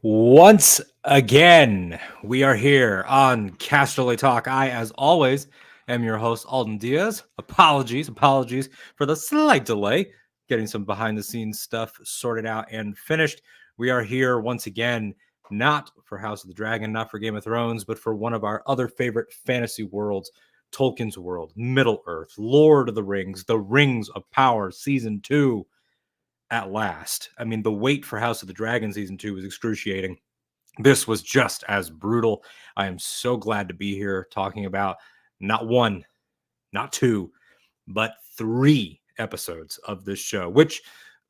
Once again, we are here on Casterly Talk. I, as always, am your host, Alden Diaz. Apologies for the slight delay, getting some behind-the-scenes stuff sorted out and finished. We are here once again, not for House of the Dragon, not for Game of Thrones, but for one of our other favorite fantasy worlds, Tolkien's world, Middle-earth, Lord of the Rings of Power, Season 2. At last. I mean, the wait for House of the Dragon Season 2 was excruciating. This was just as brutal. I am so glad to be here talking about not one, not two, but 3 episodes of this show, which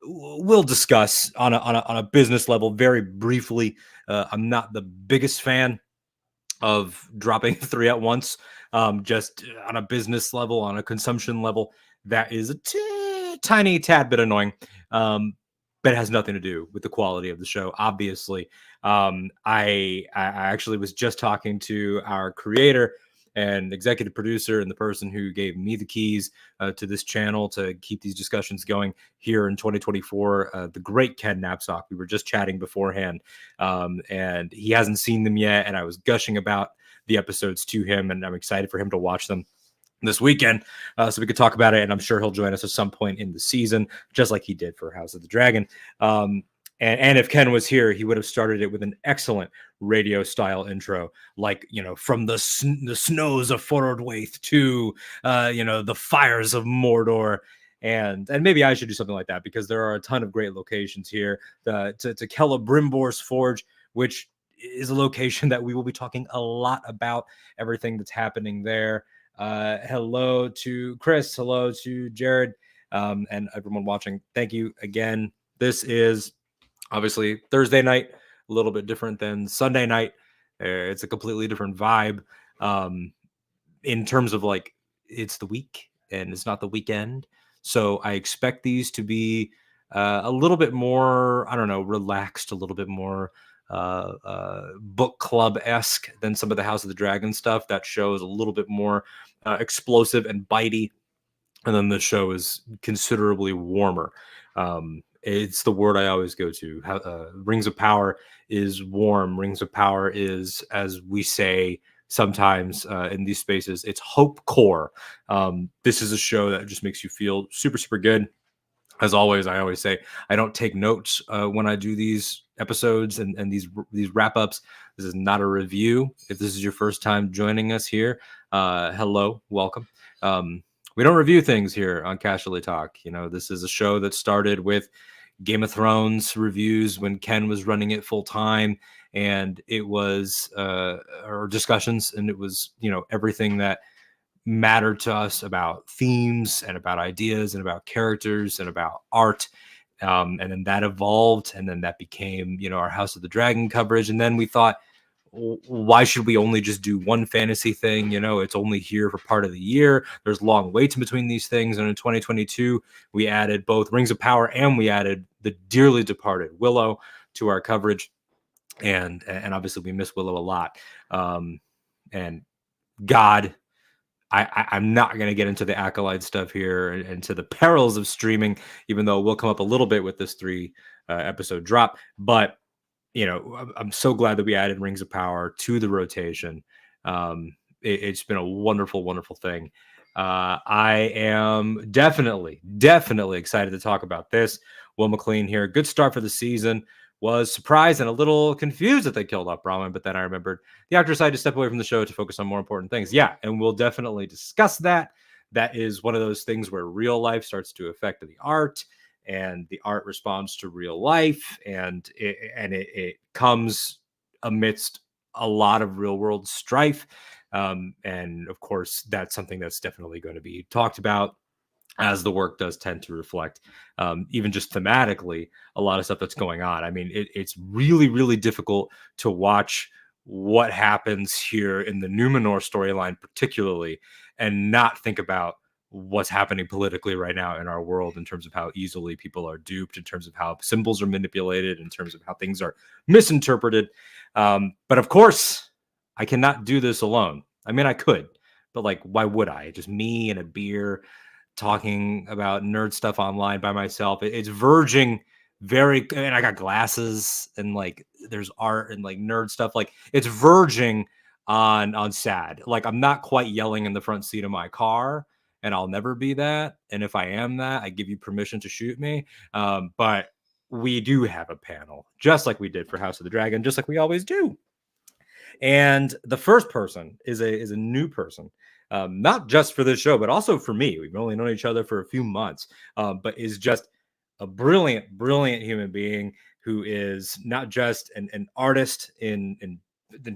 we'll discuss on a business level very briefly. I'm not the biggest fan of dropping 3 at once. Just on a business level, on a consumption level, that is a tiny tad bit annoying. But it has nothing to do with the quality of the show, obviously. I actually was just talking to our creator and executive producer and the person who gave me the keys to this channel to keep these discussions going here in 2024, the great Ken Knapsack. We were just chatting beforehand, and he hasn't seen them yet, and I was gushing about the episodes to him, and I'm excited for him to watch them this weekend, so we could talk about it, and I'm sure he'll join us at some point in the season, just like he did for House of the Dragon. And if Ken was here, he would have started it with an excellent radio style intro, like, from the snows of Forodwaith to, the fires of Mordor. And maybe I should do something like that, because there are a ton of great locations here. To Celebrimbor's Forge, which is a location that we will be talking a lot about, everything that's happening there. Hello to Chris. Hello to Jared, and everyone watching. Thank you again. This is obviously Thursday night, a little bit different than Sunday night. It's a completely different vibe in terms of, like, it's the week and it's not the weekend. So I expect these to be a little bit more, I don't know, relaxed, a little bit more book club-esque than some of the House of the Dragon stuff. That show is a little bit more explosive and bitey, and then the show is considerably warmer. It's the word I always go to. Rings of Power is warm. Rings of Power is, as we say sometimes in these spaces, it's hope core. This is a show that just makes you feel super, super good. As always, I always say I don't take notes when I do these episodes and these wrap-ups. This is not a review. If this is your first time joining us here, hello, welcome. We don't review things here on Casterly Talk. This is a show that started with Game of Thrones reviews when Ken was running it full time, and it was or discussions, and it was everything that mattered to us about themes and about ideas and about characters and about art. And then that evolved, and then that became, our House of the Dragon coverage. And then we thought, why should we only just do one fantasy thing? It's only here for part of the year. There's long waits in between these things. And in 2022, we added both Rings of Power and we added the dearly departed Willow to our coverage. And obviously we miss Willow a lot. And God, I'm not going to get into the Acolyte stuff here and to the perils of streaming, even though we'll come up a little bit with this 3 episode drop. But, I'm so glad that we added Rings of Power to the rotation. It's been a wonderful, wonderful thing. I am definitely excited to talk about this. Will McLean here. Good start for the season. Was surprised and a little confused that they killed off Brahmin, but then I remembered the actor decided to step away from the show to focus on more important things. Yeah, and we'll definitely discuss that. That is one of those things where real life starts to affect the art, and the art responds to real life, and it comes amidst a lot of real world strife. And of course, that's something that's definitely going to be talked about, as the work does tend to reflect, even just thematically, a lot of stuff that's going on. I mean, it's really, really difficult to watch what happens here in the Numenor storyline, particularly, and not think about what's happening politically right now in our world, in terms of how easily people are duped, in terms of how symbols are manipulated, in terms of how things are misinterpreted. But of course, I cannot do this alone. I mean, I could, but like, why would I? Just me and a beer talking about nerd stuff online by myself. It's verging and I got glasses and like there's art and like nerd stuff. Like it's verging on sad. Like I'm not quite yelling in the front seat of my car, and I'll never be that. And if I am that, I give you permission to shoot me. But we do have a panel, just like we did for House of the Dragon, just like we always do. And the first person is a new person, not just for this show, but also for me. We've only known each other for a few months, but is just a brilliant human being who is not just an artist in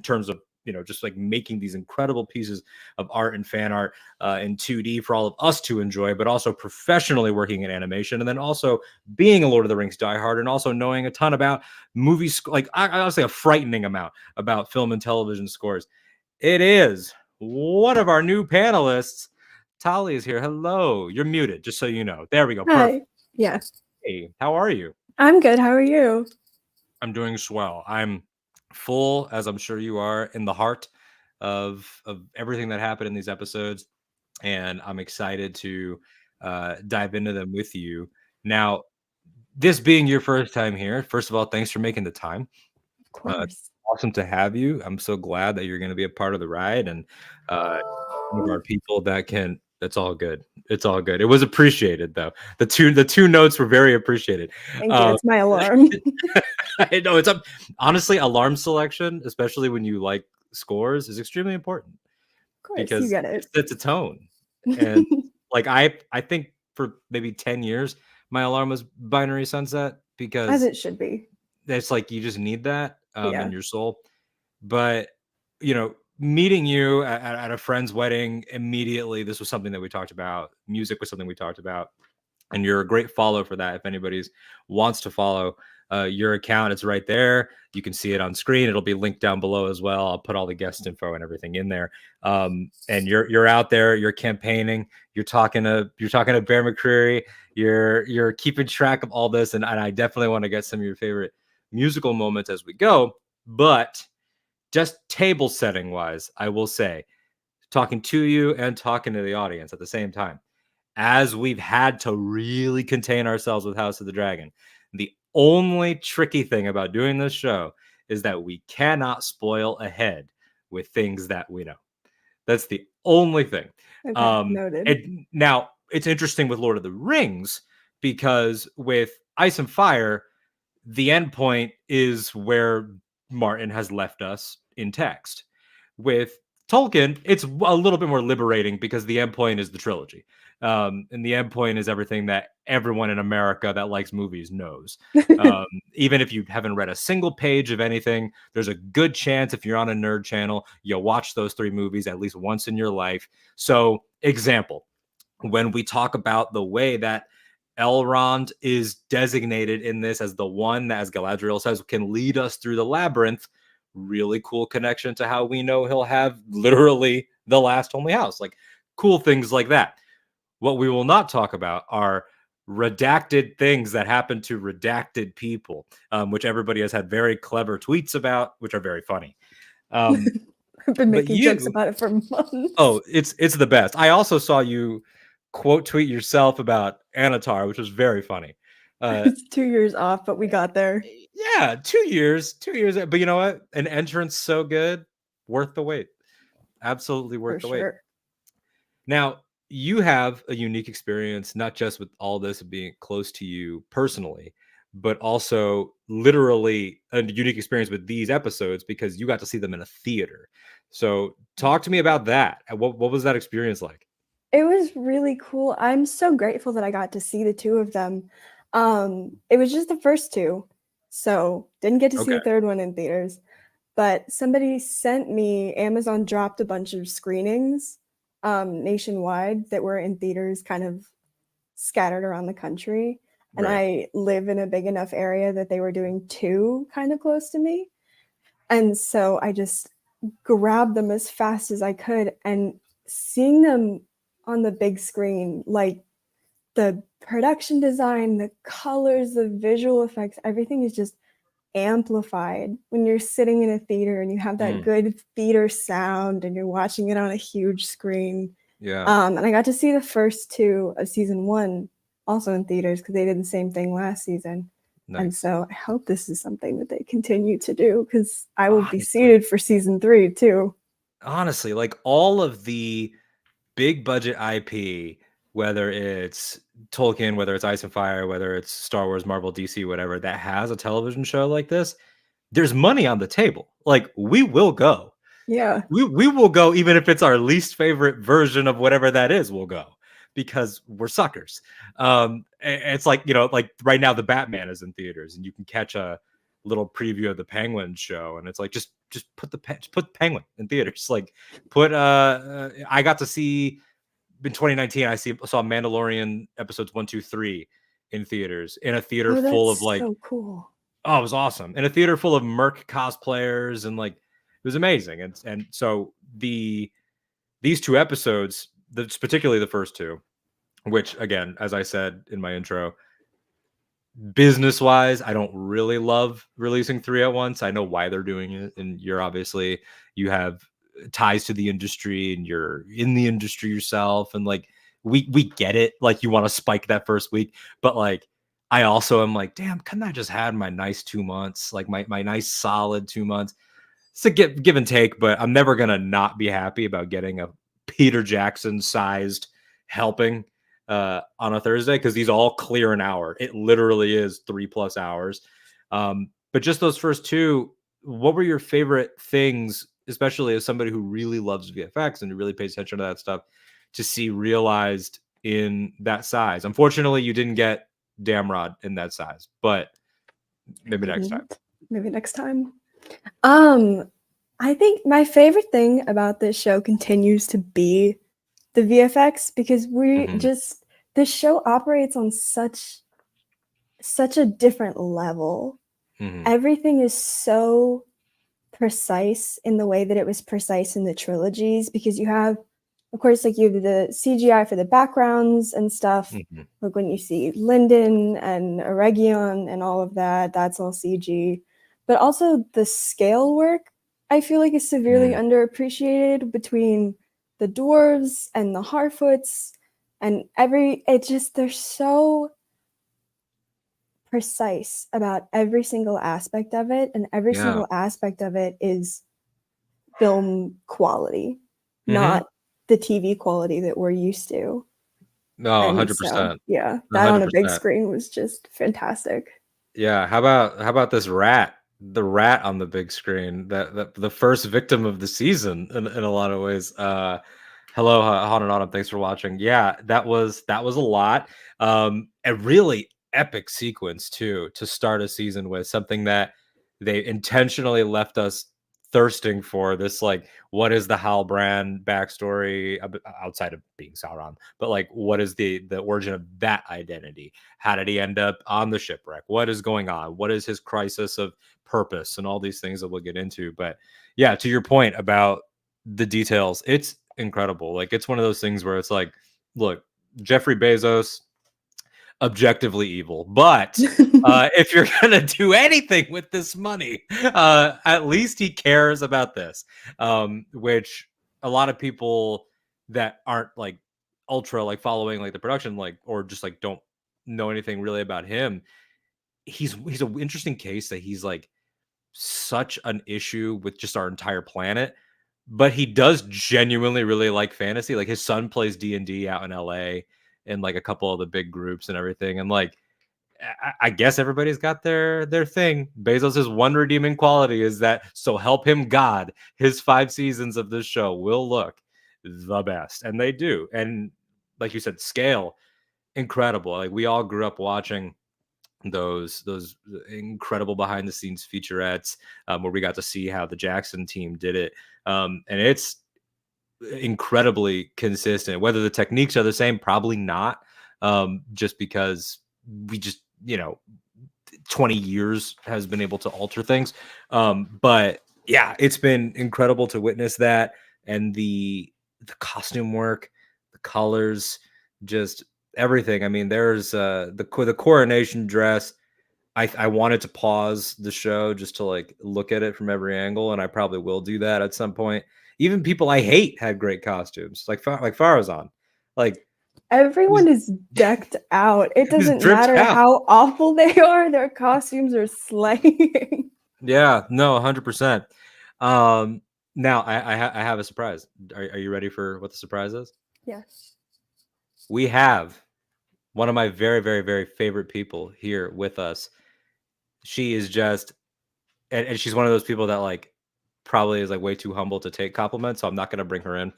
terms of just like making these incredible pieces of art and fan art in 2D for all of us to enjoy, but also professionally working in animation, and then also being a Lord of the Rings diehard, and also knowing a ton about movies, like I would say a frightening amount about film and television scores. It is one of our new panelists. Tali is here. Hello. You're muted, just so you know. There we go. Perfect. Hi. Yeah. Hey, how are you? I'm good. How are you? I'm doing swell. I'm full, as I'm sure you are, in the heart of everything that happened in these episodes, and I'm excited to dive into them with you. Now, this being your first time here, first of all, thanks for making the time. Of course. Awesome to have you. I'm so glad that you're going to be a part of the ride, and one of our people that can. That's all good. It's all good. It was appreciated though. The two notes were very appreciated. Thank you. It's my alarm. I know it's up. Honestly, alarm selection, especially when you like scores, is extremely important Of course, because you get it. sets a tone. And like I think for maybe 10 years, my alarm was Binary Sunset As because it should be. it's like you just need that Yeah. in your soul. But meeting you at a friend's wedding immediately, this was something that we talked about. Music was something we talked about, and you're a great follow for that. If anybody's wants to follow your account, it's right there. You can see it on screen. It'll be linked down below as well. I'll put all the guest info and everything in there. And you're out there. You're campaigning. You're talking to Bear McCreary. You're keeping track of all this, and I definitely want to get some of your favorite musical moments as we go. But just table setting wise, I will say, talking to you and talking to the audience at the same time, as we've had to really contain ourselves with House of the Dragon, the only tricky thing about doing this show is that we cannot spoil ahead with things that we know. That's the only thing. Okay, noted. Now, it's interesting with Lord of the Rings because with Ice and Fire, the end point is where Martin has left us in text. With Tolkien, it's a little bit more liberating because the end point is the trilogy. And the end point is everything that everyone in America that likes movies knows. Even if you haven't read a single page of anything, there's a good chance if you're on a nerd channel, you'll watch those 3 movies at least once in your life. So, example, when we talk about the way that Elrond is designated in this as the one that, as Galadriel says, can lead us through the labyrinth, really cool connection to how we know he'll have literally the last only house. Like cool things like that. What we will not talk about are redacted things that happen to redacted people, which everybody has had very clever tweets about, which are very funny. I've been making jokes about it for months. Oh, it's the best. I also saw you quote tweet yourself about Anatar, which was very funny. It's 2 years off, but we got there. Yeah, 2 years. But you know what? An entrance so good, worth the wait. Absolutely worth the wait. Now, you have a unique experience, not just with all this being close to you personally, but also literally a unique experience with these episodes because you got to see them in a theater. So talk to me about that. What was that experience like? It was really cool. I'm so grateful that I got to see the 2 of them. It was just the first 2, so didn't get to see the third one in theaters. But somebody sent me, Amazon dropped a bunch of screenings nationwide that were in theaters kind of scattered around the country. And I live in a big enough area that they were doing 2 kind of close to me. And so I just grabbed them as fast as I could, and seeing them on the big screen, like the production design, the colors, the visual effects, everything is just amplified when you're sitting in a theater and you have that good theater sound and you're watching it on a huge screen. Yeah. And I got to see the first 2 of season 1 also in theaters because they did the same thing last season. And so I hope this is something that they continue to do, because I will be Honestly. seated for season 3 too. Honestly, like all of the big budget IP, whether it's Tolkien, whether it's Ice and Fire, whether it's Star Wars, Marvel, DC, whatever, that has a television show like this, there's money on the table. Like, we will go. Yeah. We will go, even if it's our least favorite version of whatever that is, we'll go, because we're suckers. It's like, you know, like right now the Batman is in theaters and you can catch a little preview of the Penguin show, and it's like, just put the Penguin in theaters. Like, put I got to see in 2019, saw Mandalorian episodes 1, 2, 3 in theaters, in a theater full of like, so cool. Oh, it was awesome. In a theater full of Merc cosplayers, and like, it was amazing. And so these 2 episodes, particularly the first 2, which again, as I said in my intro, business wise, I don't really love releasing 3 at once. I know why they're doing it, and you have ties to the industry, and you're in the industry yourself, and like, we get it. Like, you want to spike that first week, but like, I also am like, damn, couldn't I just had my nice 2 months, like my nice solid 2 months? It's a give and take, but I'm never gonna not be happy about getting a Peter Jackson sized helping on a Thursday, because these all clear an hour. It literally is 3+ hours. But just those first 2, what were your favorite things, especially as somebody who really loves VFX and who really pays attention to that stuff, to see realized in that size? Unfortunately, you didn't get Damrod in that size, but maybe next time. Maybe next time. I think my favorite thing about this show continues to be the VFX, because this show operates on such a different level. Everything is so precise in the way that it was precise in the trilogies, because you have, of course, like, you have the CGI for the backgrounds and stuff. Like when you see Lyndon and Eregion and all of that, that's all CG. But also the scale work, I feel like, is severely underappreciated between the dwarves and the Harfoots, and they're so precise about every single aspect of it, and every single aspect of it is film quality, not the TV quality that we're used to. No, 100%. So, yeah, that 100%. On a big screen was just fantastic. Yeah, how about this rat? The rat on the big screen, that the first victim of the season in a lot of ways. Hello, Haunted Autumn, thanks for watching. Yeah, that was a lot. A really epic sequence too, to start a season with, something that they intentionally left us thirsting for. This, like, what is the Halbrand backstory outside of being Sauron, but like, what is the origin of that identity? How did he end up on the shipwreck? What is going on? What is his crisis of purpose, and all these things that we'll get into? But yeah, to your point about the details, it's incredible. Like, it's one of those things where it's like, look, Jeffrey Bezos, objectively evil, but if you're gonna do anything with this money, at least he cares about this, which a lot of people that aren't like ultra like following like the production, like, or just like don't know anything really about him, he's an interesting case, that he's like such an issue with just our entire planet, but he does genuinely really like fantasy. Like, his son plays D&D out in LA, and like a couple of the big groups and everything. And like, I guess everybody's got their thing. Bezos's one redeeming quality is that, so help him God, his 5 seasons of this show will look the best, and they do. And like you said, scale, incredible. Like, we all grew up watching those incredible behind the scenes featurettes, where we got to see how the Jackson team did it, and it's incredibly consistent. Whether the techniques are the same, probably not, just because we just, 20 years has been able to alter things, but yeah, it's been incredible to witness that. And the costume work, the colors, just everything. I mean, there's the coronation dress. I wanted to pause the show just to like look at it from every angle, and I probably will do that at some point. Even people I hate had great costumes, like Farazan. Like, Everyone is decked out. It doesn't matter how awful they are. Their costumes are slaying. Yeah, no, 100%. Now I have a surprise. Are you ready for what the surprise is? Yes. We have one of my very, very, very favorite people here with us. She is just, and she's one of those people that like probably is like way too humble to take compliments. So I'm not going to bring her in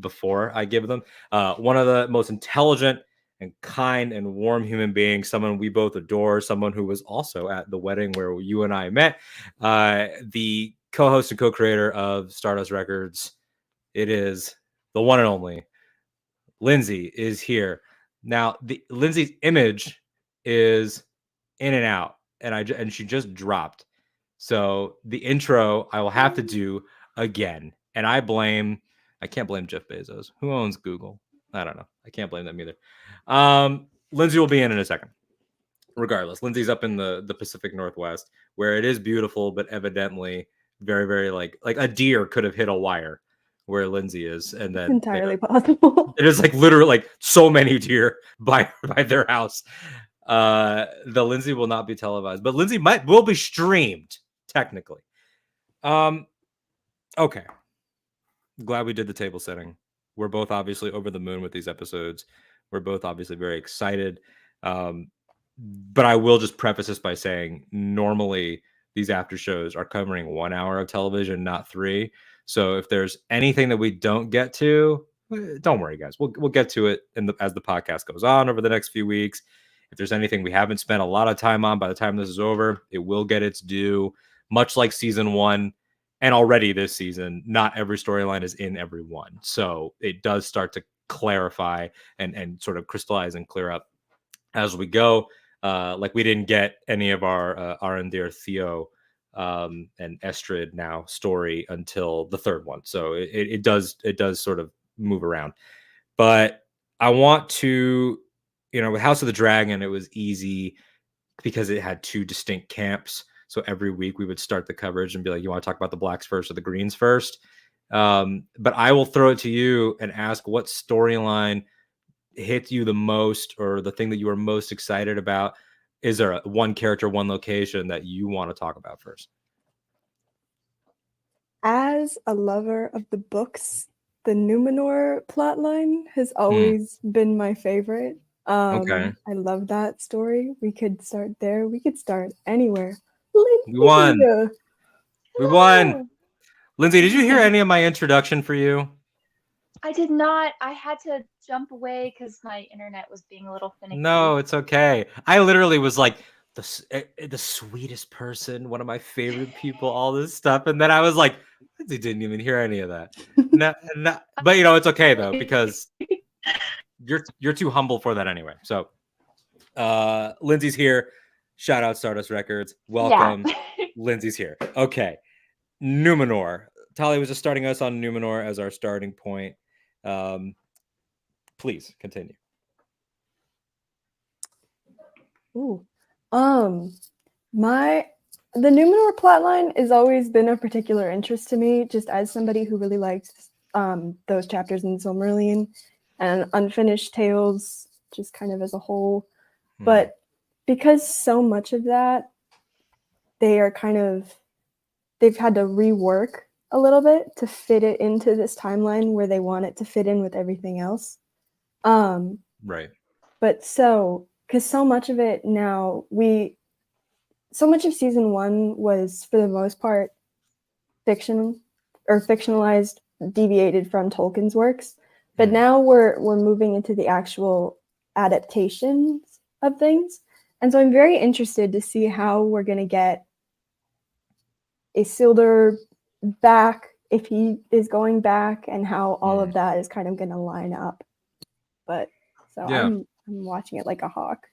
before I give them. One of the most intelligent and kind and warm human beings, someone we both adore, someone who was also at the wedding where you and I met, the co-host and co-creator of Stardust Records. It is the one and only Lindsay is here. Now, Lindsay's image is in and out, and she just dropped. So the intro I will have to do again, and I can't blame Jeff Bezos. Who owns Google? I don't know. I can't blame them either. Lindsay will be in a second. Regardless, Lindsay's up in the Pacific Northwest, where it is beautiful, but evidently very, very like a deer could have hit a wire where Lindsay is, and then it's entirely possible. it is like literally like so many deer by their house. The Lindsay will not be televised, but Lindsay will be streamed technically. Okay. Glad we did the table setting. We're both obviously over the moon with these episodes. We're both obviously very excited. But I will just preface this by saying normally these after shows are covering 1 hour of television, not 3. So if there's anything that we don't get to, don't worry, guys. We'll get to it as the podcast goes on over the next few weeks. If there's anything we haven't spent a lot of time on by the time this is over, it will get its due, much like season 1. And already this season, not every storyline is in every one. So it does start to clarify and sort of crystallize and clear up as we go. Like we didn't get any of our Arondir Theo and Estrid now story until the third one. So it does sort of move around. But I want to, with House of the Dragon, it was easy because it had 2 distinct camps. So every week we would start the coverage and be like, you want to talk about the blacks first or the greens first? But I will throw it to you and ask what storyline hit you the most, or the thing that you are most excited about. Is there one character, one location that you want to talk about first? As a lover of the books, the Numenor plotline has always been my favorite. Okay. I love that story. We could start there. We could start anywhere. We won. We won. Lindsay, did you hear any of my introduction for you? I did not. I had to jump away because my internet was being a little finicky. No, it's okay. I literally was like, the sweetest person, one of my favorite people, all this stuff. And then I was like, Lindsay didn't even hear any of that. No, but it's okay though, because you're too humble for that anyway. So Lindsay's here. Shout out Stardust Records. Welcome. Yeah. Lindsay's here. Okay. Numenor. Tali was just starting us on Numenor as our starting point. Please continue. Ooh. The Numenor plotline has always been of particular interest to me, just as somebody who really likes those chapters in Silmarillion and Unfinished Tales, just kind of as a whole. But because so much of that, they've had to rework a little bit to fit it into this timeline where they want it to fit in with everything else. Right. But because so much of it now, so much of season 1 was, for the most part, fiction or fictionalized, deviated from Tolkien's works. But now we're moving into the actual adaptations of things. And so I'm very interested to see how we're going to get Isildur back, if he is going back, and how all of that is kind of going to line up. But so yeah. I'm watching it like a hawk.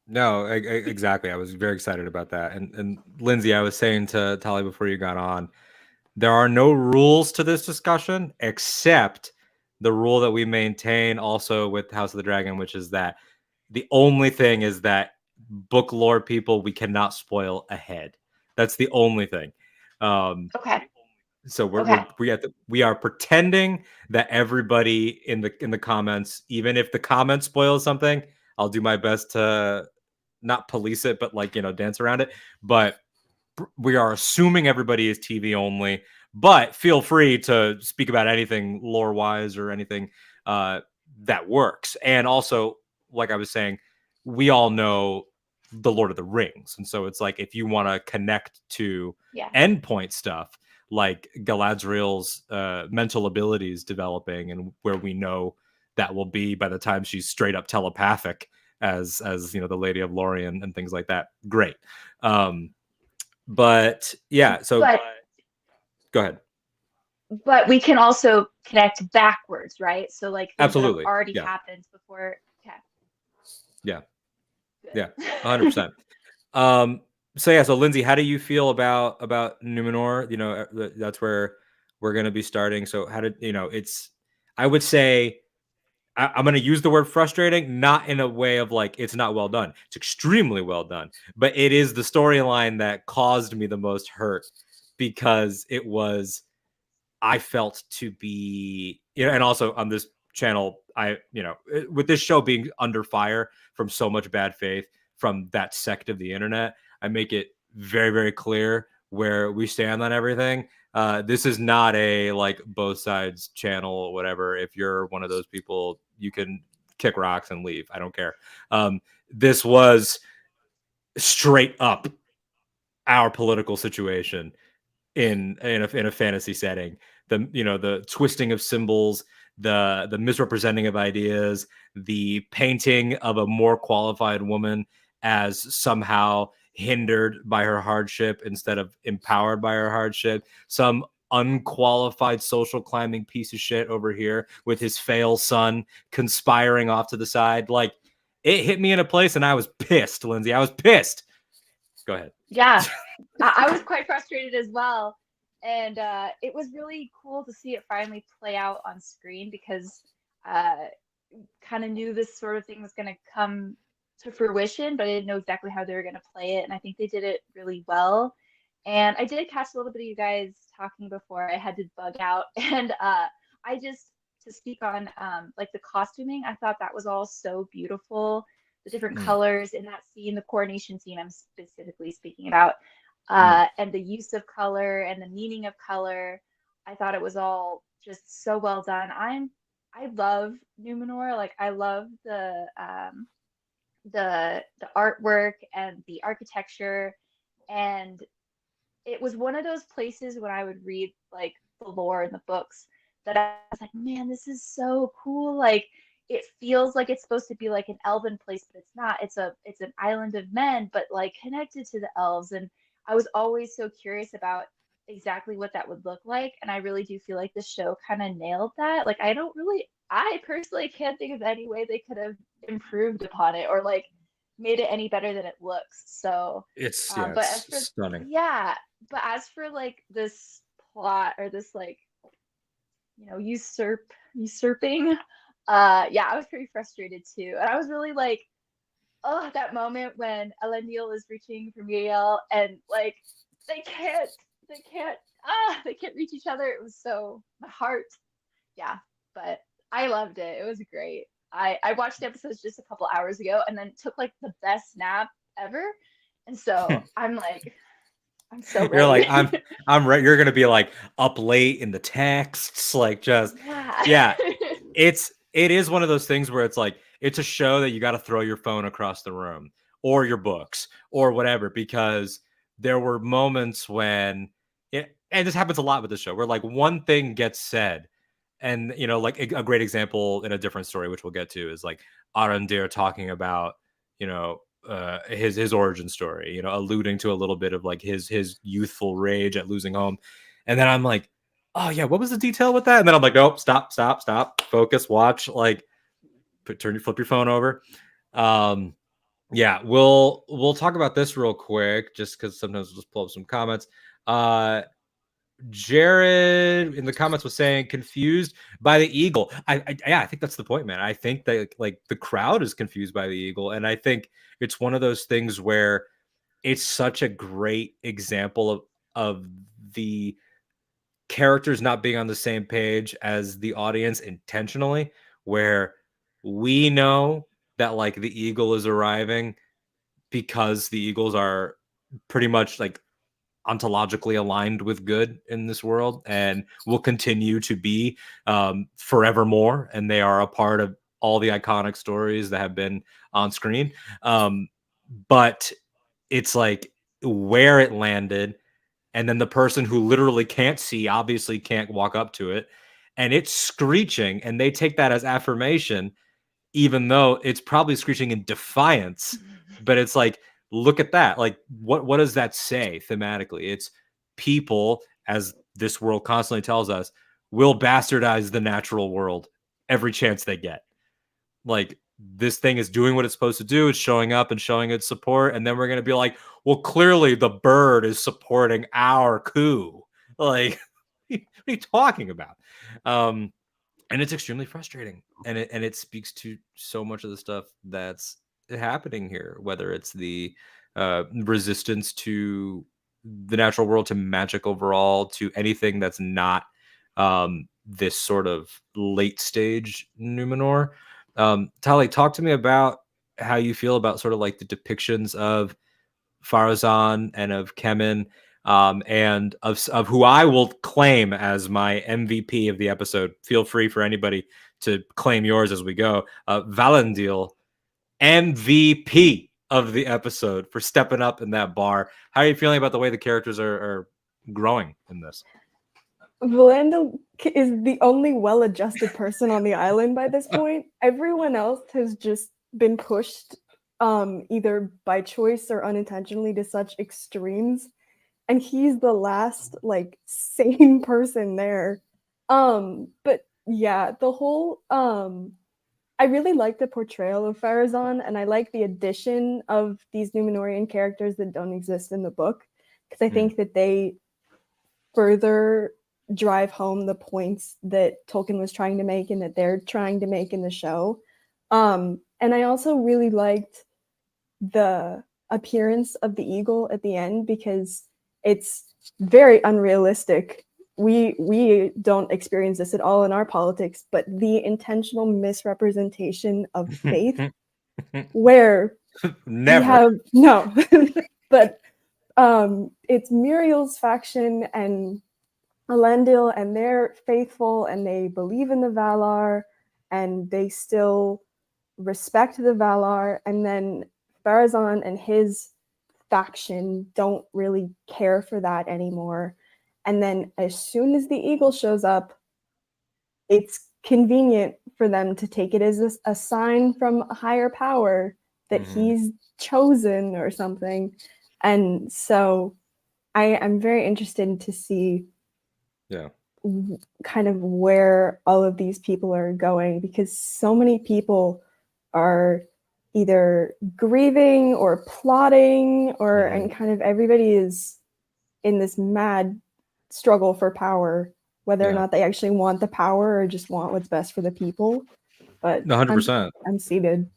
No, exactly. I was very excited about that. And Lindsay, I was saying to Tali before you got on, there are no rules to this discussion except the rule that we maintain also with House of the Dragon, which is that the only thing is that book lore people, we cannot spoil ahead. That's the only thing. Okay. So Okay. we are pretending that everybody in the comments, even if the comments spoil something, I'll do my best to not police it, but like, dance around it. But we are assuming everybody is TV only, but feel free to speak about anything lore wise or anything that works. And also, like I was saying, we all know the Lord of the Rings. And so it's like, if you want to connect to endpoint stuff, like Galadriel's mental abilities developing, and where we know that will be by the time she's straight up telepathic as the Lady of Lorien and things like that. Great. But yeah, so go ahead. But we can also connect backwards, right? So like things Absolutely. that have already happened before. Okay. Yeah. Yeah. 100%. So Lindsay, how do you feel about Numenor? That's where we're going to be starting. So how did, I would say, I'm going to use the word frustrating, not in a way of like, it's not well done. It's extremely well done, but it is the storyline that caused me the most hurt, because I felt to be, and also on this channel, with this show being under fire from so much bad faith from that sect of the internet, I make it very, very clear where we stand on everything. This is not a like both sides channel or whatever. If you're one of those people, you can kick rocks and leave. I don't care. This was straight up our political situation in a fantasy setting. The twisting of symbols, the misrepresenting of ideas, the painting of a more qualified woman as somehow hindered by her hardship instead of empowered by her hardship. Some unqualified social climbing piece of shit over here with his fail son conspiring off to the side. Like, it hit me in a place and I was pissed, Lindsay. I was pissed. Go ahead. Yeah, I was quite frustrated as well. And it was really cool to see it finally play out on screen, because kind of knew this sort of thing was going to come to fruition, but I didn't know exactly how they were going to play it. And I think they did it really well. And I did catch a little bit of you guys talking before I had to bug out. And I just, to speak on like the costuming, I thought that was all so beautiful. The different colors in that scene, the coronation scene I'm specifically speaking about, and the use of color and the meaning of color. I thought it was all just so well done. I love Numenor. Like, I love the artwork and the architecture, and it was one of those places when I would read like the lore in the books that I was like, man, this is so cool. Like, it feels like it's supposed to be like an elven place, but it's not. It's an island of men, but like connected to the elves. And I was always so curious about exactly what that would look like. And I really do feel like the show kind of nailed that. Like, I personally can't think of any way they could have improved upon it or like made it any better than it looks. So it's stunning. Yeah, but as for like this plot or this like usurping, yeah, I was pretty frustrated too. And I was really like, oh, that moment when Elendil is reaching for Muriel and like they can't they can't reach each other. It was so, my heart. Yeah, but I loved it. It was great. I watched the episodes just a couple hours ago and then took like the best nap ever. And so I'm so ready. You're like, I'm right. You're gonna be like up late in the texts, like just yeah. It is one of those things where it's like, it's a show that you got to throw your phone across the room or your books or whatever, because there were moments when and this happens a lot with the show, where like one thing gets said, and like a great example in a different story, which we'll get to, is like Arondir talking about his origin story, alluding to a little bit of like his youthful rage at losing home, and then I'm like, oh yeah, what was the detail with that? And then I'm like, nope, stop, focus, watch, like flip your phone over. Yeah, we'll talk about this real quick, just because sometimes we'll just pull up some comments. Jared in the comments was saying confused by the eagle. I think that's the point, man. I think that like the crowd is confused by the eagle, and I think it's one of those things where it's such a great example of the characters not being on the same page as the audience intentionally, where we know that like the eagle is arriving because the eagles are pretty much like ontologically aligned with good in this world and will continue to be forevermore, and they are a part of all the iconic stories that have been on screen. But it's like where it landed, and then the person who literally can't see obviously can't walk up to it, and it's screeching, and they take that as affirmation, even though it's probably screeching in defiance. But it's like, look at that. Like, what does that say thematically? It's people, as this world constantly tells us, will bastardize the natural world every chance they get. Like, this thing is doing what it's supposed to do. It's showing up and showing its support. And then we're going to be like, well, clearly the bird is supporting our coup. Like, what are you talking about? And it's extremely frustrating, and it speaks to so much of the stuff that's happening here, whether it's the resistance to the natural world, to magic overall, to anything that's not this sort of late stage Numenor. Tali, talk to me about how you feel about sort of like the depictions of Farazan and of Kemen, and of who I will claim as my MVP of the episode. Feel free for anybody to claim yours as we go. Valandil, MVP of the episode for stepping up in that bar. How are you feeling about the way the characters are growing in this? Valandil is the only well-adjusted person on the island by this point. Everyone else has just been pushed either by choice or unintentionally to such extremes, and he's the last like sane person there. But yeah, the whole I really like the portrayal of Farazan, and I like the addition of these Numenorian characters that don't exist in the book, because I think that they further drive home the points that Tolkien was trying to make and that they're trying to make in the show. And I also really liked the appearance of the eagle at the end, because it's very unrealistic. We don't experience this at all in our politics, but the intentional misrepresentation of faith, where Never. we have no, but it's Muriel's faction and Elendil, and they're faithful and they believe in the Valar and they still respect the Valar, and then Farazan and his faction don't really care for that anymore. And then as soon as the eagle shows up, it's convenient for them to take it as a sign from a higher power that he's chosen or something. And so I'm very interested to see kind of where all of these people are going, because so many people are either grieving or plotting, or and kind of everybody is in this mad struggle for power, whether or not they actually want the power or just want what's best for the people. But 100%. I'm seated.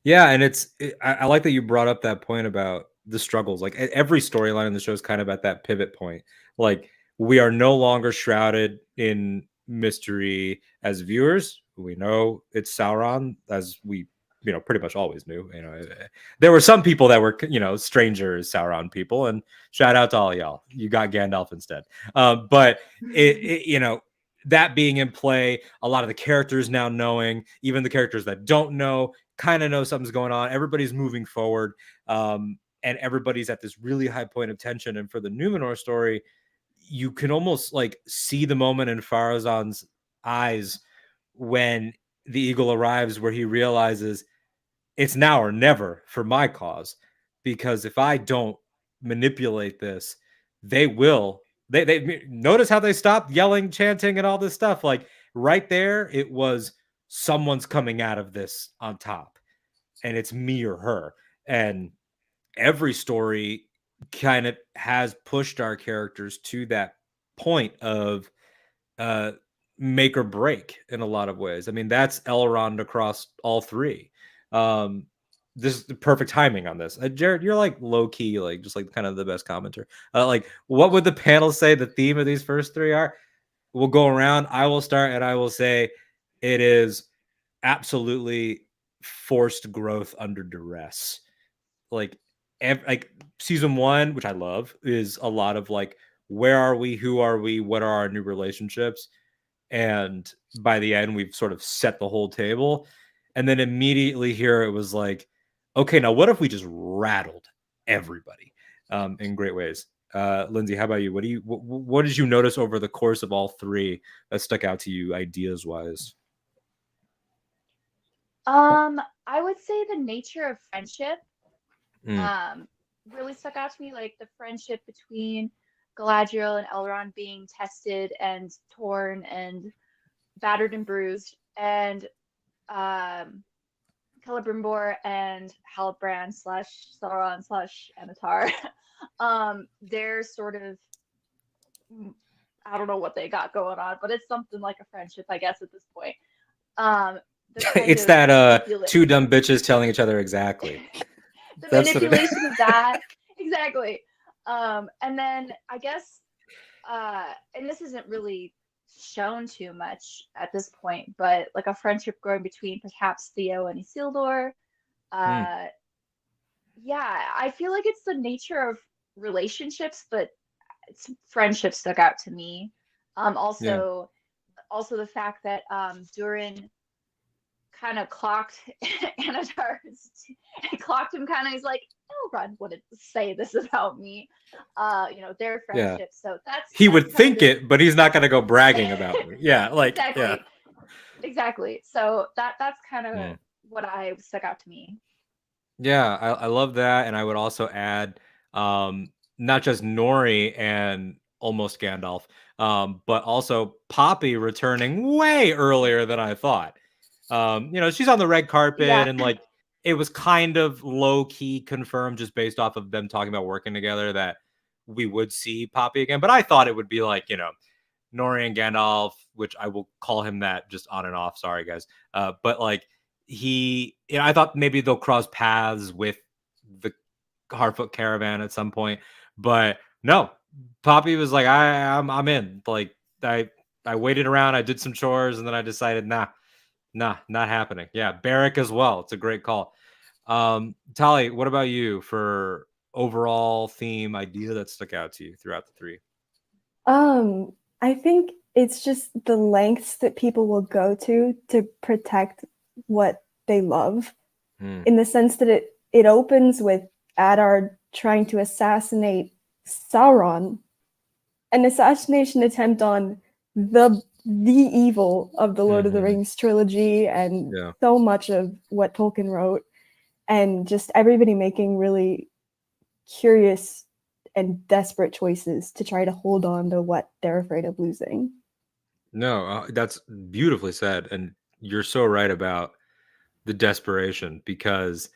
Yeah, and I like that you brought up that point about the struggles. Like every storyline in the show is kind of at that pivot point. Like, we are no longer shrouded in mystery as viewers. We know it's Sauron, as we pretty much always knew. There were some people that were strangers, Sauron people, and shout out to all y'all. You got Gandalf instead. But that being in play, a lot of the characters now knowing, even the characters that don't know, kind of know something's going on. Everybody's moving forward, and everybody's at this really high point of tension. And for the Numenor story, you can almost like see the moment in Farazan's eyes when the eagle arrives, where he realizes it's now or never for my cause, because if I don't manipulate this, they will. They notice how they stopped yelling, chanting, and all this stuff. Like right there, it was someone's coming out of this on top, and it's me or her. And every story kind of has pushed our characters to that point of make or break in a lot of ways. I mean, that's Elrond across all three. this is the perfect timing on this. Jared, you're like low key, like just like kind of the best commenter. Like, what would the panel say the theme of these first three are? We'll go around. I will start, and I will say it is absolutely forced growth under duress. Like, like season one, which I love, is a lot of like, where are we? Who are we? What are our new relationships? And by the end, we've sort of set the whole table. And then immediately here, it was like, okay, now what if we just rattled everybody in great ways? Lindsay, how about you? What did you notice over the course of all three that stuck out to you ideas wise? I would say the nature of friendship really stuck out to me, like the friendship between Galadriel and Elrond being tested and torn and battered and bruised, and Celebrimbor and Halbrand slash Sauron slash Anatar. They're sort of, I don't know what they got going on, but it's something like a friendship, I guess, at this point. It's that two dumb bitches telling each other exactly. The manipulation of that. Exactly. And then I guess, and this isn't really shown too much at this point, but like a friendship growing between perhaps Theo and Isildur. Yeah, I feel like it's the nature of relationships, but friendship stuck out to me. Also the fact that Durin kind of clocked Anatar's, clocked him kind of. He's like, Elrond wouldn't say this about me. Their friendship. Yeah. So he would think it, but he's not going to go bragging about me. Yeah, like exactly. Yeah. Exactly. So that's kind of what I stuck out to me. Yeah, I love that, and I would also add not just Nori and almost Gandalf, but also Poppy returning way earlier than I thought. She's on the red carpet, and like it was kind of low key confirmed just based off of them talking about working together that we would see Poppy again. But I thought it would be like Nori and Gandalf, which I will call him that just on and off. Sorry, guys, but like. I thought maybe they'll cross paths with the Harfoot caravan at some point, but no, Poppy was like, I'm in. Like I waited around, I did some chores, and then I decided, nah, not happening. Yeah, Barrack as well. It's a great call. Tali, what about you for overall theme idea that stuck out to you throughout the three? I think it's just the lengths that people will go to protect what they love, in the sense that it opens with Adar trying to assassinate Sauron, an assassination attempt on the evil of the Lord of the Rings trilogy and so much of what Tolkien wrote, and just everybody making really curious and desperate choices to try to hold on to what they're afraid of losing. No, that's beautifully said, and you're so right about the desperation, because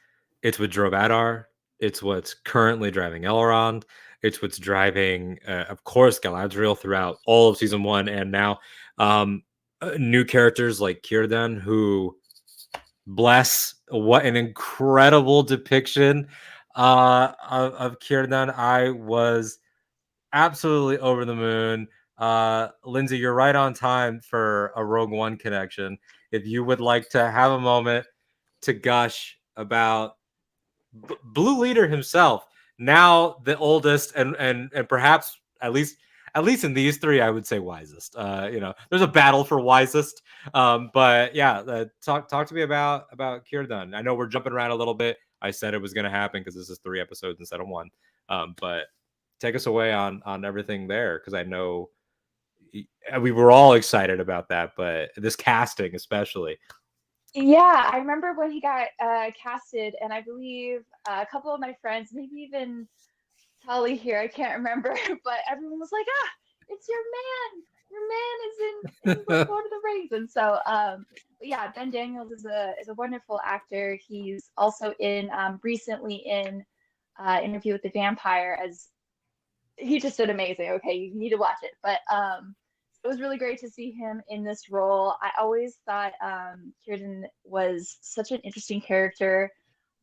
it's what drove Adar. It's what's currently driving Elrond. It's what's driving, of course, Galadriel throughout all of season one, and now new characters like Círdan, who, bless, what an incredible depiction of Círdan. I was absolutely over the moon. Lindsay, you're right on time for a Rogue One connection. If you would like to have a moment to gush about Blue Leader himself, now the oldest and perhaps at least in these three, I would say wisest. There's a battle for wisest, but yeah, talk to me about Círdan. I know we're jumping around a little bit. I said it was going to happen because this is 3 episodes instead of 1, but take us away on everything there, because I know we were all excited about that, but this casting especially. Yeah, I remember when he got casted, and I believe a couple of my friends, maybe even Tali here, I can't remember, but everyone was like, it's your man. Your man is in Lord of the Rings. And so, yeah, Ben Daniels is a wonderful actor. He's also in recently in Interview with the Vampire, as he just did amazing. Okay, you need to watch it. But it was really great to see him in this role. I always thought Círdan was such an interesting character.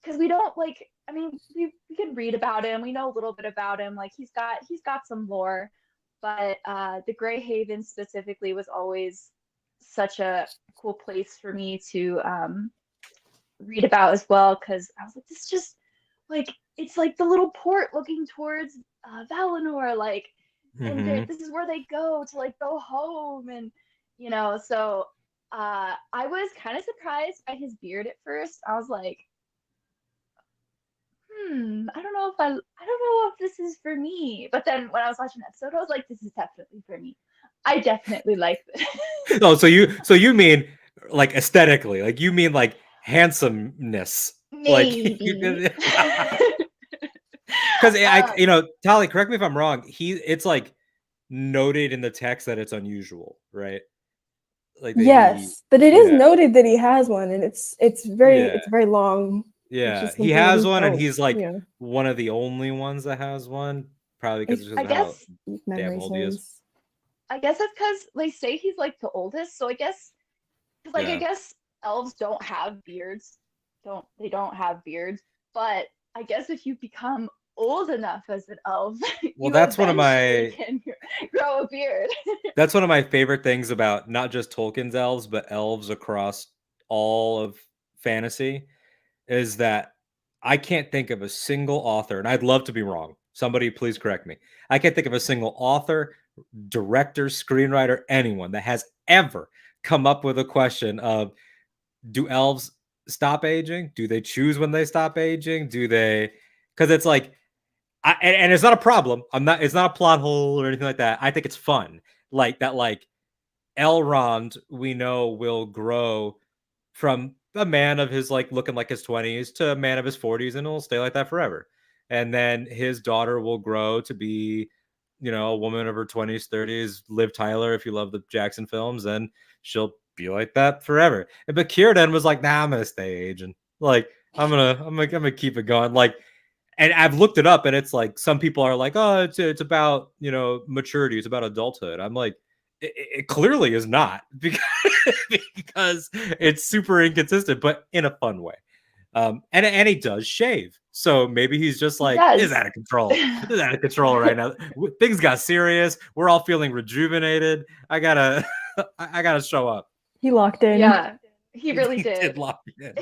because we don't like. I mean, we can read about him. We know a little bit about him. Like he's got some lore, but the Grey Haven specifically was always such a cool place for me to read about as well, because I was like, this just like it's like the little port looking towards Valinor, like, and this is where they go to like go home, and so I was kind of surprised by his beard at first. I was like, I don't know if I don't know if this is for me. But then when I was watching the episode, I was like, this is definitely for me. I definitely like this. Oh, so you mean like aesthetically, like you mean like handsomeness, Maybe. Because Tali, correct me if I'm wrong. It's like noted in the text that it's unusual, right? Like yes, but it is noted that he has one, and it's very long. Yeah, he has one, and he's like one of the only ones that has one, probably because of how damn old he is. I guess that's because they say he's like the oldest, so I guess I guess elves don't have beards. They don't have beards, but I guess if you become old enough as an elf, well, that's one of my can grow a beard. That's one of my favorite things about not just Tolkien's elves, but elves across all of fantasy, is that I can't think of a single author, and I'd love to be wrong. Somebody please correct me. I can't think of a single author, director, screenwriter, anyone that has ever come up with a question of, do elves stop aging? Do they choose when they stop aging? Do they? Because it's like, and it's not a problem. It's not a plot hole or anything like that. I think it's fun. Like that, like Elrond, we know will grow from a man of his like looking like his 20s to a man of his 40s, and it'll stay like that forever. And then his daughter will grow to be, a woman of her 20s, 30s, Liv Tyler, if you love the Jackson films, and she'll be like that forever. But Círdan was like, nah, I'm gonna stay aging. Like, I'm gonna keep it going. Like, and I've looked it up, and it's like some people are like, oh, it's about maturity, it's about adulthood. I'm like, it clearly is not, because it's super inconsistent, but in a fun way. And he does shave, so maybe he's just like, is out of control. This is out of control right now. Things got serious. We're all feeling rejuvenated. I gotta show up. He locked in. Yeah, he really did. Lock in.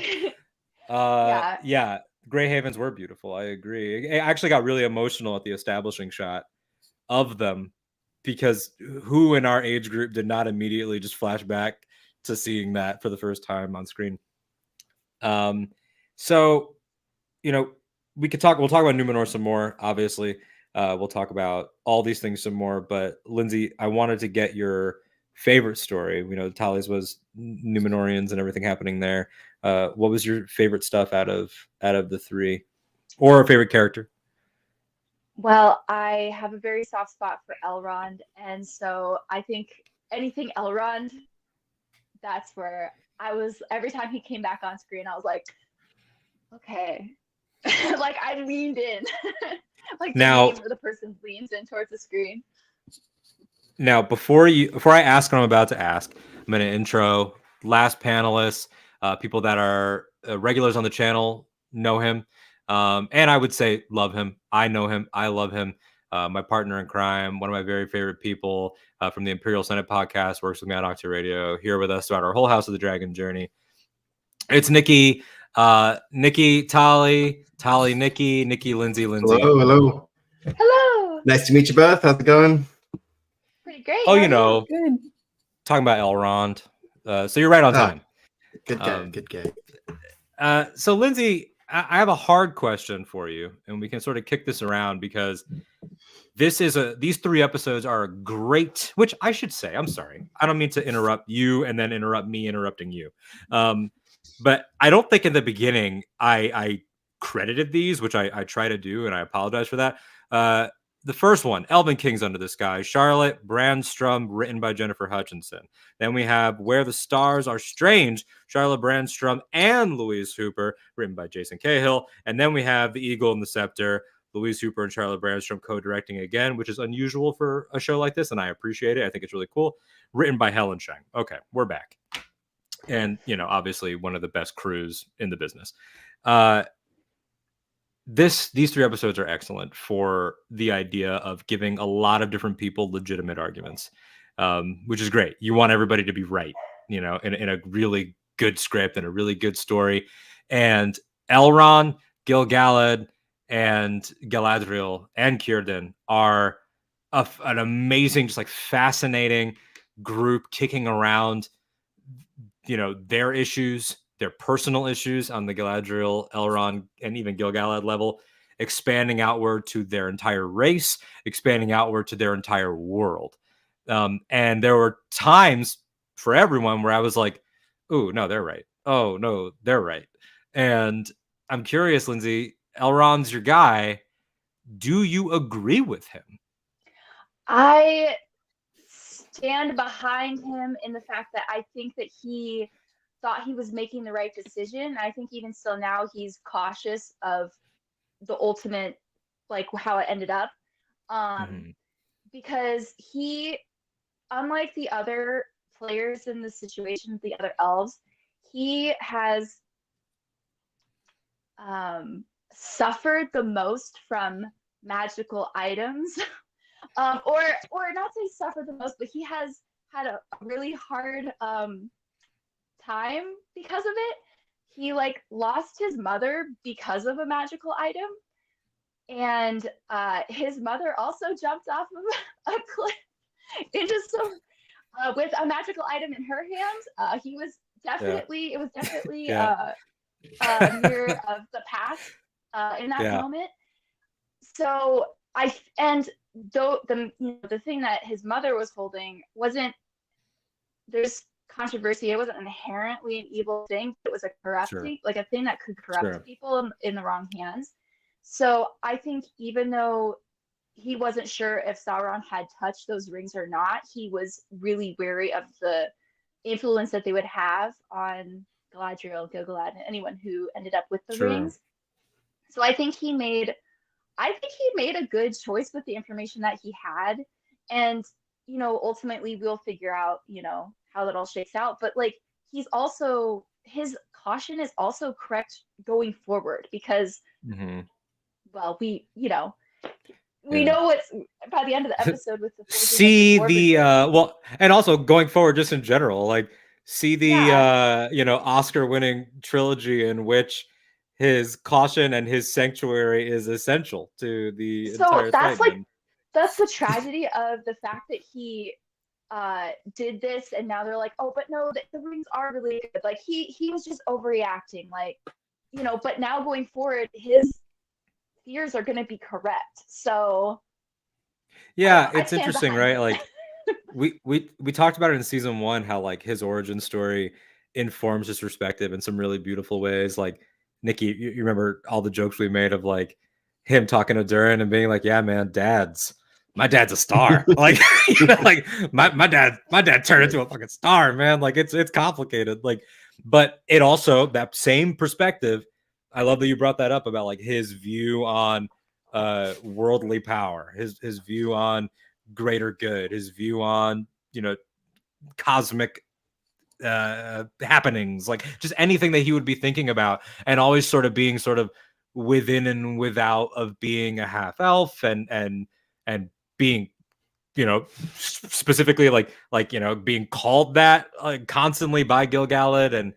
Yeah. Grey Havens were beautiful. I agree. I actually got really emotional at the establishing shot of them, because who in our age group did not immediately just flash back to seeing that for the first time on screen? So, we'll talk about Numenor some more, obviously. We'll talk about all these things some more, but Lindsay, I wanted to get your favorite story. We know Tali's was Numenorians and everything happening there. What was your favorite stuff out of the three, or a favorite character? Well, I have a very soft spot for Elrond, and so I think anything Elrond, that's where I was. Every time he came back on screen, I was like, okay. Like I leaned in. Like now, where the person leans in towards the screen. Now, before I ask what I'm about to ask, I'm going to intro last panelists, people that are regulars on the channel, know him, and I would say love him. I know him. I love him. My partner in crime, one of my very favorite people from the Imperial Senate podcast, works with me on Octa Radio, here with us throughout our whole House of the Dragon journey. It's Nikki, Tali, Nikki, Lindsay. Hello. Hello. Nice to meet you both. How's it going? Pretty great. Oh, good. Talking about Elrond. So you're right on time. Good guy. So Lindsay, I have a hard question for you, and we can sort of kick this around, because these 3 episodes are great, which I should say, I'm sorry, I don't mean to interrupt you and then interrupt me interrupting you. But I don't think in the beginning I credited these, which I try to do, and I apologize for that. The first one, Elven Kings Under the Sky, Charlotte Brandstrom, written by Jennifer Hutchinson. Then we have Where the Stars Are Strange, Charlotte Brandstrom and Louise Hooper, written by Jason Cahill. And then we have The Eagle and the Scepter, Louise Hooper and Charlotte Brandstrom co-directing again, which is unusual for a show like this, and I appreciate it. I think it's really cool. Written by Helen Sheng. Okay, we're back. And, obviously one of the best crews in the business. these 3 episodes are excellent for the idea of giving a lot of different people legitimate arguments, which is great. You want everybody to be right, in a really good script and a really good story. And Elrond, Gil-galad, and Galadriel and Círdan are an amazing, just like fascinating group kicking around, their issues, their personal issues on the Galadriel, Elrond, and even Gil-galad level, expanding outward to their entire race, expanding outward to their entire world. And there were times for everyone where I was like, "Ooh, no, they're right. Oh, no, they're right." And I'm curious, Lindsay, Elrond's your guy. Do you agree with him? I stand behind him in the fact that I think that he thought he was making the right decision. I think even still now he's cautious of the ultimate, like how it ended up, because he, unlike the other players in the situation, the other elves, he has suffered the most from magical items. Or not say suffer the most, but he has had a really hard time because of it. He lost his mother because of a magical item, and his mother also jumped off of a cliff into some with a magical item in her hands. It was definitely near of the past in that moment. So the thing that his mother was holding wasn't, there's controversy, it wasn't inherently an evil thing, but it was a corrupting, like a thing that could corrupt people in the wrong hands. So I think even though he wasn't sure if Sauron had touched those rings or not, he was really wary of the influence that they would have on Galadriel, Gil-galad, and anyone who ended up with the rings. So I think he made a good choice with the information that he had. And, ultimately we'll figure out, how that all shakes out. But his caution is also correct going forward, because, well, we know what's by the end of the episode with the and also going forward, just in general, see the Oscar-winning trilogy in which his caution and his sanctuary is essential to the entire thing. That's the tragedy of the fact that he did this, and now they're like, oh, but no, the rings are really good. He was just overreacting, but now going forward, his fears are going to be correct. So it's interesting, right? we talked about it in season 1, how his origin story informs his perspective in some really beautiful ways. Nikki, you remember all the jokes we made of him talking to Durin and being like, "Yeah, man, my dad's a star." my dad turned into a fucking star, man. It's complicated. But it also, that same perspective, I love that you brought that up about his view on worldly power, his view on greater good, his view on cosmic happenings, just anything that he would be thinking about, and always sort of being sort of within and without of being a half elf, and being specifically being called that constantly by Gil-galad, and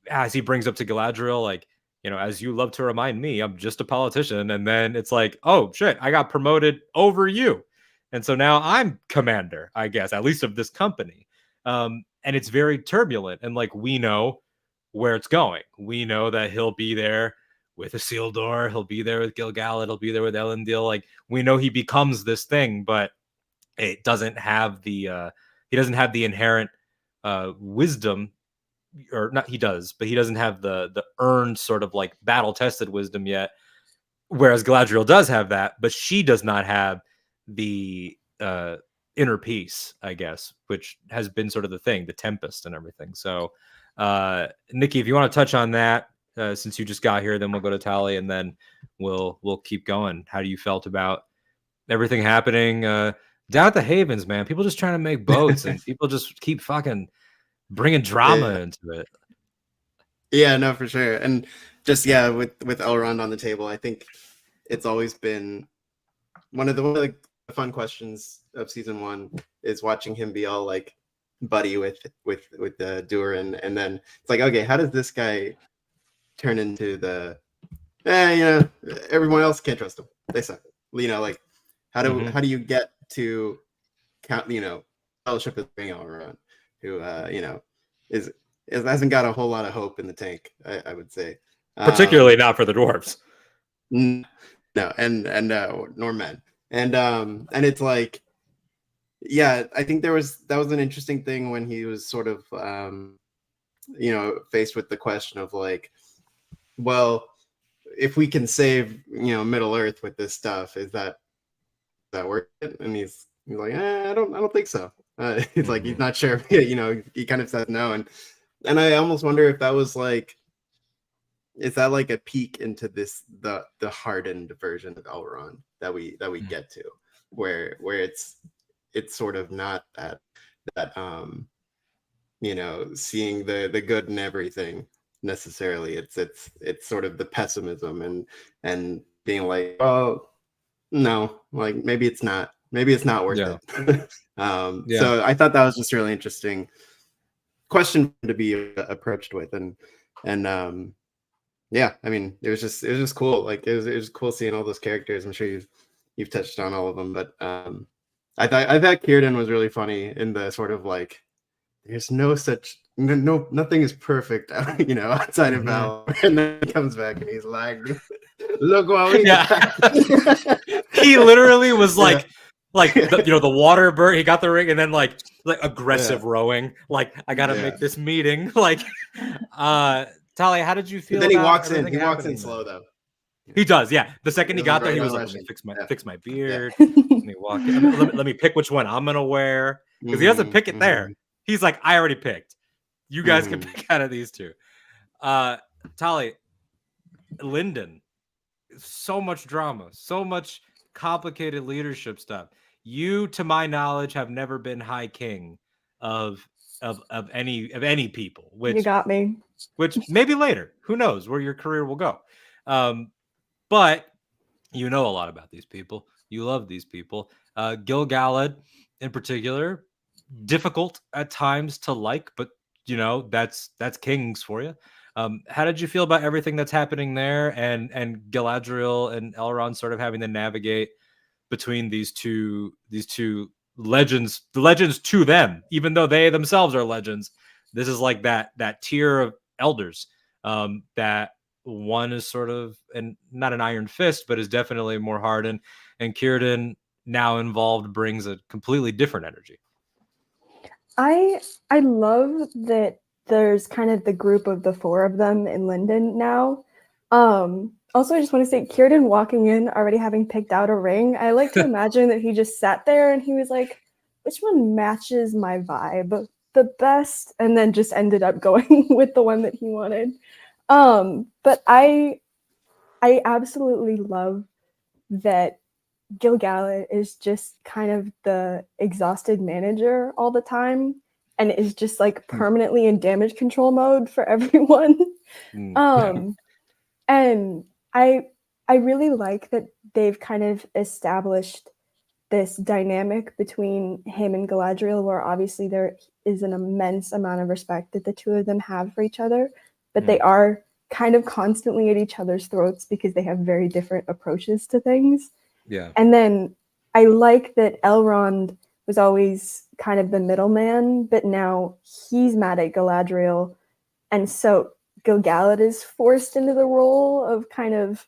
as he brings up to Galadriel, as you love to remind me, I'm just a politician. And then it's oh shit, I got promoted over you, and so now I'm commander, I guess, at least of this company. And it's very turbulent, and we know where it's going. We know that he'll be there with Isildur, he'll be there with Gil-galad, he'll be there with Elendil. We know he becomes this thing, but it doesn't have the he doesn't have the inherent wisdom, or not, he does, but he doesn't have the earned sort of battle tested wisdom yet. Whereas Galadriel does have that, but she does not have the inner peace, I guess, which has been sort of the thing, the Tempest and everything. So Nikki, if you want to touch on that, since you just got here, then we'll go to Tally, and then we'll keep going. How do you felt about everything happening down at the Havens, man? People just trying to make boats, and people just keep fucking bringing drama into it. Yeah, no, for sure. And just with Elrond on the table, I think it's always been one of the fun questions of season 1 is watching him be all like buddy with Durin, and then it's like, okay, how does this guy turn into the everyone else can't trust him, they suck, like how do you get to count, Fellowship of the Ring Elrond, who hasn't got a whole lot of hope in the tank, I would say, particularly not for the dwarves. No, and nor men, and it's like, I think that was an interesting thing when he was sort of faced with the question of like, well, if we can save Middle Earth with this stuff, is that worth it? And he's like, I don't think so. He's like, he's not sure. He kind of said no, and I almost wonder if that was like, is that like a peek into the hardened version of Elrond that we get to, where it's sort of not that seeing the good in everything necessarily. It's sort of the pessimism and being like, oh no, like maybe it's not worth it. So I thought that was just a really interesting question to be approached with, and I mean, it was just cool. Like it was cool seeing all those characters. I'm sure you've touched on all of them, but I thought Círdan was really funny in the sort of like, there's nothing is perfect, outside of Val, and then he comes back and he's like, look what we got. He literally was like the water bird. He got the ring, and then like aggressive rowing. Like, I gotta make this meeting. Like, Talia, how did you feel? But then he walks in slow though. He does, yeah. The second he got there, he was like, let me fix my beard. Let me walk in. Let me pick which one I'm gonna wear, because he doesn't pick it there. He's like, I already picked. You guys can pick out of these two. Talia, Lyndon, so much drama, so much complicated leadership stuff. You, to my knowledge, have never been High King of any people. Which, you got me. Which maybe later, who knows where your career will go. But you know a lot about these people. You love these people. Gil-galad, in particular, difficult at times to like, but that's kings for you. How did you feel about everything that's happening there, and Galadriel and Elrond sort of having to navigate between these two legends, the legends to them, even though they themselves are legends? This is like that tier of elders, that one is sort of, and not an iron fist, but is definitely more hardened, and Círdan, now involved, brings a completely different energy. I love that there's kind of the group of the four of them in Lyndon now. Also, I just want to say, Círdan walking in already having picked out a ring. I like to imagine that he just sat there and he was like, which one matches my vibe the best? And then just ended up going with the one that he wanted. But I absolutely love that Gil-galad is just kind of the exhausted manager all the time, and is just like permanently in damage control mode for everyone. And I really like that they've kind of established this dynamic between him and Galadriel, where obviously there is an immense amount of respect that the two of them have for each other, but they are kind of constantly at each other's throats because they have very different approaches to things. Yeah. And then I like that Elrond was always kind of the middleman, but now he's mad at Galadriel. And so Gil-galad is forced into the role of kind of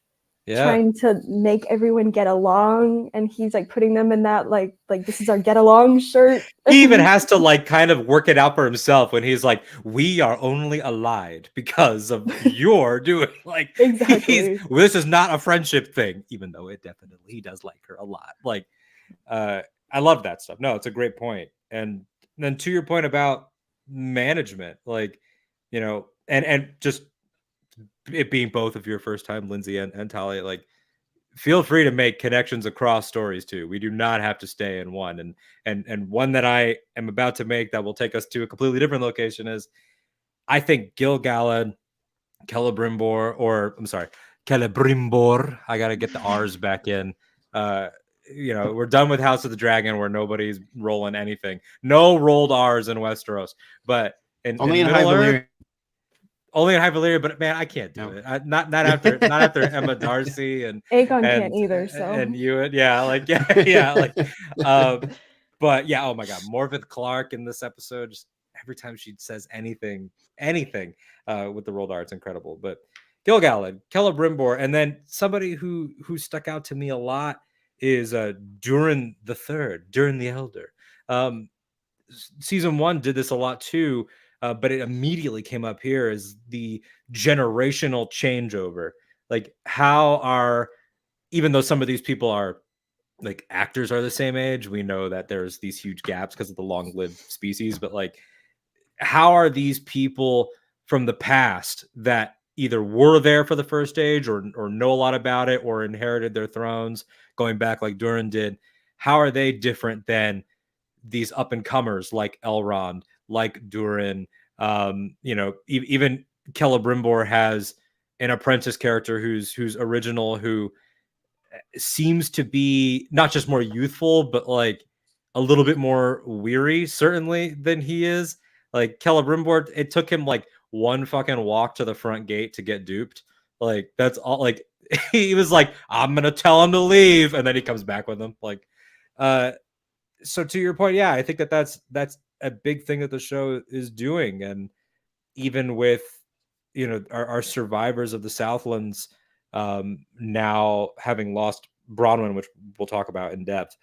trying to make everyone get along. And he's like putting them in that like this is our get along shirt. He even has to like kind of work it out for himself when he's like, we are only allied because of your doing, like, exactly. This is not a friendship thing, even though he does like her a lot. Like, I love that stuff. No, it's a great point. And then to your point about management, like, and just it being both of your first time, Lindsay and Talia, like, feel free to make connections across stories too. We do not have to stay in one. And one that I am about to make that will take us to a completely different location is, I think Gil-galad Celebrimbor, or I'm sorry, Celebrimbor. I gotta get the R's back in. We're done with House of the Dragon, where nobody's rolling anything. No rolled R's in Westeros, but only in High Middle Earth, Valyria. only in High Valyria. But man, I can't do it. Not after Emma Darcy and Aegon can't either. So and Ewan, but yeah, oh my God, Morveth Clark in this episode, just every time she says anything with the rolled R, it's incredible. But Gil-galad, Celebrimbor, and then somebody who stuck out to me a lot is Durin the Third, Durin the Elder. Season 1 did this a lot too, but it immediately came up here as the generational changeover. Like, even though some of these people are like actors are the same age, we know that there's these huge gaps because of the long-lived species, but like, how are these people from the past that either were there for the first age or know a lot about it or inherited their thrones going back like Durin did, how are they different than these up and comers like Elrond, like Durin? Even Celebrimbor has an apprentice character who's original, who seems to be not just more youthful, but like a little bit more weary, certainly, than he is. Like Celebrimbor, it took him like one fucking walk to the front gate to get duped. Like, that's all. Like, he was like, I'm gonna tell him to leave, and then he comes back with them. Like, so to your point, yeah, I think that's a big thing that the show is doing. And even with our survivors of the Southlands now having lost Bronwyn, which we'll talk about in depth,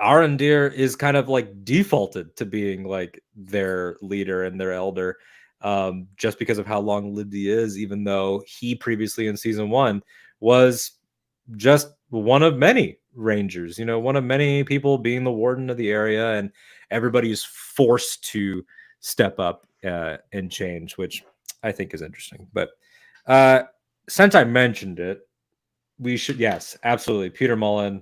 Arondir is kind of like defaulted to being like their leader and their elder, just because of how long lived he is, even though he previously in season 1 was just one of many rangers, one of many people being the warden of the area, and everybody is forced to step up and change, which I think is interesting. But since I mentioned it, we should, yes, absolutely, Peter Mullen,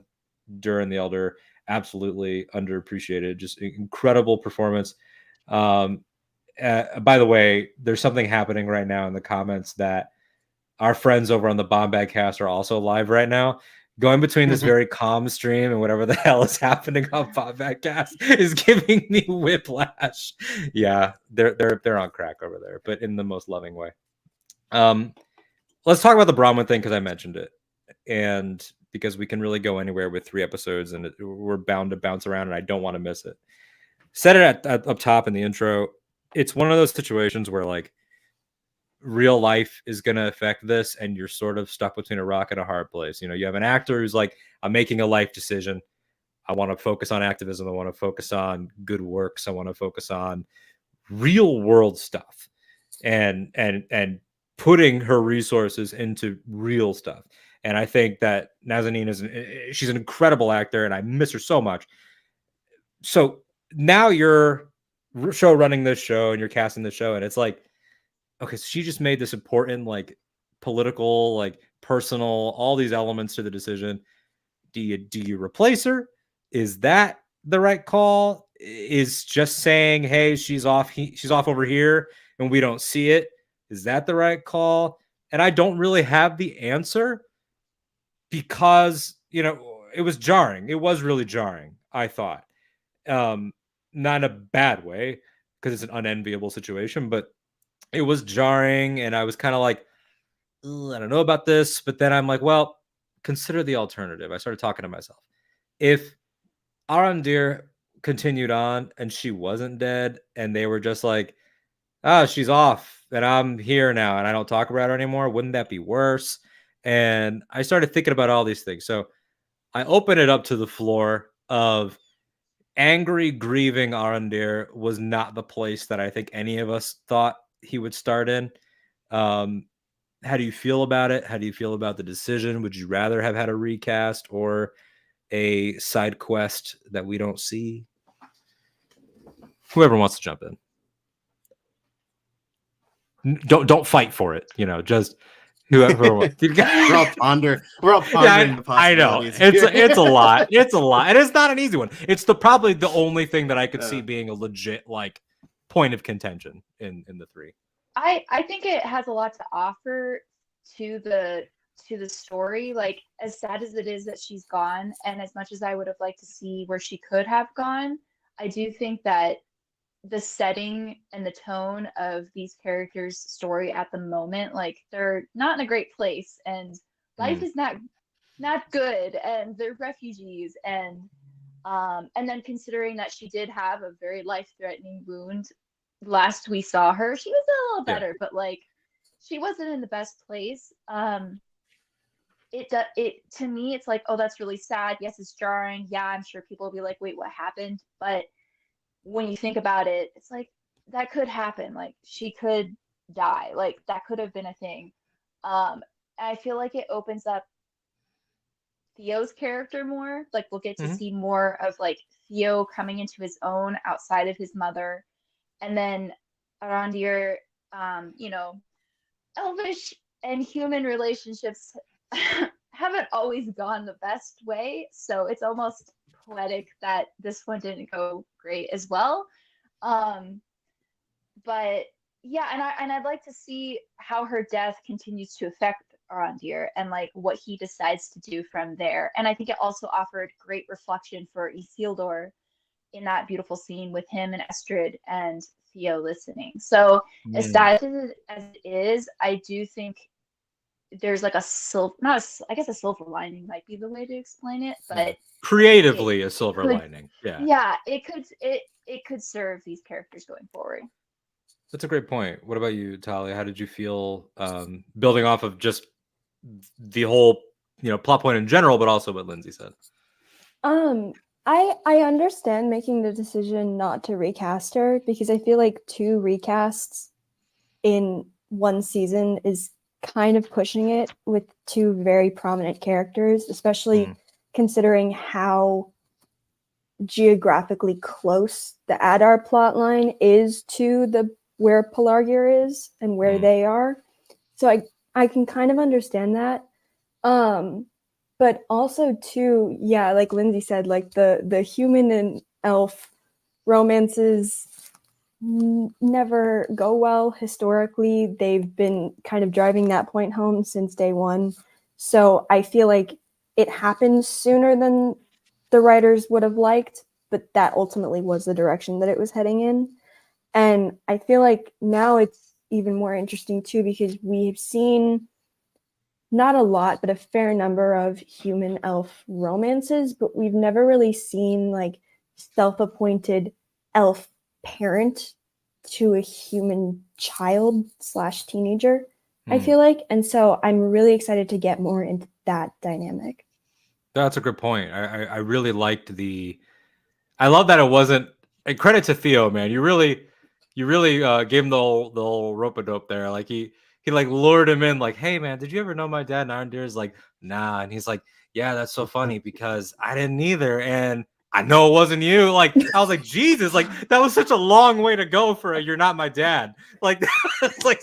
Durin the Elder, absolutely underappreciated, just incredible performance. By the way, there's something happening right now in the comments that our friends over on the Bombag Cast are also live right now. Going between this very calm stream and whatever the hell is happening on Bombag Cast is giving me whiplash. Yeah, they're on crack over there, but in the most loving way. Let's talk about the Bronwyn thing, because I mentioned it, and because we can really go anywhere with 3 episodes, and we're bound to bounce around, and I don't want to miss it. Said it up top in the intro. It's one of those situations where like real life is going to affect this, and you're sort of stuck between a rock and a hard place. You have an actor who's like, I'm making a life decision. I want to focus on activism. I want to focus on good works. I want to focus on real world stuff, and putting her resources into real stuff. And I think that Nazanin she's an incredible actor, and I miss her so much. So now you're show running this show, and you're casting the show, and it's like, okay, so she just made this important, like, political, like, personal, all these elements to the decision. Do you replace her? Is that the right call? Is just saying, hey, she's off over here, and we don't see it, is that the right call? And I don't really have the answer, because it was jarring. It was really jarring, I thought. Not in a bad way, because it's an unenviable situation, but it was jarring, and I was kind of like, I don't know about this. But then I'm like, well, consider the alternative. I started talking to myself. If Arondir continued on and she wasn't dead, and they were just like, she's off and I'm here now and I don't talk about her anymore, wouldn't that be worse? And I started thinking about all these things. So I open it up to the floor of angry, grieving Arondir was not the place that I think any of us thought he would start in. How do you feel about it? How do you feel about the decision? Would you rather have had a recast or a side quest that we don't see? Whoever wants to jump in. Don't fight for it. Just whoever wants. We're all pondering the possibilities. I know. It's a lot. It's a lot. And it's not an easy one. It's probably the only thing that I could see being a legit, like, point of contention in the 3. I think it has a lot to offer to the story. Like, as sad as it is that she's gone, and as much as I would have liked to see where she could have gone, I do think that the setting and the tone of these characters' story at the moment, like, they're not in a great place, and life Mm. is not good, and they're refugees, and then considering that she did have a very life-threatening wound last we saw her, she was a little Yeah. better, but like, she wasn't in the best place. It to me, it's like, oh, that's really sad. Yes, it's jarring. Yeah, I'm sure people will be like, wait, what happened? But when you think about it, it's like, that could happen. Like, she could die. Like, that could have been a thing. I feel like it opens up Theo's character more. Like, we'll get to Mhm. see more of like Theo coming into his own outside of his mother, and then Arandir, you know, elvish and human relationships haven't always gone the best way, so it's almost poetic that this one didn't go great as well. Um, but yeah, and I'd like to see how her death continues to affect Arondir and like what he decides to do from there. And I think it also offered great reflection for Isildur in that beautiful scene with him and Estrid and Theo listening. So as Mm. sad as it is, I do think there's like a silver, not a, I guess a silver lining might be the way to explain it, but Yeah. I think it Creatively, a silver could, lining. Yeah. yeah, it could serve these characters going forward. That's a great point. What about you, Talia? How did you feel building off of just the whole, plot point in general, but also what Lindsay said? I understand making the decision not to recast her, because I feel like 2 recasts in one season is kind of pushing it with 2 very prominent characters, especially considering how geographically close the Adar plotline is to the where Pelargir is and where they are. So I can kind of understand that. But also too, yeah, like Lindsay said, like the human and elf romances never go well historically. They've been kind of driving that point home since day one. So I feel like it happened sooner than the writers would have liked, but that ultimately was the direction that it was heading in. And I feel like now it's even more interesting too, because we've seen not a lot, but a fair number of human elf romances, but we've never really seen like self-appointed elf parent to a human child / teenager, I feel like. And so I'm really excited to get more into that dynamic. That's a good point. I really liked I love that it wasn't. And credit to Theo, man. You really gave him the whole rope a dope there. Like he like lured him in. Like, hey man, did you ever know my dad? And Arondir's like, nah. And he's like, yeah, that's so funny because I didn't either. And I know it wasn't you. Like I was like, Jesus, like that was such a long way to go for a "you're not my dad." Like it's like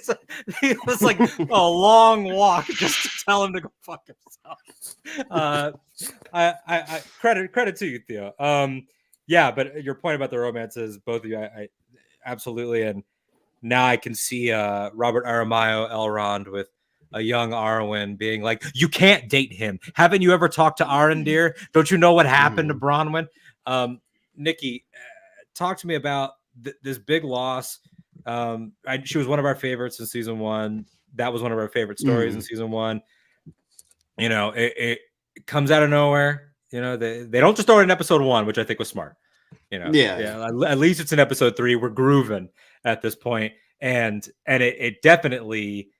it was like a long walk just to tell him to go fuck himself. I credit to you, Theo. Yeah, but your point about the romances, both of you, I absolutely, and now I can see Robert Aramayo Elrond with a young Arwen being like, "You can't date him. Haven't you ever talked to Arondir? Don't you know what happened to Bronwyn?" Nikki, talk to me about this big loss. She was one of our favorites in season 1. That was one of our favorite stories in season 1. It comes out of nowhere. They don't just throw it in episode 1, which I think was smart. Yeah. At least it's in episode 3. We're grooving at this point, and it definitely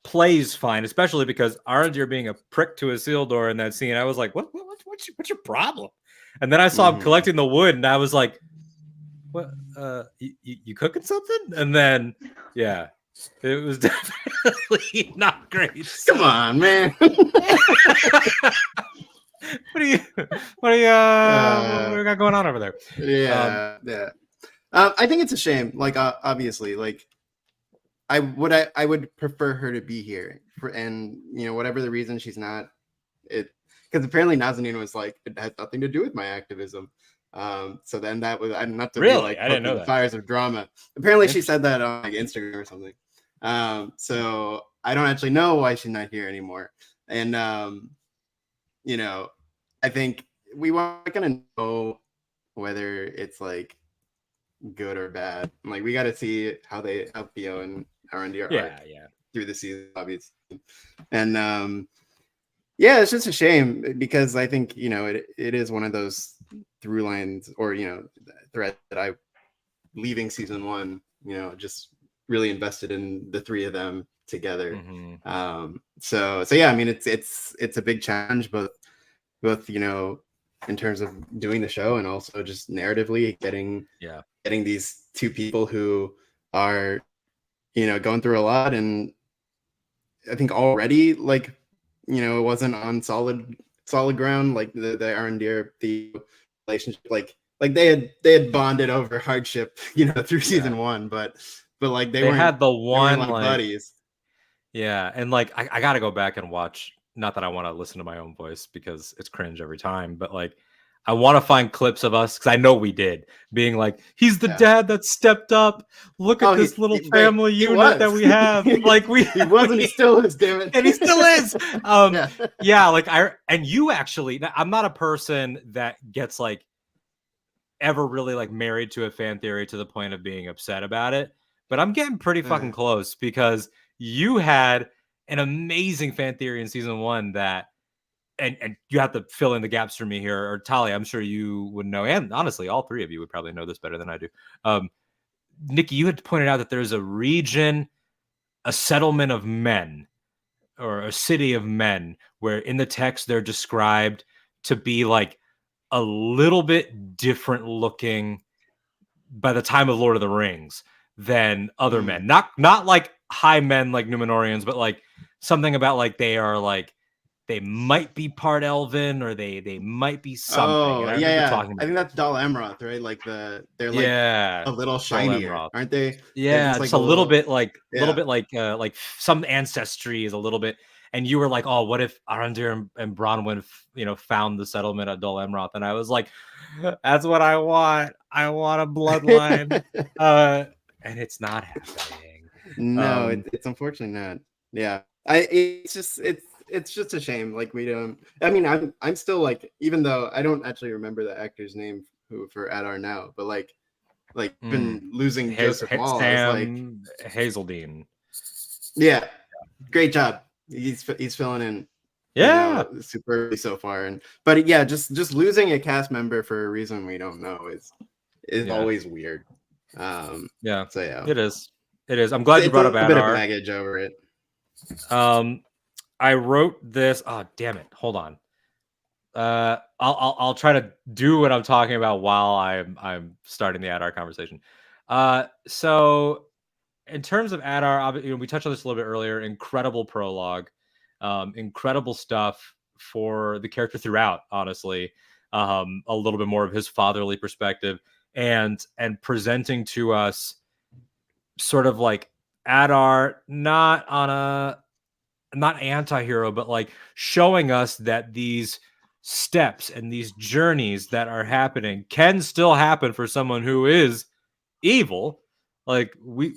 plays fine, especially because Arondir being a prick to Isildur in that scene. I was like, what's your problem? And then I saw him collecting the wood, and I was like, what? You cooking something? And then, yeah. It was definitely not great. Come on, man. What do you what do you got going on over there? Yeah. I think it's a shame. Like, obviously, like I would prefer her to be here and whatever the reason she's not, it because apparently Nazanin was like, it has nothing to do with my activism, So then that was not to be Really? like I didn't know poking the that. fires of drama. Apparently she said that on like Instagram or something. So I don't actually know why she's not here anymore. And you know, I think we want to know whether it's like good or bad. Like we got to see how Theo and R&D are through the season, obviously. And yeah, it's just a shame because I think it is one of those through lines or thread that I leaving season 1, just really invested in the three of them together. So yeah, I mean it's a big challenge, both in terms of doing the show and also just narratively getting these two people who are going through a lot. And I think already like it wasn't on solid ground, like the R&D or the relationship, like they had bonded over hardship through season 1, but like they had the one like buddies. Yeah, and like I gotta go back and watch. Not that I want to listen to my own voice because it's cringe every time, but like I want to find clips of us because I know we did being like, he's the dad that stepped up. Look at this little family unit that we have. Like he wasn't, he still is, damn it, and he still is. Like and you actually, I'm not a person that gets like ever really like married to a fan theory to the point of being upset about it, but I'm getting pretty fucking close because you had an amazing fan theory in season 1 that, and you have to fill in the gaps for me here, or Tali, I'm sure you would know, and honestly, all three of you would probably know this better than I do. Nikki, you had pointed out that there's a region, a settlement of men, or a city of men, where in the text they're described to be like a little bit different looking by the time of Lord of the Rings than other men. Not like high men like Numenorians, but like something about like they are like they might be part elven or they might be something. Oh, and I think that's Dal Amroth, right? Like they're like a little shinier, aren't they? Yeah, just like a little bit like some ancestry is a little bit. And you were like, oh, what if Arondir and Bronwyn, found the settlement at Dol Amroth? And I was like, that's what I want. I want a bloodline. And it's not happening. No, it's unfortunately not. Yeah. It's just a shame. Like we don't, I mean, I'm still like, even though I don't actually remember the actor's name for Adar now, but like been losing Joseph Mall. Sam Hazeldine. Yeah. Great job. He's filling in superbly so far. But yeah, just losing a cast member for a reason we don't know is always weird. So yeah, it is. I'm glad you brought up Adar. A bit of baggage over it. I wrote this. Oh, damn it! Hold on. I'll try to do what I'm talking about while I'm starting the Adar conversation. So in terms of Adar, we touched on this a little bit earlier. Incredible prologue, incredible stuff for the character throughout. Honestly, a little bit more of his fatherly perspective and presenting to us sort of like Adar, not anti-hero, but like showing us that these steps and these journeys that are happening can still happen for someone who is evil. Like we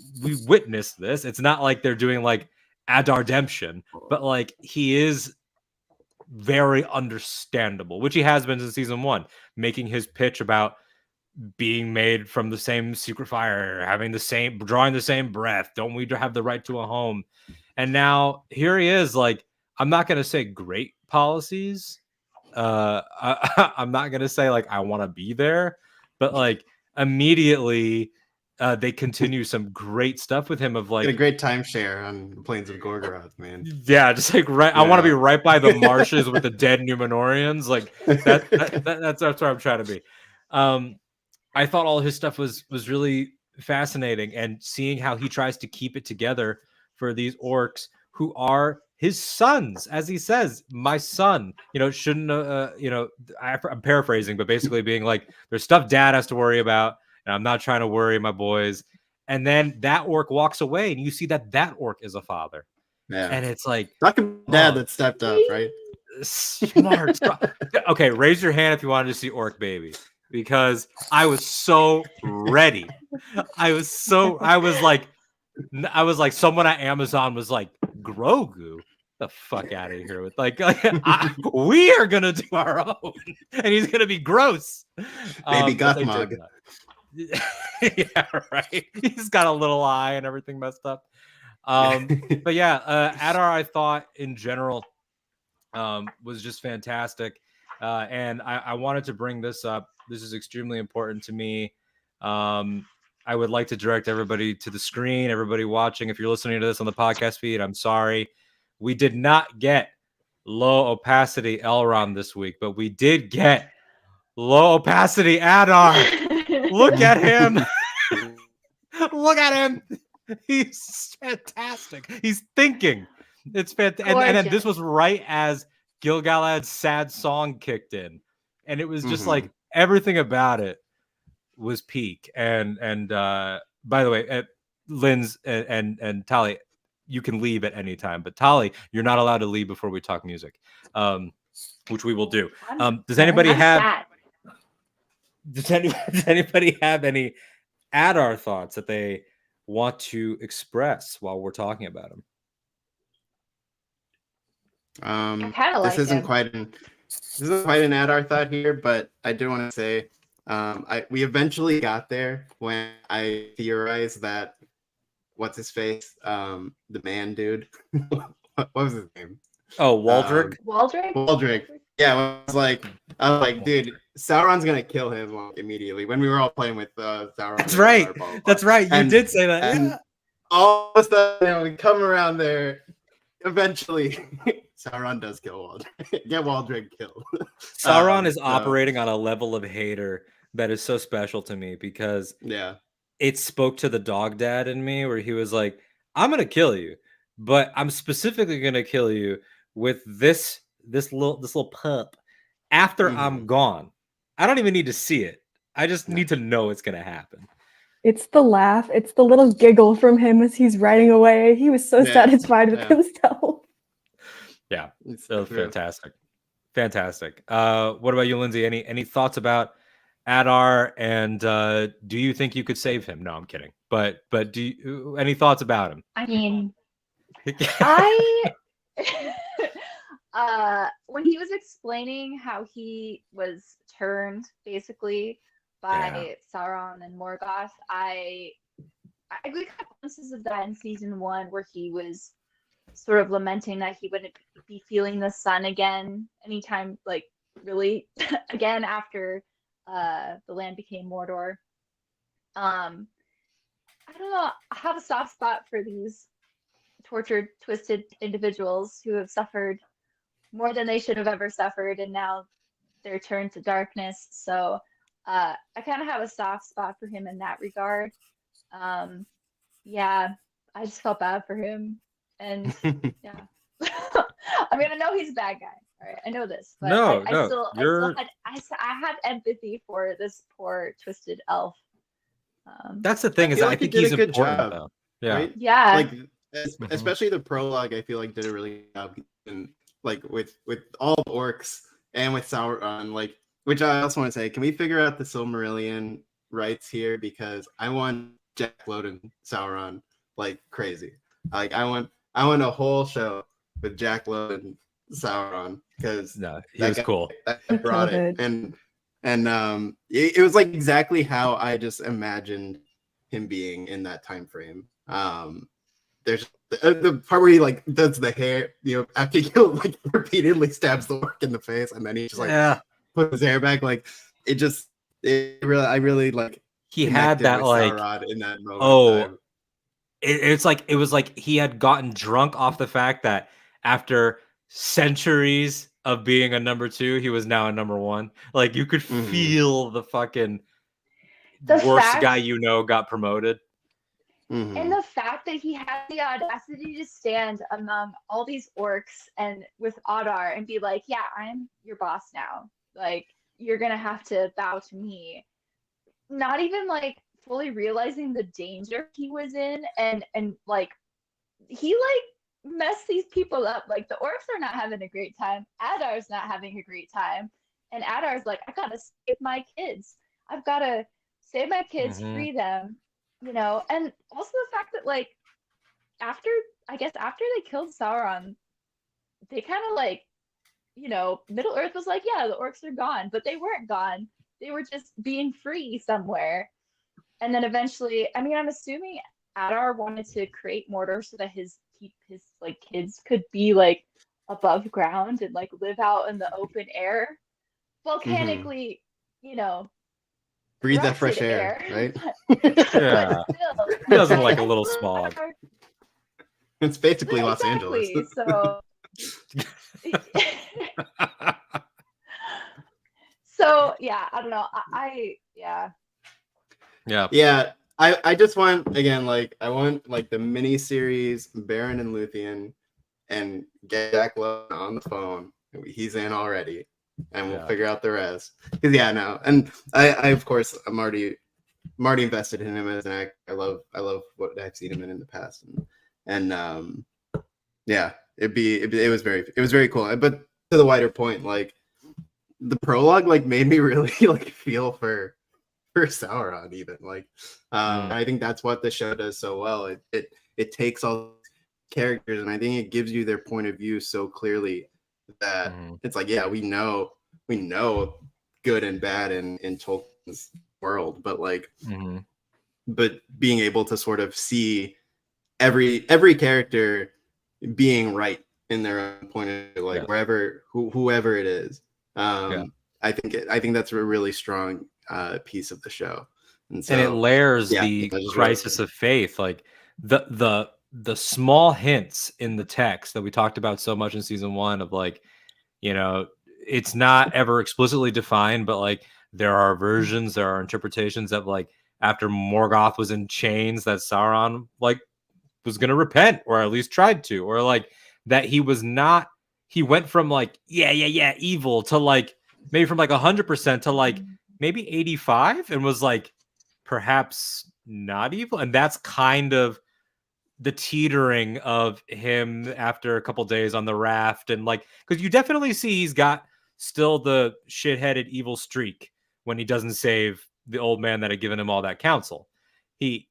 witnessed this. It's not like they're doing like Adar-demption, but like he is very understandable, which he has been since season 1, making his pitch about being made from the same secret fire, drawing the same breath. Don't we have the right to a home? And now here he is, like, I'm not going to say great policies. I'm not going to say like, I want to be there, but like immediately they continue some great stuff with him of like a great timeshare on the plains of Gorgoroth, man. Yeah, just like I want to be right by the marshes with the dead Numenorians. Like that's where I'm trying to be. I thought all his stuff was really fascinating, and seeing how he tries to keep it together for these orcs who are his sons, as he says, my son. Shouldn't I'm paraphrasing, but basically being like, there's stuff Dad has to worry about, and I'm not trying to worry my boys. And then that orc walks away, and you see that orc is a father. Yeah, and it's like Dad that stepped up, right? Smart. Okay, raise your hand if you wanted to see orc baby. because I was so ready. I was like someone at Amazon was like, Grogu, the fuck out of here with we are gonna do our own, and he's gonna be gross. Baby But they Gothmog. did not. Yeah, right. He's got a little eye and everything messed up. But yeah, Adar, I thought in general was just fantastic. And I wanted to bring this up. This is extremely important to me. I would like to direct everybody to the screen, everybody watching. If you're listening to this on the podcast feed, I'm sorry. We did not get low opacity Elrond this week, but we did get low opacity Adar. Look at him. Look at him. He's fantastic. He's thinking. It's fantastic. And then this was right as Gil-galad's sad song kicked in. And it was just like everything about it was peak. And by the way, Linz and Tali, you can leave at any time. But Tali, you're not allowed to leave before we talk music, which we will do. Does anybody have any Adar thoughts that they want to express while we're talking about him? I kind of like this isn't quite an Adar thought here, but I do want to say we eventually got there when I theorized that what's his face, the man dude, what was his name? Oh, Waldrick. Waldrick. Yeah, I was like, dude, Sauron's gonna kill him immediately. When we were all playing with Sauron. That's right. That's right. You did say that. And all of a sudden, we come around there. Eventually, Sauron does kill Waldrick. Get Waldrick killed. Sauron is operating on a level of hater that is so special to me because it spoke to the dog dad in me where he was like, I'm gonna kill you, but I'm specifically gonna kill you with this little pup after I'm gone. I don't even need to see it. I just need to know it's gonna happen. It's the laugh. It's the little giggle from him as he's riding away. He was so satisfied with himself. Yeah, so fantastic. Fantastic. What about you, Lindsay? Any thoughts about Adar, and do you think you could save him? No, I'm kidding. But do you, any thoughts about him? I mean, when he was explaining how he was turned basically by Sauron and Morgoth, I got glimpses of that in season 1 where he was sort of lamenting that he wouldn't be feeling the sun again anytime, like really again after the land became Mordor. I don't know. I have a soft spot for these tortured, twisted individuals who have suffered more than they should have ever suffered, and now they're turned to darkness. So I kind of have a soft spot for him in that regard. Yeah, I just felt bad for him, and yeah. I mean, I know he's a bad guy. All right, I know this, but I had empathy for this poor twisted elf. That's the thing, is I think he's important job, though. Yeah, right? Yeah. Like especially the prologue, I feel like did a really good job, and like with all the orcs and with Sauron, like, which I also want to say, can we figure out the Silmarillion rights here, because I want Jack Lowden Sauron like crazy. Like I want a whole show with Jack Lowden Sauron, because he was cool. That brought it. And it was like exactly how I just imagined him being in that time frame. There's the part where he like does the hair, after he like repeatedly stabs the orc in the face, and then he just like puts his hair back. Like I really like. He had that like Sauron in that moment. It was like he had gotten drunk off the fact that after centuries of being a number 2, he was now a number 1. Like you could feel the fucking worst guy got promoted. And the fact that he had the audacity to stand among all these orcs and with Adar and be like, yeah, I'm your boss now. Like, you're going to have to bow to me. Not even like fully realizing the danger he was in. And like, he like messed these people up. Like, the orcs are not having a great time. Adar's not having a great time. And Adar's like, I gotta save my kids. I've gotta save my kids, free them, you know. And also the fact that like after after they killed Sauron, they kind of like, you know, Middle Earth was like, yeah, the orcs are gone, but they weren't gone. They were just being free somewhere. And then eventually, I mean, I'm assuming Adar wanted to create Mordor so that his like kids could be like above ground and like live out in the open air, volcanically, you know, breathe that fresh erupted air, right? Yeah. But still, He doesn't like a little smog. It's basically Yeah, Los Angeles. exactly. So, so yeah, I don't know. Yeah. Yeah, I just want, again, like I want like the mini series Baron and Luthien, and get Jack Lowe on the phone. He's in already, and we'll figure out the rest. Because no, and I of course I'm already invested in him as an actor. I love what I've seen him in the past, and yeah, it was very cool. But to the wider point, like the prologue like made me really like feel for Sauron even, like I think that's what the show does so well. It takes all characters, and I think it gives you their point of view so clearly that it's like, yeah, we know good and bad in Tolkien's world, but like but being able to sort of see every character being right in their own point of view, like whoever it is. I think that's a really strong piece of the show, and it layers the crisis of faith, like the small hints in the text that we talked about so much in season 1 of like, you know, it's not ever explicitly defined, but like there are versions, there are interpretations of like after Morgoth was in chains that Sauron like was going to repent, or at least tried to, or like that he went from like evil to like maybe from like 100% to like maybe 85, and was like perhaps not evil. And that's kind of the teetering of him after a couple days on the raft, and like, because you definitely see he's got still the shit-headed evil streak when he doesn't save the old man that had given him all that counsel. The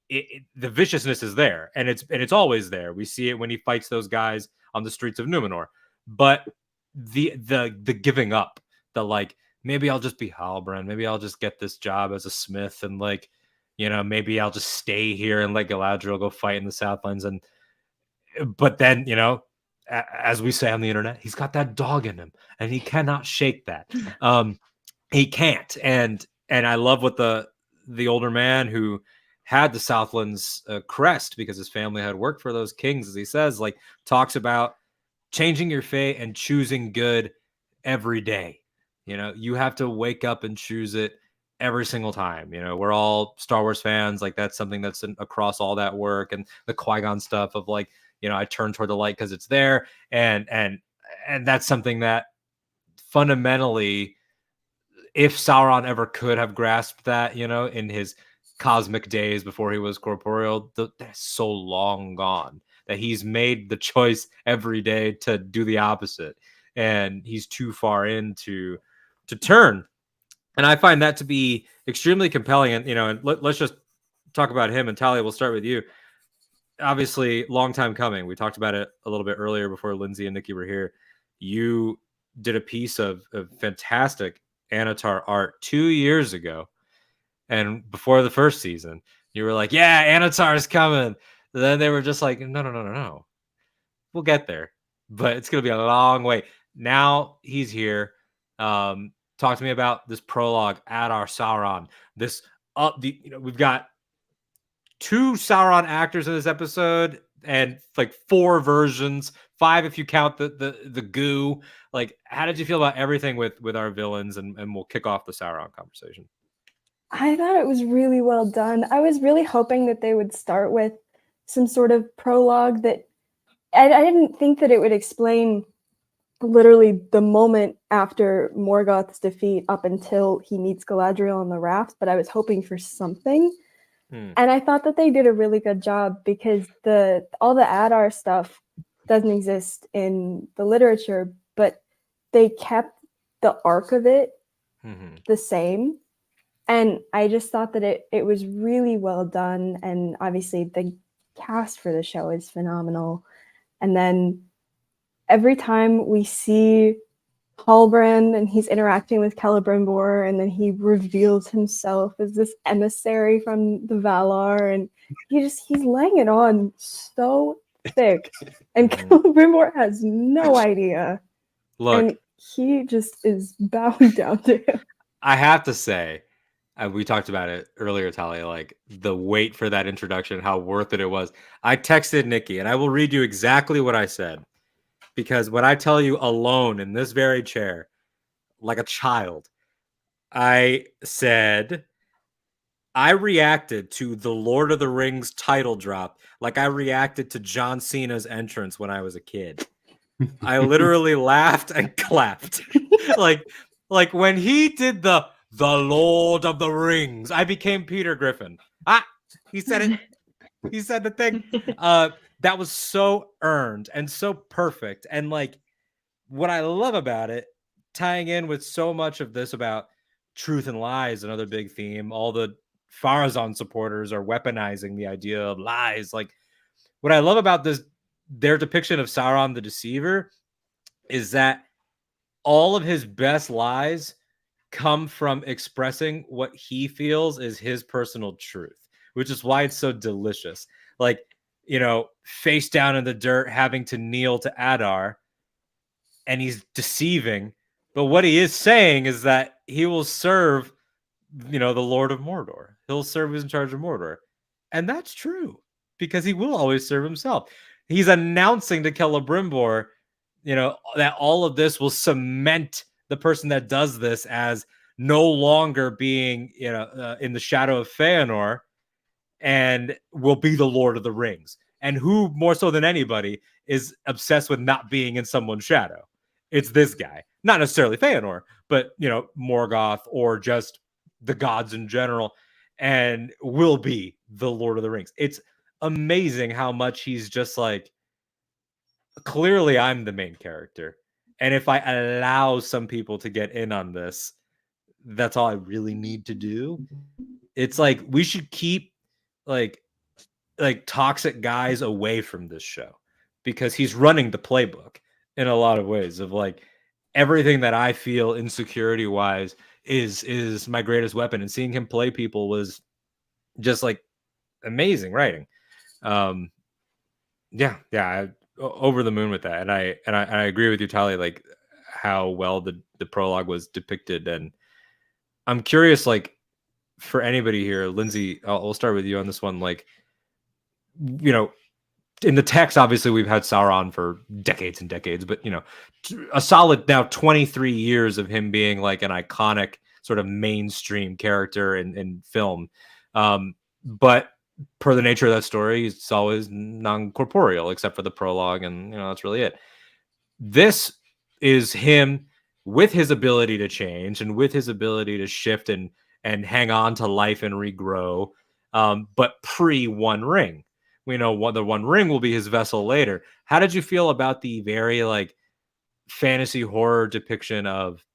viciousness is there, and it's always there. We see it when he fights those guys on the streets of Numenor, but the giving up, the like, maybe I'll just be Halbrand, maybe I'll just get this job as a smith, and like, you know, maybe I'll just stay here and let Galadriel go fight in the Southlands. And but then, you know, as we say on the internet, he's got that dog in him, and he cannot shake that. He can't. And I love what the older man who had the Southlands crest, because his family had worked for those kings, as he says, like talks about changing your fate and choosing good every day. You know, you have to wake up and choose it every single time. You know, we're all Star Wars fans. Like that's something that's across all that work, and the Qui-Gon stuff of like, you know, I turn toward the light because it's there. And that's something that fundamentally, if Sauron ever could have grasped that, you know, in his cosmic days before he was corporeal, that's so long gone that he's made the choice every day to do the opposite, and he's too far in to turn. And I find that to be extremely compelling. And, you know, and let's just talk about him. And Talia, we'll start with you. Obviously, long time coming. We talked about it a little bit earlier before Lindsay and Nikki were here. You did a piece of fantastic Anatar art 2 years ago, and before the first season, you were like, "Yeah, Anatar is coming." Then they were just like, "No, we'll get there, but it's gonna be a long way." Now he's here. Talk to me about this prologue, Adar Sauron. This you know, we've got 2 Sauron actors in this episode, and like 4 versions, 5 if you count the goo. Like, how did you feel about everything with our villains? And we'll kick off the Sauron conversation. I thought it was really well done. I was really hoping that they would start with some sort of prologue that I didn't think that it would explain literally the moment after Morgoth's defeat up until he meets Galadriel on the raft, but I was hoping for something. And I thought that they did a really good job, because all the Adar stuff doesn't exist in the literature, but they kept the arc of it the same. And I just thought that it was really well done. And obviously the cast for the show is phenomenal. And then every time we see Halbrand and he's interacting with Celebrimbor, and then he reveals himself as this emissary from the Valar, and he's laying it on so thick, and Celebrimbor has no idea. Look, and he just is bowing down to him. I have to say, we talked about it earlier, Talia, like the wait for that introduction, how worth it was. I texted Nikki, and I will read you exactly what I said. Because when I tell you alone in this very chair, like a child, I said, I reacted to the Lord of the Rings title drop like I reacted to John Cena's entrance when I was a kid. I literally laughed and clapped. like when he did the Lord of the Rings, I became Peter Griffin. He said it. He said the thing. That was so earned and so perfect. And like what I love about it, tying in with so much of this about truth and lies, another big theme. All the Farazan supporters are weaponizing the idea of lies. Like what I love about this, their depiction of Sauron the Deceiver, is that all of his best lies come from expressing what he feels is his personal truth, which is why it's so delicious. Like, you know, face down in the dirt, having to kneel to Adar, and he's deceiving. But what he is saying is that he will serve, you know, the Lord of Mordor. He'll serve who's in charge of Mordor. And that's true because he will always serve himself. He's announcing to Celebrimbor, you know, that all of this will cement the person that does this as no longer being, you know, in the shadow of Feanor, and will be the Lord of the Rings. And who more so than anybody is obsessed with not being in someone's shadow? It's this guy, not necessarily Feanor, but, you know, Morgoth or just the gods in general, and will be the Lord of the Rings. It's amazing how much he's just like, clearly I'm the main character. And if I allow some people to get in on this, that's all I really need to do. It's like we should keep like toxic guys away from this show because he's running the playbook in a lot of ways of like everything that I feel insecurity wise is my greatest weapon, and seeing him play people was just like amazing writing. Over the moon with that, and I agree with you, Tali, like how well the prologue was depicted. And I'm curious, like for anybody here, Lindsay, I'll start with you on this one. Like, you know, in the text, obviously we've had Sauron for decades and decades, but you know, a solid now 23 years of him being like an iconic sort of mainstream character in film. But per the nature of that story, it's always non-corporeal except for the prologue, and you know, that's really it. This is him with his ability to change and with his ability to shift and hang on to life and regrow, but pre One Ring. We know the One Ring will be his vessel later. How did you feel about the very like fantasy horror depiction of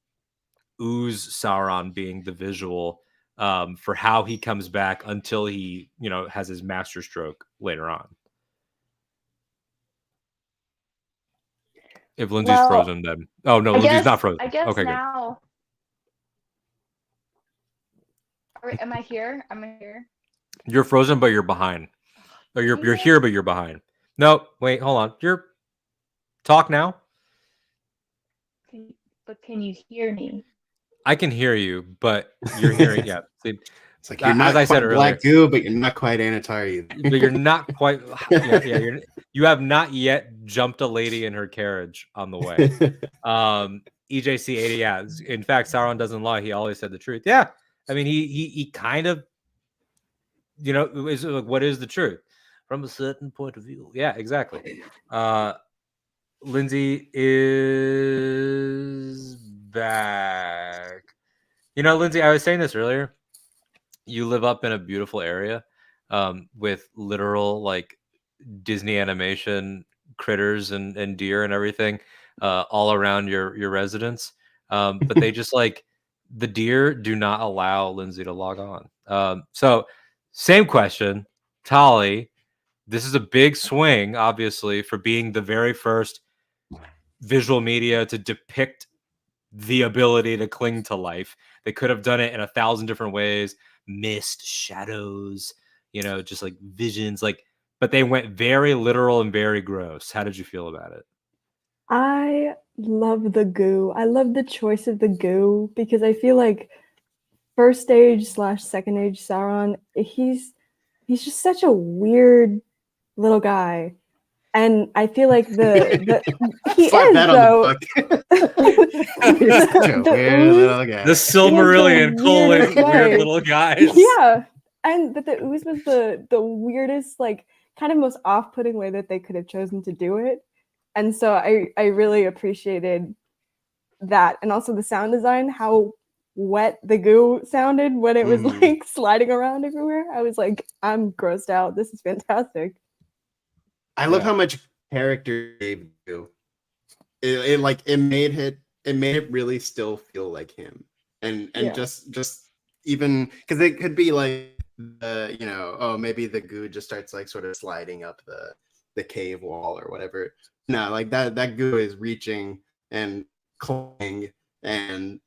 Ooze Sauron being the visual for how he comes back until he, you know, has his master stroke later on? If Lindsay's frozen, then Lindsay's not frozen. I guess okay, now. Am I here? Am I here? You're frozen, but you're behind. Or you're here, but you're behind. No, wait, hold on. You're talk now. But can you hear me? I can hear you, but you're hearing. Yeah, see, it's like you're not as I said earlier, black goo, but you're not quite Anatar either. But you're not quite. Yeah, you have not yet jumped a lady in her carriage on the way. EJC 80. Yeah, in fact, Sauron doesn't lie. He always said the truth. Yeah, I mean, he kind of, you know, is like, what is the truth from a certain point of view? Yeah, exactly. Lindsay is back. You know, Lindsay, I was saying this earlier. You live up in a beautiful area with literal like Disney animation critters and deer and everything all around your residence. But they just like the deer do not allow Lindsay to log on. So same question, Tali. This is a big swing, obviously, for being the very first visual media to depict the ability to cling to life. They could have done it in 1,000 different ways, mist, shadows, just like visions, but they went very literal and very gross. How did you feel about it? I love the goo. I love the choice of the goo because I feel like first age / second age Sauron, he's just such a weird little guy. And I feel like the he Slap is that though. on the such a weird little guy. The Silmarillion weirdest way. weird little guys. Yeah. But the ooze was the weirdest, like kind of most off-putting way that they could have chosen to do it. And so I really appreciated that. And also the sound design, how wet the goo sounded when it was like sliding around everywhere. I was like, I'm grossed out. This is fantastic. I love how much character gave you. It made it really still feel like him. And just even because it could be like maybe the goo just starts like sort of sliding up the cave wall or whatever. No, like that goo is reaching and clawing and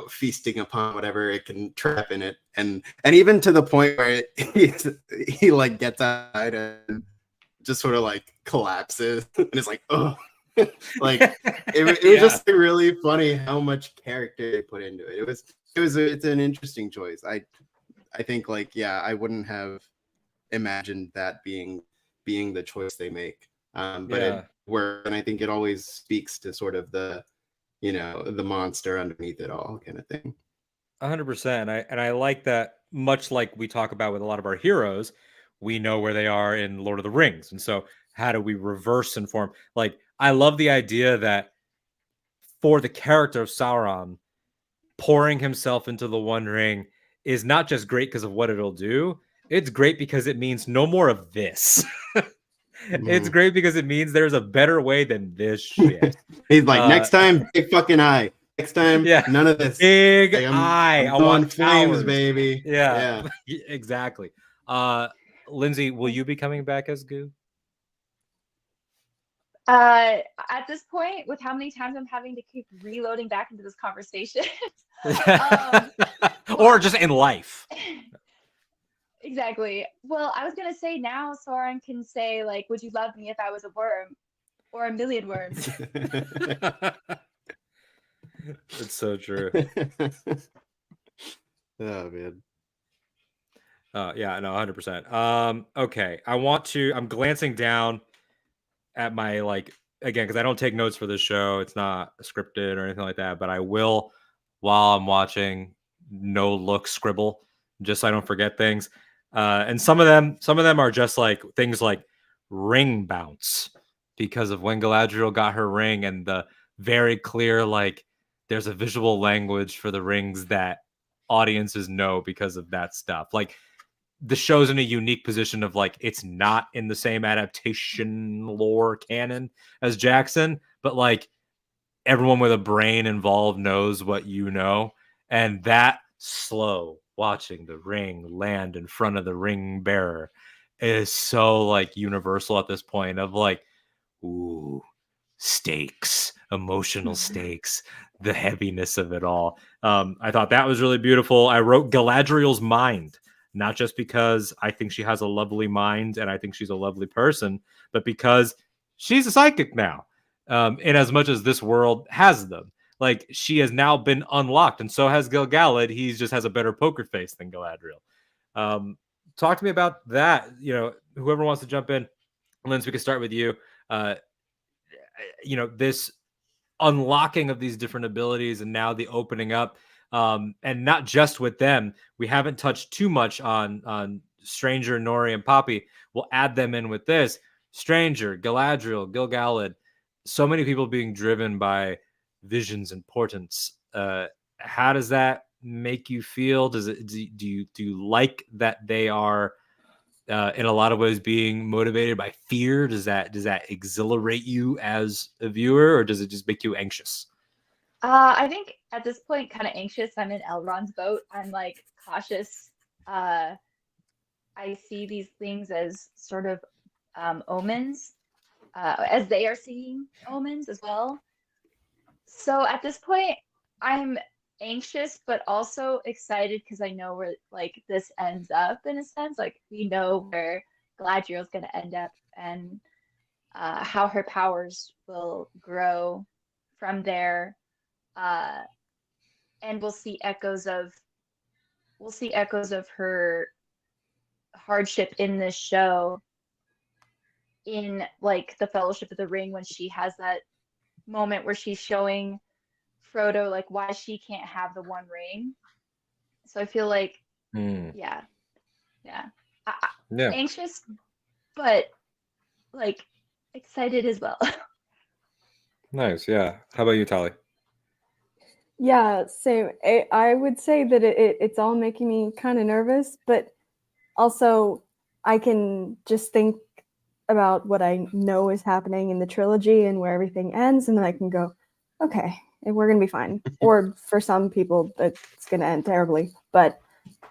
feasting upon whatever it can trap in it, and even to the point where he like gets outside and just sort of like collapses and it's like, oh. Like it was just really funny how much character they put into it. It's an interesting choice. I think I wouldn't have imagined that being the choice they make. But it worked, and I think it always speaks to sort of the the monster underneath it all kind of thing. 100%. And I like that, much like we talk about with a lot of our heroes, we know where they are in Lord of the Rings. And so how do we reverse inform? Like, I love the idea that for the character of Sauron, pouring himself into the One Ring is not just great because of what it'll do. It's great because it means no more of this. It's great because it means there's a better way than this shit. He's like, next time, big fucking eye. Next time, none of this. Big eye. I'm I want flames, towers. baby. Yeah. Exactly. Lindsay, will you be coming back as Goo? At this point, with how many times I'm having to keep reloading back into this conversation, or just in life. Exactly. Well, I was gonna say now Sauron can say like, "Would you love me if I was a worm, or a million worms?" It's so true. Oh man. Yeah, no, 100%. Okay, I'm glancing down at my again, because I don't take notes for this show. It's not scripted or anything like that, but I will while I'm watching look scribble just so I don't forget things. And some of them are just like things like ring bounce because of when Galadriel got her ring, and the very clear there's a visual language for the rings that audiences know because of that stuff. Like, the show's in a unique position of it's not in the same adaptation lore canon as Jackson, but everyone with a brain involved knows what you know. And that slow watching the ring land in front of the ring bearer is so universal at this point of ooh, stakes, emotional stakes, the heaviness of it all. I thought that was really beautiful. I wrote Galadriel's mind, not just because I think she has a lovely mind and I think she's a lovely person, but because she's a psychic now. In as much as this world has them, she has now been unlocked, and so has Gil-galad. He just has a better poker face than Galadriel. Talk to me about that. Whoever wants to jump in, Linz, we can start with you. This unlocking of these different abilities, and now the opening up. And not just with them. We haven't touched too much on Stranger, Nori, and Poppy. We'll add them in with this. Stranger, Galadriel, Gil-galad. So many people being driven by visions and portents. How does that make you feel? Do you like that they are in a lot of ways being motivated by fear? Does that exhilarate you as a viewer, or does it just make you anxious? I think at this point, kind of anxious. I'm in Elrond's boat. I'm like cautious. Uh, I see these things as sort of omens, as they are seeing omens as well. So at this point, I'm anxious, but also excited because I know where like this ends up in a sense. Like we know where Galadriel's going to end up and how her powers will grow from there. Uh, and we'll see echoes of her hardship in this show in like the Fellowship of the Ring when she has that moment where she's showing Frodo like why she can't have the One Ring. So I feel like, yeah, yeah, Yeah. anxious, but like excited as well. Nice. Yeah. How about you, Tali? Yeah, same. I would say that it's all making me kind of nervous, but also I can just think about what I know is happening in the trilogy and where everything ends, and then I can go, okay, we're gonna be fine. Or for some people, it's gonna end terribly. But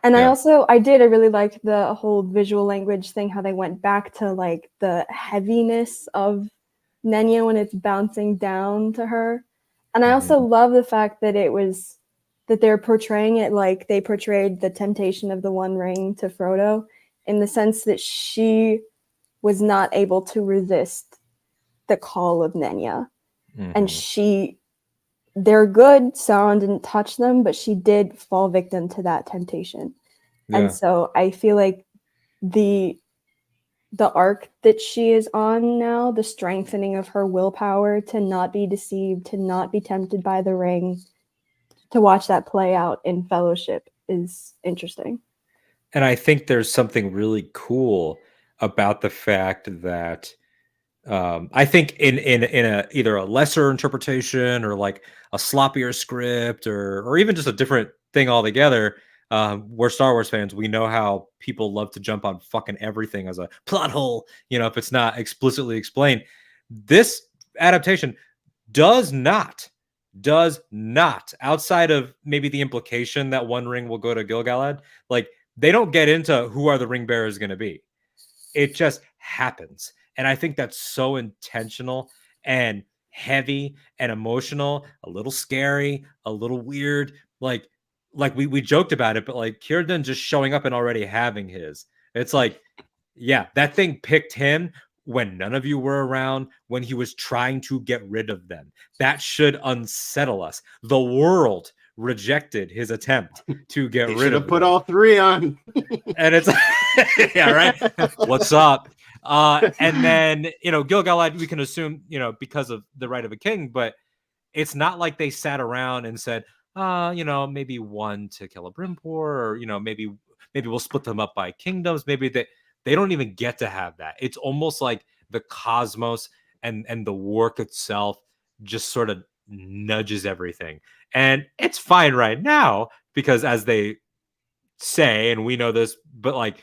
and Yeah. I really liked the whole visual language thing, how they went back to like the heaviness of Nenya when it's bouncing down to her. And I also love the fact that they're portraying it like they portrayed the temptation of the One Ring to Frodo, in the sense that she was not able to resist the call of Nenya. And they're good, Sauron didn't touch them, but she did fall victim to that temptation. Yeah. And so I feel like the arc that she is on now, the strengthening of her willpower to not be deceived, to not be tempted by the ring, to watch that play out in Fellowship is interesting. And I think there's something really cool about the fact that I think in a either a lesser interpretation or like a sloppier script or even just a different thing altogether. We're Star Wars fans. We know how people love to jump on fucking everything as a plot hole. You know, if it's not explicitly explained. This adaptation does not, outside of maybe the implication that One Ring will go to Gil-galad, like they don't get into who are the ring bearers going to be. It just happens. And I think that's so intentional and heavy and emotional, a little scary, a little weird. Like we joked about it, but like Círdan just showing up and already having his. It's like, yeah, that thing picked him when none of you were around, when he was trying to get rid of them. That should unsettle us. The world rejected his attempt to get rid of them. Put all three on. And it's yeah, right. What's up? And then Gil-galad, we can assume because of the right of a king, but it's not like they sat around and said, maybe one to Celebrimbor, or maybe we'll split them up by kingdoms. Maybe they don't even get to have that. It's almost like the cosmos and the work itself just sort of nudges everything, and it's fine right now because as they say, and we know this, but like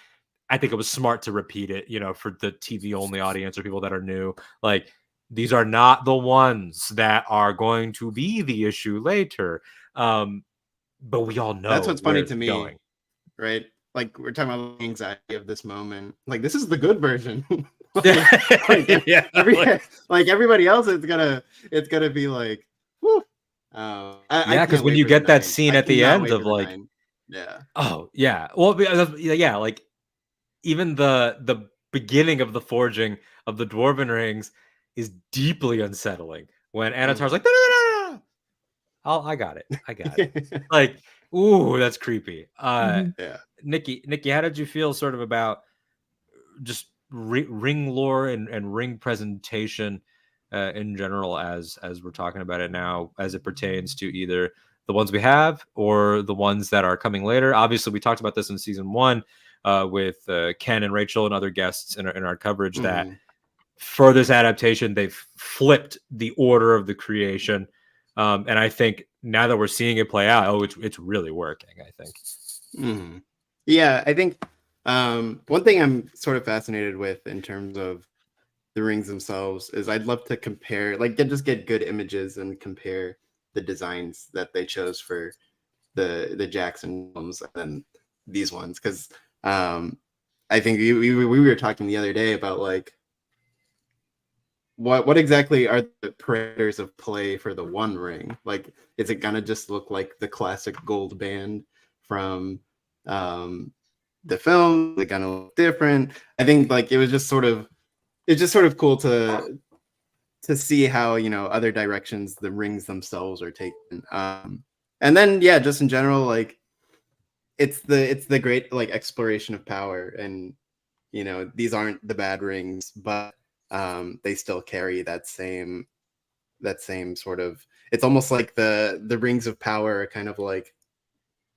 I think it was smart to repeat it, for the TV only audience or people that are new. Like these are not the ones that are going to be the issue later. But we all know that's what's funny to me, going. Right? Like we're talking about the anxiety of this moment. Like this is the good version. Yeah, like everybody else, it's gonna be like, whew. Yeah, because when you get that scene at the end of like, yeah, oh yeah, well yeah, like even the beginning of the forging of the dwarven rings is deeply unsettling when Anatar's like, no. I got it. Like, ooh, that's creepy. yeah. Nikki, how did you feel sort of about just ring lore and ring presentation in general as we're talking about it now, as it pertains to either the ones we have or the ones that are coming later? Obviously, we talked about this in season 1 with Ken and Rachel and other guests in our coverage that for this adaptation, they've flipped the order of the creation. And I think now that we're seeing it play out, it's really working, I think. Yeah, I think one thing I'm sort of fascinated with in terms of the rings themselves is I'd love to compare, like just get good images and compare the designs that they chose for the Jackson films and then these ones, because I think we were talking the other day about like what exactly are the parameters of play for the One Ring? Like, is it gonna just look like the classic gold band from the film? Is it gonna look different? I think like it's just sort of cool to see how, you know, other directions the rings themselves are taken. And then yeah, just in general, like it's the great like exploration of power, and you know, these aren't the bad rings, but they still carry that same sort of, it's almost like the rings of power are kind of like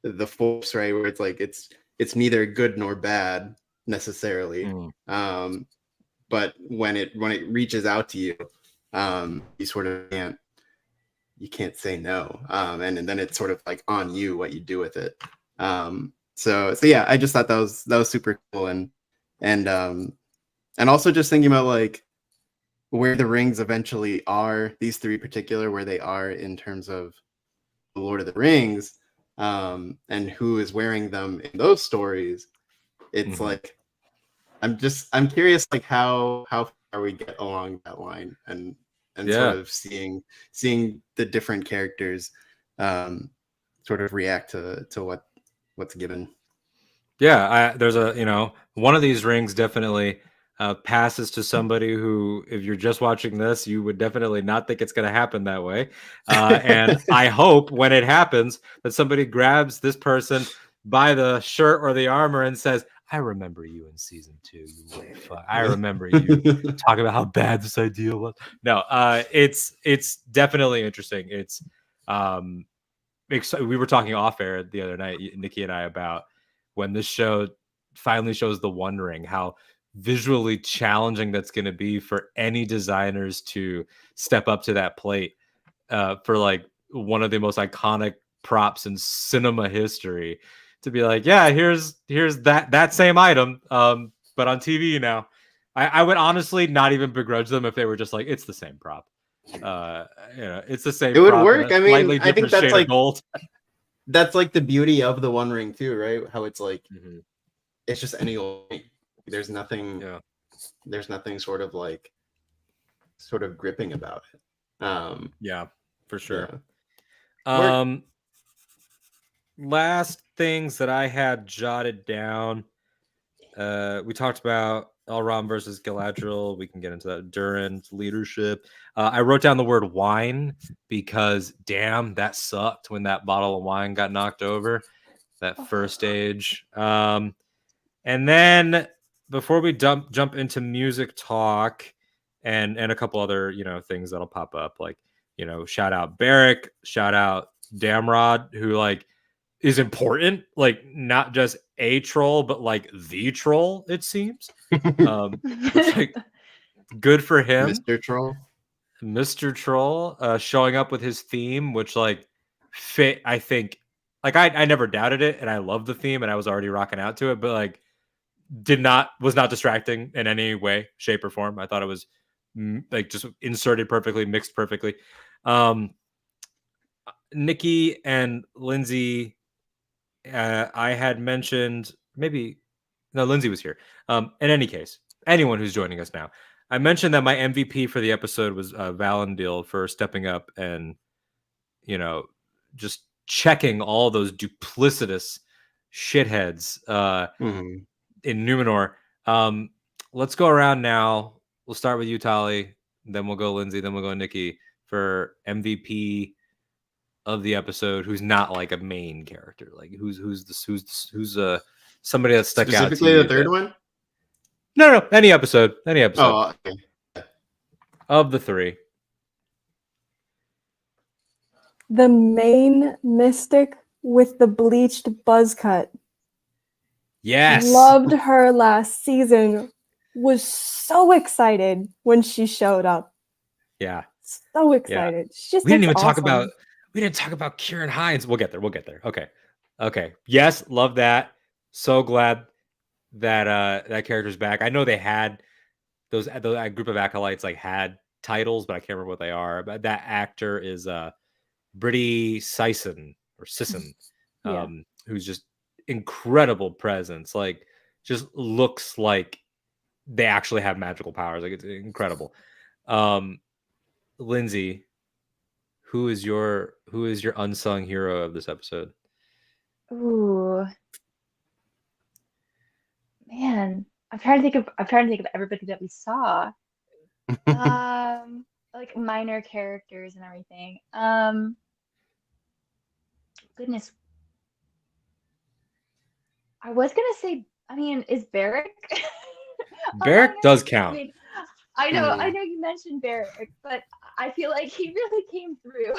the force, right? Where it's like it's neither good nor bad necessarily. But when it reaches out to you, you sort of can't say no. And then it's sort of like on you what you do with it. So yeah, I just thought that was super cool. And also just thinking about like where the rings eventually are, these three particular, where they are in terms of the Lord of the Rings, and who is wearing them in those stories. It's like I'm curious like how far we get along that line, and sort of seeing the different characters sort of react to what's given. Yeah, there's a, you know, one of these rings definitely passes to somebody who, if you're just watching this, you would definitely not think it's going to happen that way. And I hope when it happens that somebody grabs this person by the shirt or the armor and says, I remember you in season 2. You lame fuck. I remember you talking about how bad this idea was. No, it's definitely interesting. It's we were talking off air the other night, Nikki and I, about when this show finally shows the One Ring, how visually challenging that's going to be for any designers to step up to that plate for like one of the most iconic props in cinema history, to be like, yeah, here's that same item, but on TV now. I would honestly not even begrudge them if they were just like, it's the same prop. You know, it's the same. It would work. I mean, I think that's like gold. That's like the beauty of the One Ring too, right? How it's like it's just any old ring. There's nothing. Yeah. There's nothing sort of gripping about it. Yeah, for sure. Yeah. Last things that I had jotted down. We talked about Elrond versus Galadriel. We can get into that. Durin's leadership. I wrote down the word wine because, damn, that sucked when that bottle of wine got knocked over. That first stage. And then before we jump into music talk and a couple other, you know, things that'll pop up, like, you know, shout out Barrick, shout out Damrod, who like is important, like not just a troll, but like the troll, it seems. Which, like, good for him. Mr. Troll showing up with his theme, which like fit, I think. Like I never doubted it, and I love the theme, and I was already rocking out to it, but like was not distracting in any way, shape, or form. I thought it was like just inserted perfectly, mixed perfectly. Nikki and Lindsay, I had mentioned, maybe no, Lindsay was here. In any case, anyone who's joining us now, I mentioned that my MVP for the episode was Valandil for stepping up and, you know, just checking all those duplicitous shitheads in Numenor. Let's go around now. We'll start with you, Tali. Then we'll go Lindsay. Then we'll go Nikki for MVP of the episode. Who's not like a main character? Like who's somebody that stuck out? Specifically the third one? No. Any episode. Oh, okay. Of the three. The main mystic with the bleached buzz cut. Yes. Loved her last season. Was so excited when she showed up. Yeah. So excited. Yeah. We didn't talk about Kieran Hines. We'll get there. Okay. Yes, love that. So glad that that character's back. I know they had those group of acolytes like had titles, but I can't remember what they are. But that actor is Brittany Sisson or Sisson, Yeah. who's just incredible presence. Like, just looks like they actually have magical powers. Like, it's incredible. Lindsay, who is your unsung hero of this episode? Ooh, man, I'm trying to think of everybody that we saw. Like minor characters and everything. Goodness. I was gonna say, I mean, is Barrick a Barrick minor? does I count. mean, I know you mentioned Barrick, but I feel like he really came through.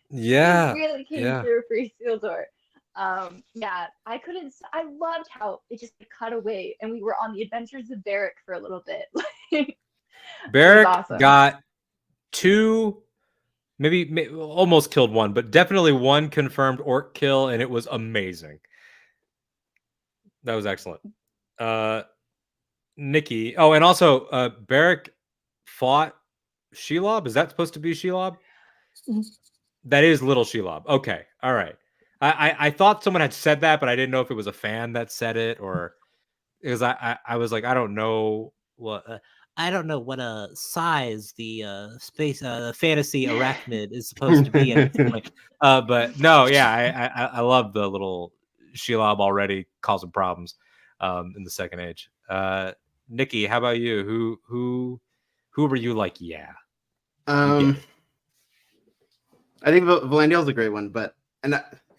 Yeah. He really came through for Isildur. Yeah, I loved how it just cut away and we were on the adventures of Barrick for a little bit. Barrick awesome. got 2, maybe almost killed 1, but definitely 1 confirmed orc kill, and it was amazing. That was excellent. Nikki. Oh, and also Barrick fought Shelob. Is that supposed to be Shelob? Mhm. That is little Shelob. Okay. All right. I thought someone had said that, but I didn't know if it was a fan that said it or because I was like, I don't know what size the space fantasy arachnid is supposed to be at this point. But no, yeah, I love the little Shelob already causing problems in the Second Age. Nikki, how about you? Who were you like? Yeah, I think Valandiel's a great one, but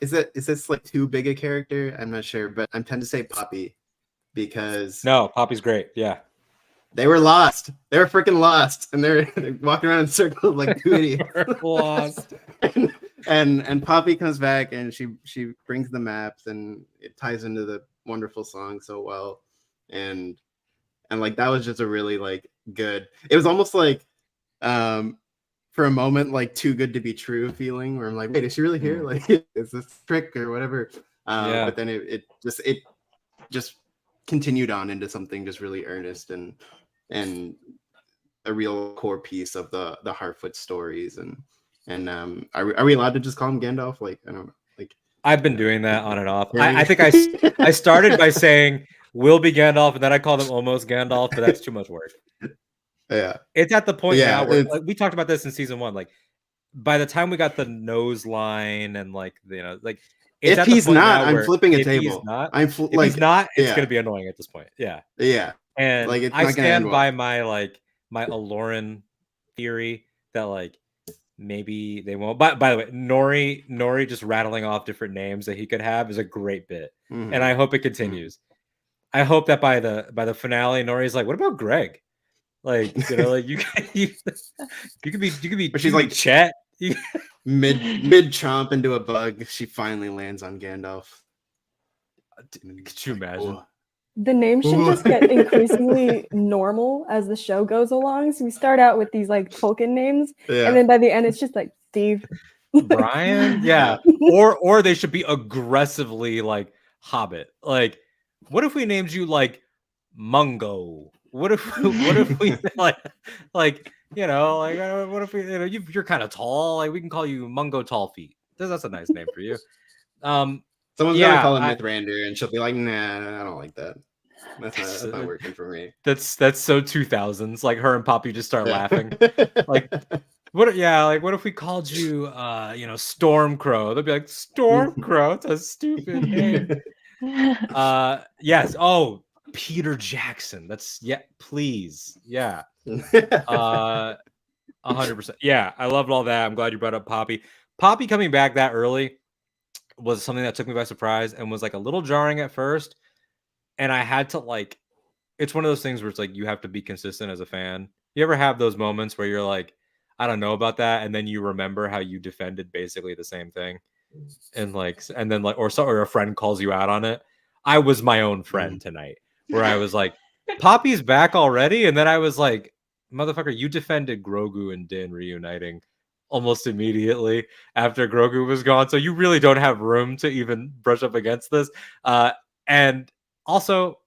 is this like too big a character? I'm not sure, but I'm tend to say Poppy because no, Poppy's great. Yeah, they were lost. They were freaking lost, and they're walking around in circles like 2 idiots. lost. and Poppy comes back and she brings the maps and it ties into the wonderful song so well, and like that was just a really like good. It was almost like for a moment like too good to be true feeling where I'm like, wait, is she really here? Like, is this a trick or whatever? Yeah. But then it just continued on into something just really earnest and a real core piece of the Harfoot stories. And are we allowed to just call him Gandalf? Like, I don't know. Like, I've been doing that on and off. I think I started by saying will be Gandalf, and then I called him almost Gandalf, but that's too much work. Yeah, it's at the point now where like, we talked about this in season 1. Like, by the time we got the nose line and like like it's if he's not, I'm flipping a table. He's not, if he's not, it's gonna be annoying at this point. Yeah. And like it's I stand by my my Aloran theory that like maybe they won't. By the way, Nori just rattling off different names that he could have is a great bit, and I hope it continues. I hope that by the finale, Nori's like, "What about Greg?" Like, like you could be. But she's like Chet mid chomp into a bug. She finally lands on Gandalf. Could you imagine? Oh. The name should just get increasingly normal as the show goes along. So we start out with these like Tolkien names, and then by the end, it's just like Steve, Brian, yeah, or they should be aggressively like Hobbit. Like, what if we named you like Mungo? What if we like what if we you're kind of tall, like we can call you Mungo Tall Feet. That's a nice name for you. Someone's gonna call him Mithrandir, and she'll be like, "Nah, I don't like that. That's not working for me." That's so 2000s. Like her and Poppy just start laughing. Like, what if we called you Stormcrow? They'll be like, Stormcrow, it's a stupid name. Yes. Oh, Peter Jackson. That's please. Yeah. 100%. Yeah, I loved all that. I'm glad you brought up Poppy. Poppy coming back that early was something that took me by surprise and was like a little jarring at first. And I had to like, it's one of those things where it's like you have to be consistent as a fan. You ever have those moments where you're like, I don't know about that, and then you remember how you defended basically the same thing, and then or a friend calls you out on it. I was my own friend tonight, where I was like, Poppy's back already, and then I was like, motherfucker, you defended Grogu and Din reuniting almost immediately after Grogu was gone, so you really don't have room to even brush up against this. And also,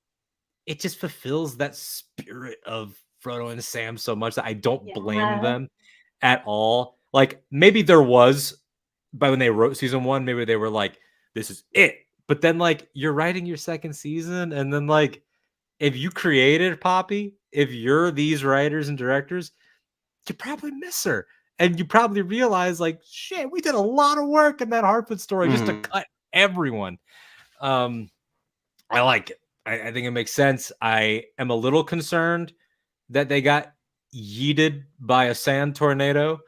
it just fulfills that spirit of Frodo and Sam so much that I don't blame them at all. Like, maybe there was by when they wrote season 1, maybe they were like, this is it. But then like you're writing your second season, and then like if you created Poppy, if you're these writers and directors, you probably miss her. And you probably realize like, shit, we did a lot of work in that Harfoot story just to cut everyone. I like it. I think it makes sense. I am a little concerned that they got yeeted by a sand tornado.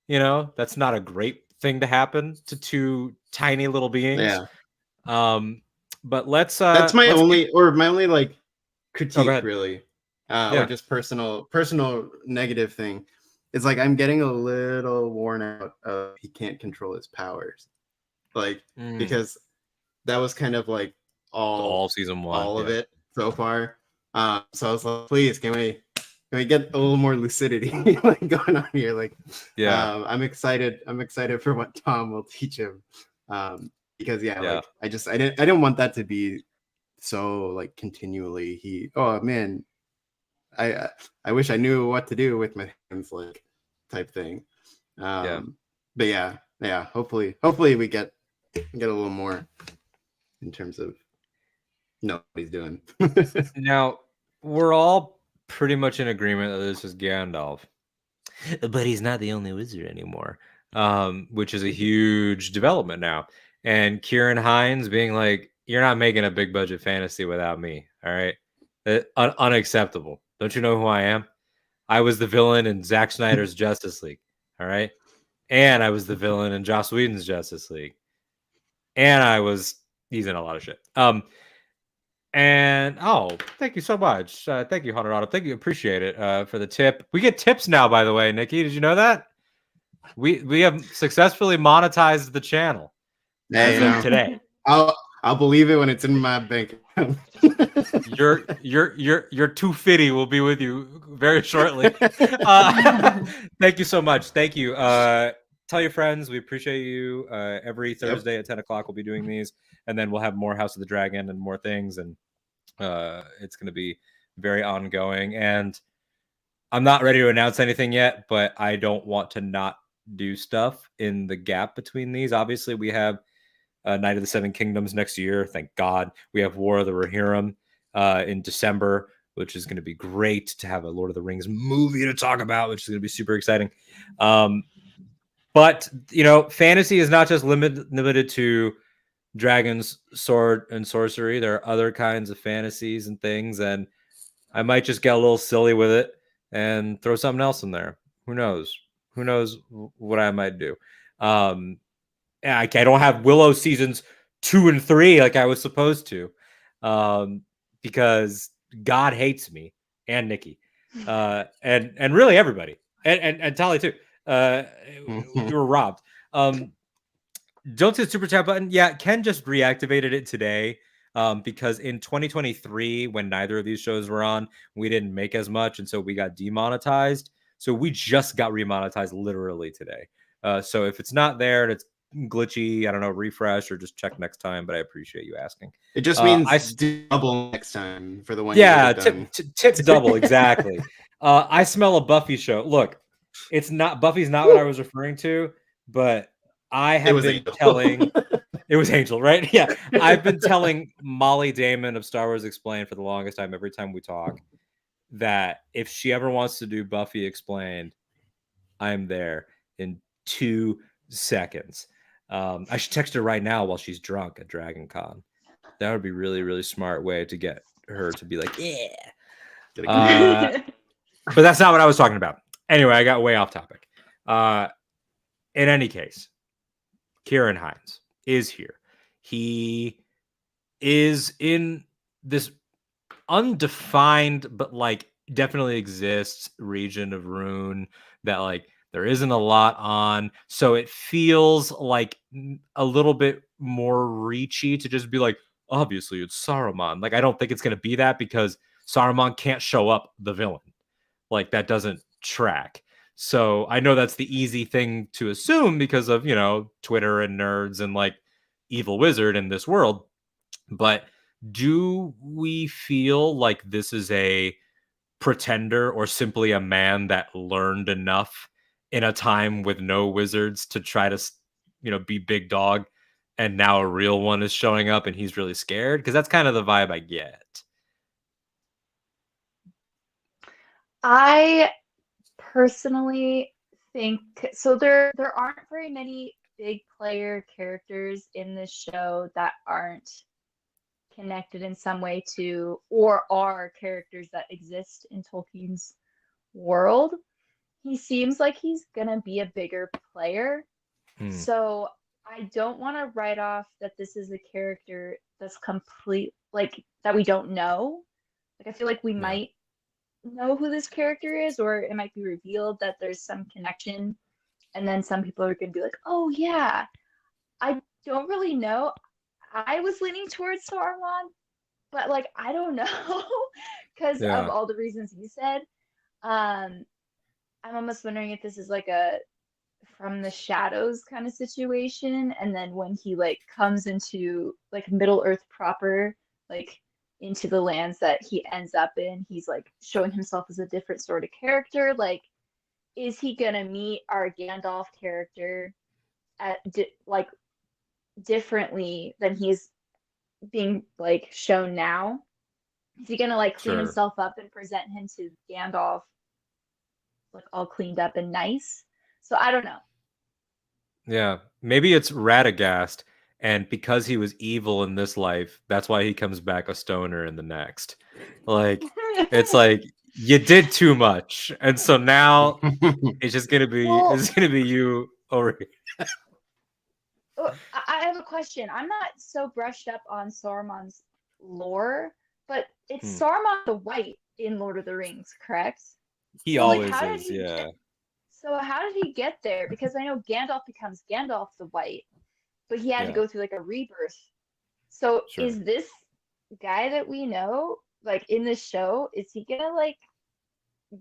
You know, that's not a great thing to happen to two tiny little beings. Yeah. But let's That's my let's only like go critique, ahead. really. Yeah. Or just personal negative thing. It's like I'm getting a little worn out of he can't control his powers. Like because that was kind of like all season 1, all of it so far. So I was like, please, can we get a little more lucidity like going on here? Like, I'm excited for what Tom will teach him. Because like I didn't want that to be so like continually oh man, I wish I knew what to do with my hands, like type thing. But yeah, hopefully we get a little more in terms of know what he's doing. Now, we're all pretty much in agreement that this is Gandalf, but he's not the only wizard anymore, which is a huge development now. And Kieran Hines being like, you're not making a big budget fantasy without me, all right? Unacceptable. Don't you know who I am? I was the villain in Zack Snyder's Justice League, all right? And I was the villain in Joss Whedon's Justice League. And he's in a lot of shit. And thank you so much. Thank you, Honorado. Thank you. Appreciate it for the tip. We get tips now, by the way, Nikki. Did you know that? We have successfully monetized the channel as of today. I'll believe it when it's in my bank account. your 250 will be with you very shortly. Thank you so much. Thank you. Tell your friends. We appreciate you. Every Thursday at 10 o'clock, we'll be doing these, and then we'll have more House of the Dragon and more things, and it's going to be very ongoing. And I'm not ready to announce anything yet, but I don't want to not do stuff in the gap between these. Obviously, we have Night of the Seven Kingdoms next year. Thank God. We have War of the Rohirrim in December, which is going to be great to have a Lord of the Rings movie to talk about, which is going to be super exciting. But, you know, fantasy is not just limited to dragons, sword, and sorcery. There are other kinds of fantasies and things, and I might just get a little silly with it and throw something else in there. Who knows? Who knows what I might do? I don't have Willow seasons 2 and 3 like I was supposed to, because God hates me and Nikki, and really everybody, and Tali too. We were robbed. Don't hit the super chat button. Yeah, Ken just reactivated it today, because in 2023, when neither of these shows were on, we didn't make as much, and so we got demonetized. So we just got remonetized literally today. So if it's not there and it's glitchy, I don't know, refresh or just check next time. But I appreciate you asking. It just means double next time for the one. Yeah, tips double exactly. I smell a Buffy show. Look, it's not Buffy's not what I was referring to, but I have been telling. It was Angel, right? Yeah, I've been telling Molly Damon of Star Wars Explained for the longest time. Every time we talk, that if she ever wants to do Buffy Explained, I'm there in 2 seconds. I should text her right now while she's drunk at Dragon Con. That would be really, really smart way to get her to be like, yeah. But that's not what I was talking about. Anyway, I got way off topic. In any case, Kieran Hines is here. He is in this undefined, but like definitely exists region of Rune that like there isn't a lot on. So it feels like a little bit more reachy to just be like, obviously it's Saruman. Like, I don't think it's going to be that because Saruman can't show up the villain. Like, that doesn't track. So I know that's the easy thing to assume because of, you know, Twitter and nerds and like evil wizard in this world. But do we feel like this is a pretender or simply a man that learned enough in a time with no wizards to try to, be big dog, and now a real one is showing up and he's really scared? Because that's kind of the vibe I get. I personally think so. There aren't very many big player characters in this show that aren't connected in some way to or are characters that exist in Tolkien's world. He seems like he's gonna be a bigger player. So I don't want to write off that this is a character that's complete, like that we don't know. Like I feel like we might know who this character is, or it might be revealed that there's some connection, and then some people are going to be like, oh yeah, I don't really know. I was leaning towards Sauron, but like I don't know because of all the reasons you said. I'm almost wondering if this is like a from the shadows kind of situation, and then when he like comes into like Middle Earth proper, like into the lands that he ends up in, he's like showing himself as a different sort of character. Like, is he gonna meet our Gandalf character at like differently than he's being like shown now? Is he gonna like clean himself up and present him to Gandalf like all cleaned up and nice? So I don't know. Yeah, maybe it's Radagast, and because he was evil in this life, that's why he comes back a stoner in the next. Like, it's like you did too much, and so now it's just gonna be you over here. I have a question. I'm not so brushed up on Saruman's lore, but it's Saruman the White in Lord of the Rings, correct? He always is, yeah. So how did he get there? Because I know Gandalf becomes Gandalf the White, but he had to go through like a rebirth. So is this guy that we know, like in this show, is he gonna like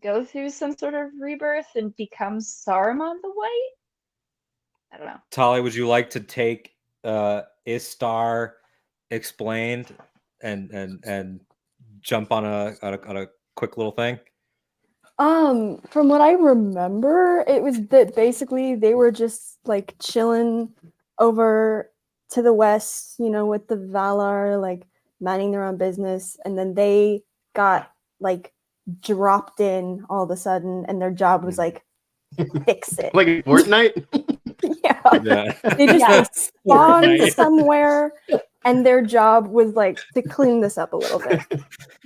go through some sort of rebirth and become Saruman the White? I don't know. Tali, would you like to take Istar explained and jump on a quick little thing? From what I remember, it was that basically they were just like chilling over to the west, with the Valar, like minding their own business, and then they got like dropped in all of a sudden, and their job was like fix it. Like Fortnite? Yeah. They just spawned somewhere, and their job was like to clean this up a little bit.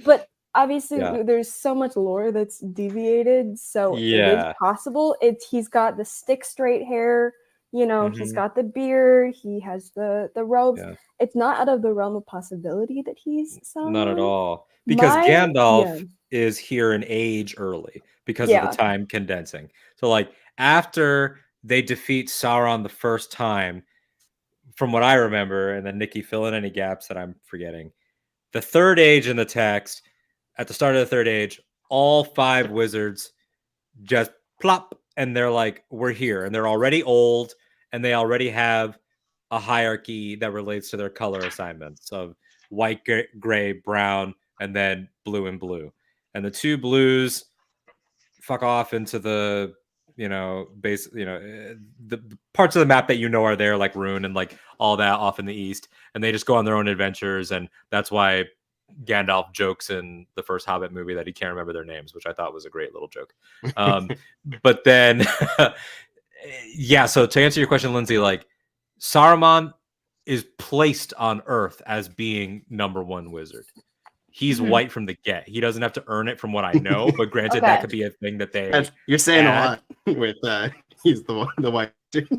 But obviously, there's so much lore that's deviated, so it is possible. He's got the stick straight hair, he's got the beard, he has the robes. It's not out of the realm of possibility that he's Sauron. Not at all. Because Gandalf is here in age early because of the time condensing. So like after they defeat Sauron the first time, from what I remember, and then Nikki, fill in any gaps that I'm forgetting, the third age in the text, at the start of the third age, all 5 wizards just plop, and they're like, we're here. And they're already old, and they already have a hierarchy that relates to their color assignments of white, gray, brown, and then blue and blue. And the 2 blues fuck off into the, the parts of the map that are there, like Rune and like all that off in the east. And they just go on their own adventures. And that's why Gandalf jokes in the first Hobbit movie that he can't remember their names, which I thought was a great little joke. But then, so to answer your question, Lindsay, like Saruman is placed on Earth as being number 1 wizard. He's white from the get. He doesn't have to earn it from what I know, but granted, that could be a thing that you're saying add. A lot with he's the white dude.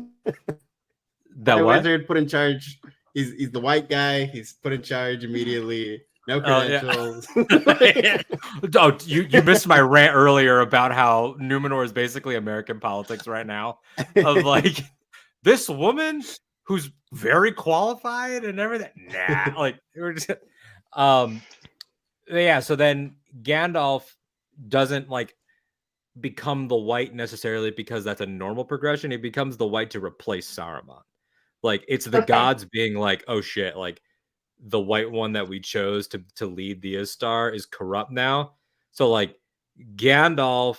The wizard put in charge. He's the white guy. He's put in charge immediately. No credentials. Oh, you missed my rant earlier about how Numenor is basically American politics right now. Of like this woman who's very qualified and everything. Nah, like we're just so then Gandalf doesn't like become the white necessarily because that's a normal progression. He becomes the white to replace Saruman. Like it's the gods being like, oh shit, like the white one that we chose to lead the Istar is corrupt now. So like Gandalf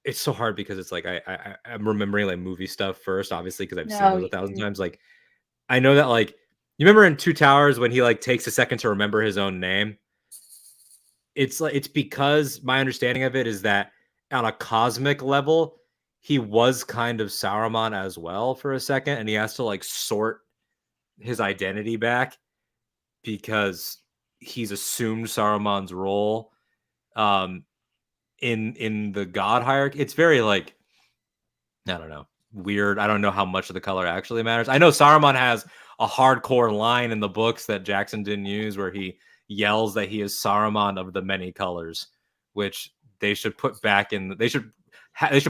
it's so hard because it's like I'm remembering like movie stuff first, obviously, because I've seen No, those 1,000 times. Like I know that like you remember in Two Towers when he like takes a second to remember his own name. It's like it's because my understanding of it is that on a cosmic level, he was kind of Sauron as well for a second, and he has to like sort his identity back because he's assumed Saruman's role in the god hierarchy. It's very like I don't know, weird. I don't know how much of the color actually matters. I know Saruman has a hardcore line in the books that Jackson didn't use where he yells that he is Saruman of the many colors, which they should put back in. They should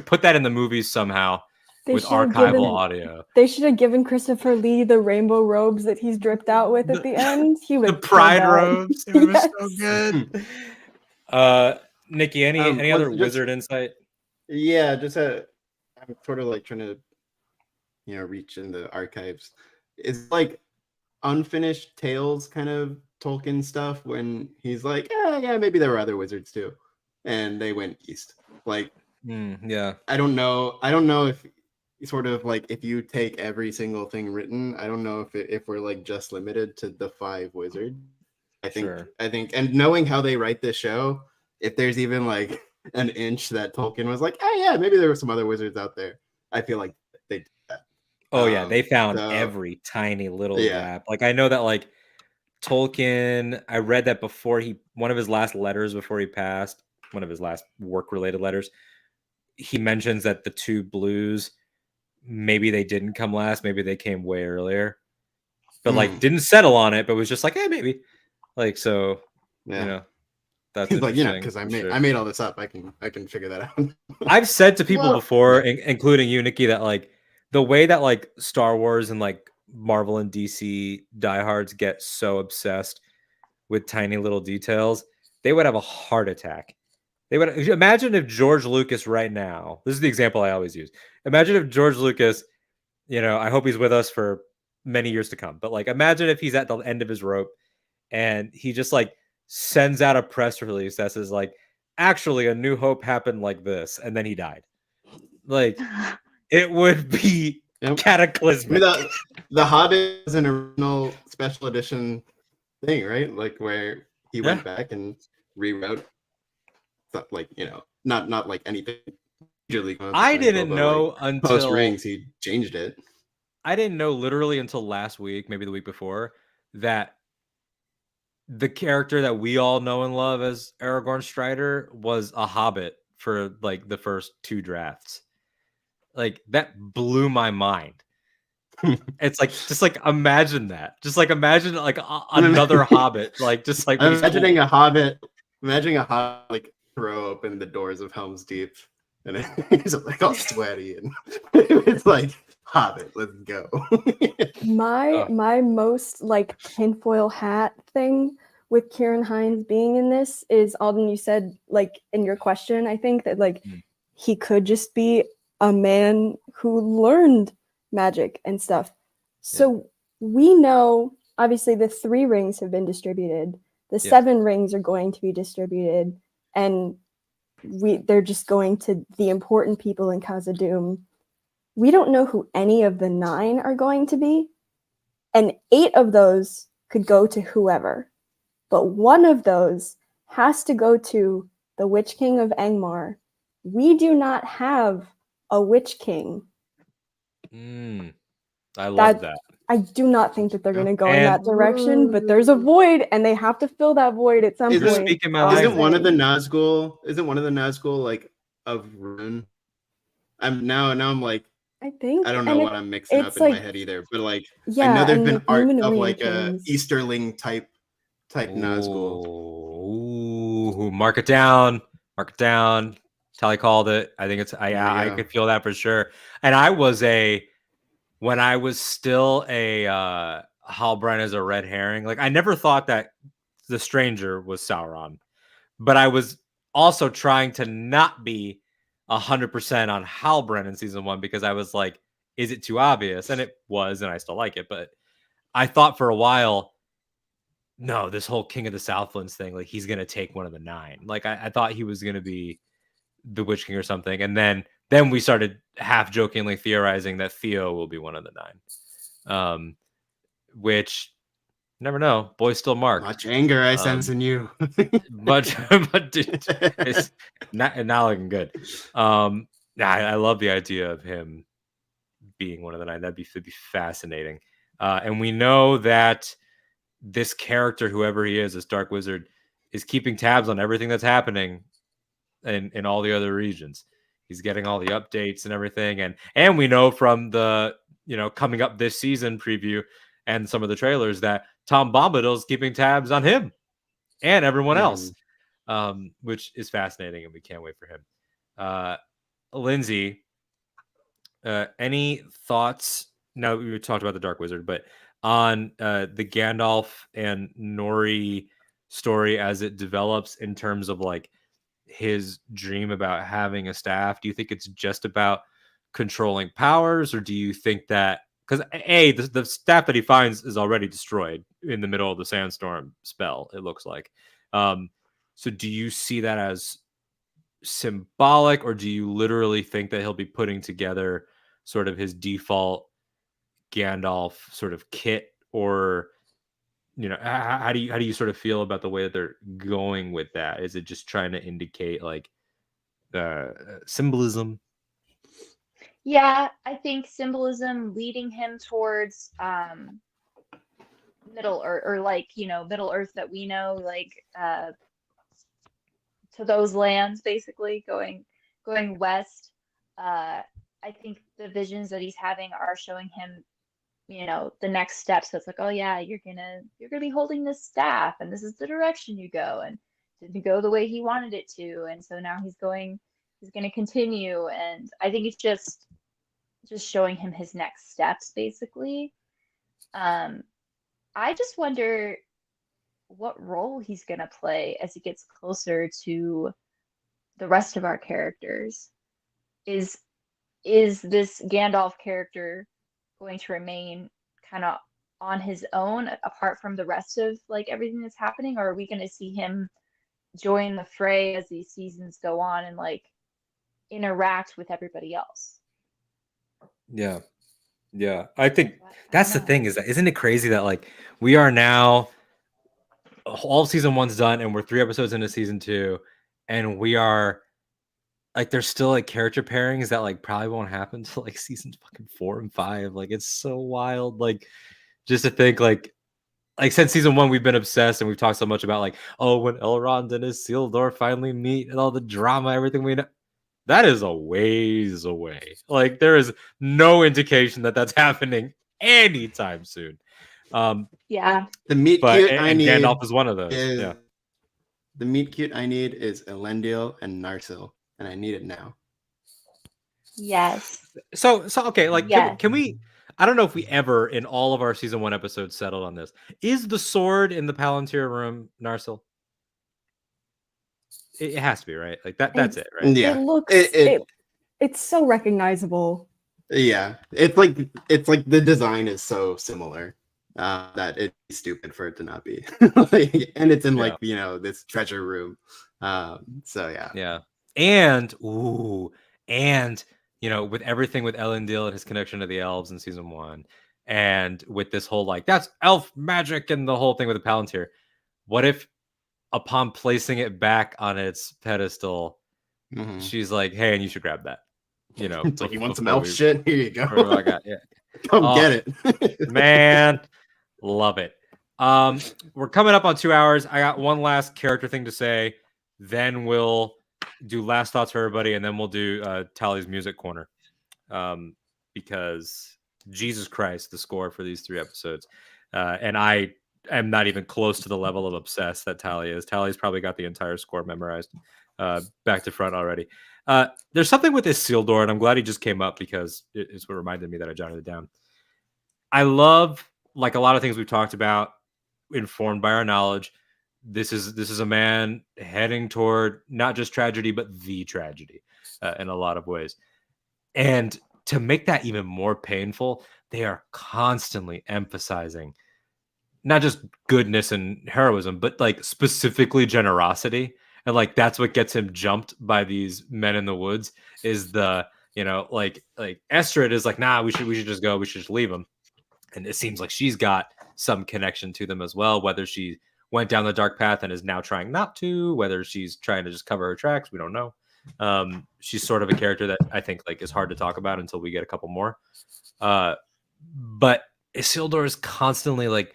put that in the movies somehow with archival audio. They should have given Christopher Lee the rainbow robes that he's dripped out with at the end. He would the pride robes. It was so good. Nikki, any other wizard insight? Yeah, just I'm sort of like trying to, reach in the archives. It's like unfinished tales kind of Tolkien stuff when he's like, yeah, maybe there were other wizards too, and they went east. Like, yeah, I don't know if sort of like if you take every single thing written, I don't know if we're like just limited to the 5 wizards. I think, and knowing how they write this show, if there's even like an inch that Tolkien was like, yeah, maybe there were some other wizards out there, I feel like they did that. Oh yeah, they found every tiny little gap. Like I know that like Tolkien, I read that before one of his last letters before he passed, one of his last work related letters, he mentions that the 2 blues, maybe they didn't come last, maybe they came way earlier, but like didn't settle on it, but was just like, maybe. Like, so, that's like, because I made all this up. I can figure that out. I've said to people before, including you, Nikki, that like the way that like Star Wars and like Marvel and DC diehards get so obsessed with tiny little details, they would have a heart attack. They would imagine if George Lucas right now, this is the example I always use. Imagine if George Lucas, I hope he's with us for many years to come, but like imagine if he's at the end of his rope and he just like sends out a press release that says like, actually A New Hope happened like this, and then he died. Like it would be cataclysmic. I mean, the Hobbit is an original special edition thing, right? Like where he went back and rewrote stuff, like not like anything. I didn't know like, until post Rings he changed it. I didn't know literally until last week, maybe the week before, that the character that we all know and love as Aragorn Strider was a Hobbit for like the first 2 drafts. Like that blew my mind. It's like just like imagine that. Just like imagine like another Hobbit. Like just like I'm imagining a Hobbit. Imagining a Hobbit like throw open the doors of Helm's Deep, and he's like all sweaty, and it's like Hobbit. Let's go. My most like tinfoil hat thing with Kieran Hines being in this is, Alden, you said like in your question, I think that like he could just be a man who learned magic and stuff. So we know obviously the 3 rings have been distributed. The 7 rings are going to be distributed, and they're just going to the important people in Khazad-dûm. We don't know who any of the 9 are going to be, and 8 of those could go to whoever. But one of those has to go to the Witch King of Angmar. We do not have a Witch King. I love that. I do not think that they're going to go in that direction, but there's a void, and they have to fill that void at some point. Isn't one of the Nazgul like of Rune? I'm like, I don't know what I'm mixing up in my head either, but like I know there's been art of like a Easterling type Nazgul. Ooh, mark it down. Tally called it. I think it's I could feel that for sure. And when I was still a Halbrand as a red herring, like I never thought that the stranger was Sauron, but I was also trying to not be 100% on Halbrand in season 1 because I was like, is it too obvious? And it was, and I still like it, but I thought for a while, no, this whole King of the Southlands thing, like he's gonna take one of the 9. Like I thought he was gonna be the Witch King or something, and then we started half jokingly theorizing that Theo will be one of the 9. Which never know. Boy's still Mark. Much anger I sense in you. but dude, it's not looking good. I love the idea of him being one of the 9. That'd be fascinating. And we know that this character, whoever he is, this Dark Wizard, is keeping tabs on everything that's happening in all the other regions. He's getting all the updates and everything, and we know from the coming up this season preview and some of the trailers that Tom Bombadil's keeping tabs on him and everyone else, which is fascinating, and we can't wait for him. Lindsay, any thoughts? Now we talked about the Dark Wizard, but on the Gandalf and Nori story as it develops in terms of like his dream about having a staff, do you think it's just about controlling powers, or do you think that because the staff that he finds is already destroyed in the middle of the sandstorm spell, it looks like, so do you see that as symbolic, or do you literally think that he'll be putting together sort of his default Gandalf sort of kit, or how do you sort of feel about the way that they're going with that? Is it just trying to indicate like symbolism? Yeah, I think symbolism leading him towards Middle Earth, or like Middle Earth that we know, like to those lands, basically going west. I think the visions that he's having are showing him the next steps. So it's like, oh yeah, you're gonna be holding this staff, and this is the direction you go, and didn't go the way he wanted it to, and so now he's gonna continue. And I think it's just showing him his next steps, basically. I just wonder what role he's gonna play as he gets closer to the rest of our characters. Is this Gandalf character going to remain kind of on his own apart from the rest of like everything that's happening, or are we going to see him join the fray as these seasons go on and like interact with everybody else? Yeah I think that's the thing, is that isn't it crazy that like we are now all season 1's done and we're 3 episodes into season 2, and we are like there's still like character pairings that like probably won't happen till like seasons fucking 4 and 5. Like it's so wild. Like just to think like since season 1 we've been obsessed and we've talked so much about like, oh, when Elrond and Isildur finally meet and all the drama, everything we know, that is a ways away. Like there is no indication that that's happening anytime soon. Yeah. The meet cute I need Gandalf is one of those. Yeah. The meet cute I need is Elendil and Narsil, and I need it now. Yes. So okay, like yes. can we? I don't know if we ever in all of our season 1 episodes settled on this. Is the sword in the Palantir room Narsil? It has to be, right? Like that's it, right? Yeah. It looks it's so recognizable. Yeah. It's like the design is so similar that it'd be stupid for it to not be. And it's in like, this treasure room. So yeah. Yeah. And with everything with Elendil and his connection to the elves in season 1, and with this whole like that's elf magic and the whole thing with the Palantir, what if upon placing it back on its pedestal, she's like, hey, and you should grab that. It's like, you want some elf shit? Here you go. Come get it. Man, love it. We're coming up on 2 hours. I got one last character thing to say, then we'll do last thoughts for everybody, and then we'll do Tally's music corner, because Jesus Christ, the score for these 3 episodes, and I am not even close to the level of obsessed that Tally is. Tally's probably got the entire score memorized back to front already. There's something with Isildur, and I'm glad he just came up because it's what reminded me that I jotted it down. I love, like a lot of things we've talked about, informed by our knowledge, this is a man heading toward not just tragedy, but the tragedy in a lot of ways. And to make that even more painful, they are constantly emphasizing not just goodness and heroism, but like specifically generosity and like that's what gets him jumped by these men in the woods is the like Estrid is like, nah, we should just go, we should just leave him. And it seems like she's got some connection to them as well, whether she went down the dark path and is now trying not to, whether she's trying to just cover her tracks, we don't know. She's sort of a character that I think like is hard to talk about until we get a couple more. But Isildur is constantly like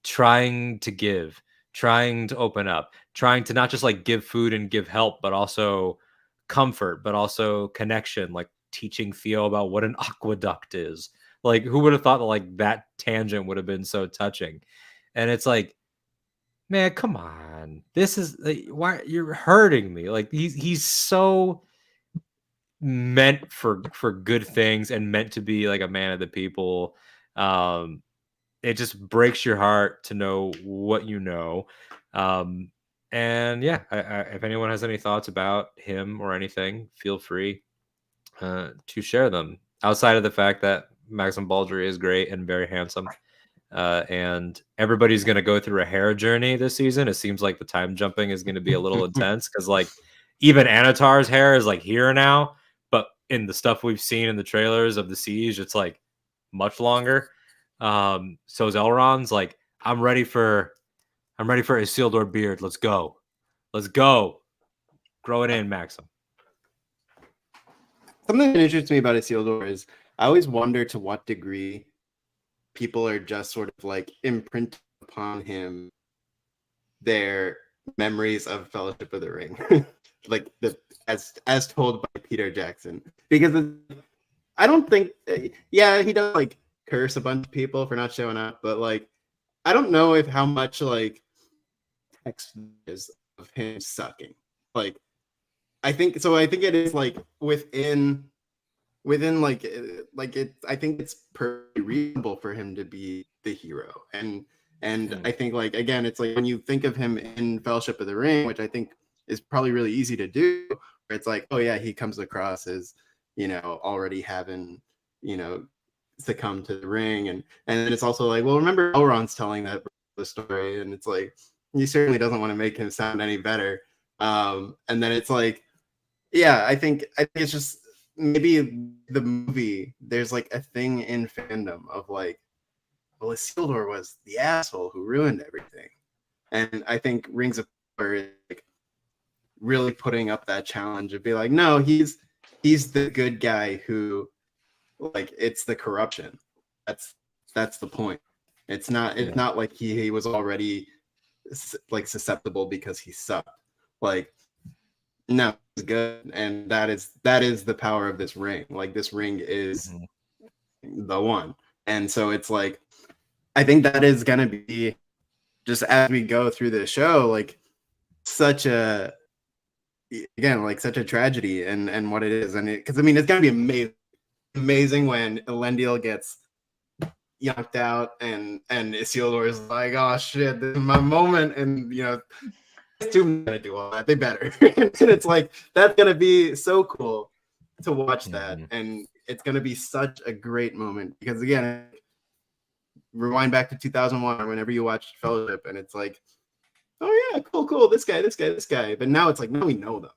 trying to give, trying to open up, trying to not just like give food and give help, but also comfort, but also connection, like teaching Theo about what an aqueduct is. Like, who would have thought that like that tangent would have been so touching? And it's like, man, come on, this is like, why you're hurting me? Like he's so meant for good things and meant to be like a man of the people. It just breaks your heart to know what you know. And yeah, if anyone has any thoughts about him or anything, feel free to share them. Outside of the fact that Maxim Baldry is great and very handsome, and everybody's going to go through a hair journey this season. It seems like the time jumping is going to be a little intense because like even Anatar's hair is like here now, but in the stuff we've seen in the trailers of the Siege, it's like much longer. So is Elrond's. Like, I'm ready for Isildur beard. Let's go. Grow it in, Maxim. Something that interests me about Isildur is I always wonder to what degree people are just sort of like imprinting upon him their memories of Fellowship of the Ring, like as told by Peter Jackson. Because I don't think, yeah, he does like curse a bunch of people for not showing up, but like I don't know if how much like text is of him sucking. Like I think it is like within like it. I think it's pretty reasonable for him to be the hero, and I think like again, it's like when you think of him in Fellowship of the Ring, which I think is probably really easy to do. Where it's like, oh yeah, he comes across as already having succumbed to the ring, and then it's also like, well, remember Elrond's telling that the story, and it's like he certainly doesn't want to make him sound any better. And then it's like, yeah, I think it's just maybe the movie, there's like a thing in fandom of like, well, Isildur was the asshole who ruined everything. And I think Rings of Power is like really putting up that challenge of be like, no, he's the good guy who, like, it's the corruption. That's the point. It's not like he was already like susceptible because he sucked. Like, no, it's good, and that is the power of this ring. Like, this ring is the one, and so it's like, I think that is gonna be, just as we go through the show, like such a tragedy, and what it is, and because I mean it's gonna be amazing when Elendil gets yanked out and Isildur is like, oh shit, this is my moment, and gonna do all that. They better. And it's like, that's gonna be so cool to watch that, and it's gonna be such a great moment because again, rewind back to 2001 or whenever you watched Fellowship, and it's like, oh yeah, cool, this guy, but now it's like, now we know them,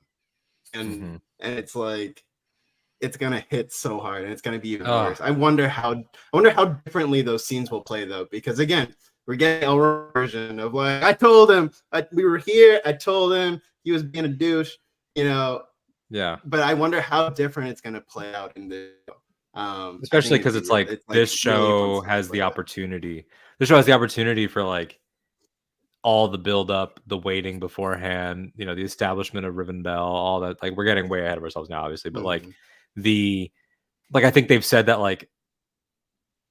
and it's like, it's gonna hit so hard, and it's gonna be even worse. I wonder how differently those scenes will play though, because again, we're getting a version of like, I told him, we were here, I told him he was being a douche, Yeah. But I wonder how different it's gonna play out in the especially because it's like this show has the opportunity. This show has the opportunity for like all the build up, the waiting beforehand, the establishment of Rivendell, all that. Like, we're getting way ahead of ourselves now, obviously, but like I think they've said that, like,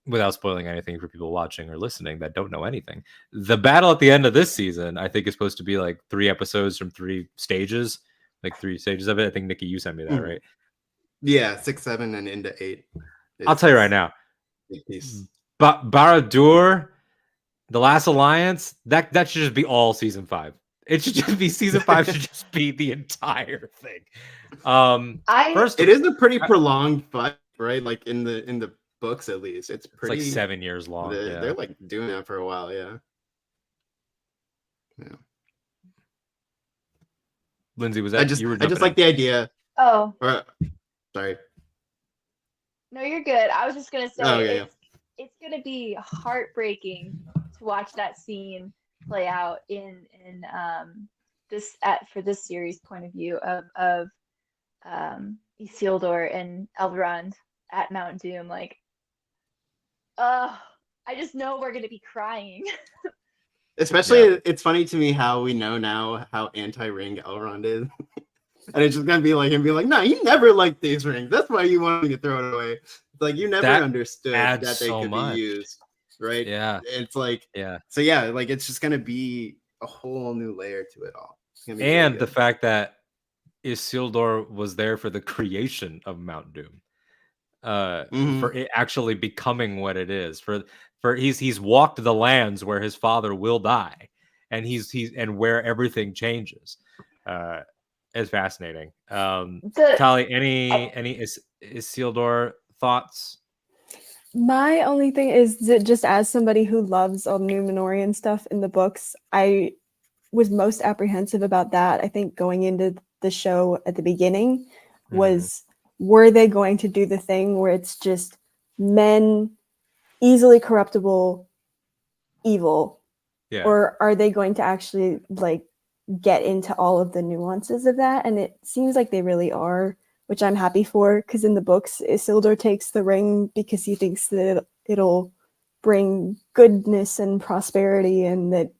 without spoiling anything for people watching or listening that don't know anything, the battle at the end of this season, I think, is supposed to be like 3 episodes from 3 stages, like 3 stages of it. I think, Nikki, you sent me that, right? Yeah, 6, 7, and into 8. I'll tell you right now, Barad-dûr, The Last Alliance, that should just be all season 5. It should just be season 5 should just be the entire thing. It is a pretty prolonged fight, right? Like in the books, at least, it's pretty, like 7 years long. They're like doing that for a while, yeah. Lindsay, was that you were I just jumping like in? the idea. Oh, Or, sorry. no, you're good. I was just gonna Oh, say yeah. it's gonna be heartbreaking to watch that scene play out in this at for this series point of view of Isildur and Elrond at Mount Doom. Like, I just know we're gonna be crying. Especially, Yeah. it's funny to me how we know now how anti-ring Elrond is. And it's just gonna be like him being like, no, you never liked these rings. That's why you wanted me to throw it away. It's like you never That understood adds that they so could much. be used, right? Yeah. It's like, Yeah. so yeah, like it's just gonna be a whole new layer to it all. It's gonna be really And the good. fact that Isildur was there for the creation of Mount Doom. For it actually becoming what it is. For he's walked the lands where his father will die, and he's and where everything changes. Is fascinating. The Tali, any Isildur thoughts? My only thing is that just as somebody who loves all Numenorian stuff in the books, I was most apprehensive about that. I think going into the show at the beginning was, were they going to do the thing where it's just men, easily corruptible, evil? Yeah. Or are they going to actually like get into all of the nuances of that? And it seems like they really are, which I'm happy for, because in the books, Isildur takes the ring because he thinks that it'll bring goodness and prosperity, and that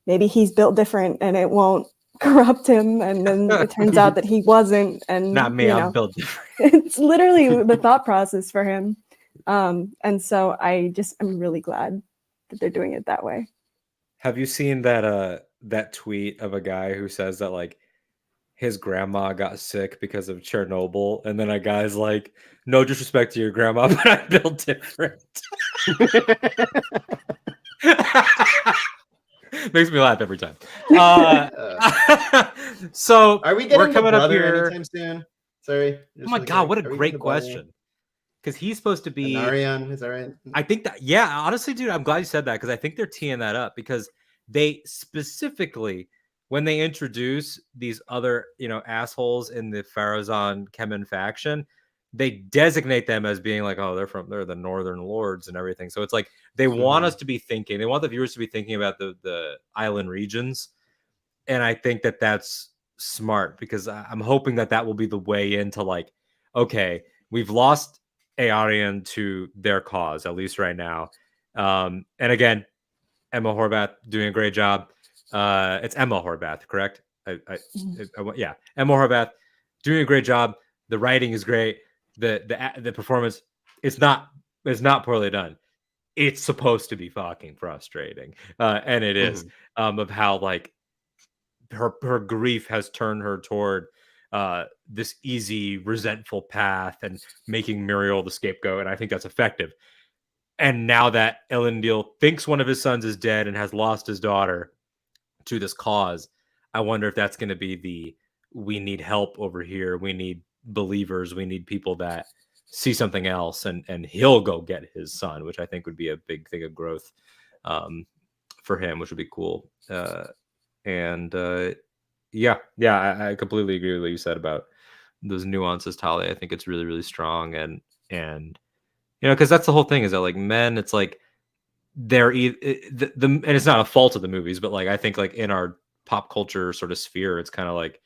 maybe he's built different and it won't corrupt him. And then it turns out that he wasn't. And Not me, I'm built different. it's literally the thought process for him. And so I'm really glad that they're doing it that way. Have you seen that tweet of a guy who says that like his grandma got sick because of Chernobyl, and then a guy's like, "No disrespect to your grandma, but I'm built different." Makes me laugh every time. So Are we we're getting the coming up brother here. anytime soon? Sorry. Oh my god, what a great question! Because he's supposed to be Anarion, is that right? I think that, yeah, honestly, dude, I'm glad you said that, because I think they're teeing that up, because they specifically, when they introduce these other, assholes in the Farazan Kemen faction, they designate them as being like, oh, they're the Northern Lords and everything. So it's like they want us to be thinking, they want the viewers to be thinking about the island regions, and I think that that's smart, because I'm hoping that that will be the way into like, okay, we've lost Aarion to their cause, at least right now. And again, Emma Horvath doing a great job. It's Emma Horvath, correct? Yeah, Emma Horvath doing a great job. The writing is great. The performance, it's not poorly done. It's supposed to be fucking frustrating, and it is, of how like her grief has turned her toward this easy, resentful path and making Muriel the scapegoat. And I think that's effective. And now that Elendil thinks one of his sons is dead and has lost his daughter to this cause, I wonder if that's going to be we need help over here. We need believers. We need people that see something else, and he'll go get his son, which I think would be a big thing of growth for him, which would be cool. Yeah, I completely agree with what you said about those nuances, Tali. I think it's really, really strong, and because that's the whole thing, is that like men, it's like they're and it's not a fault of the movies, but like I think like in our pop culture sort of sphere, it's kind of like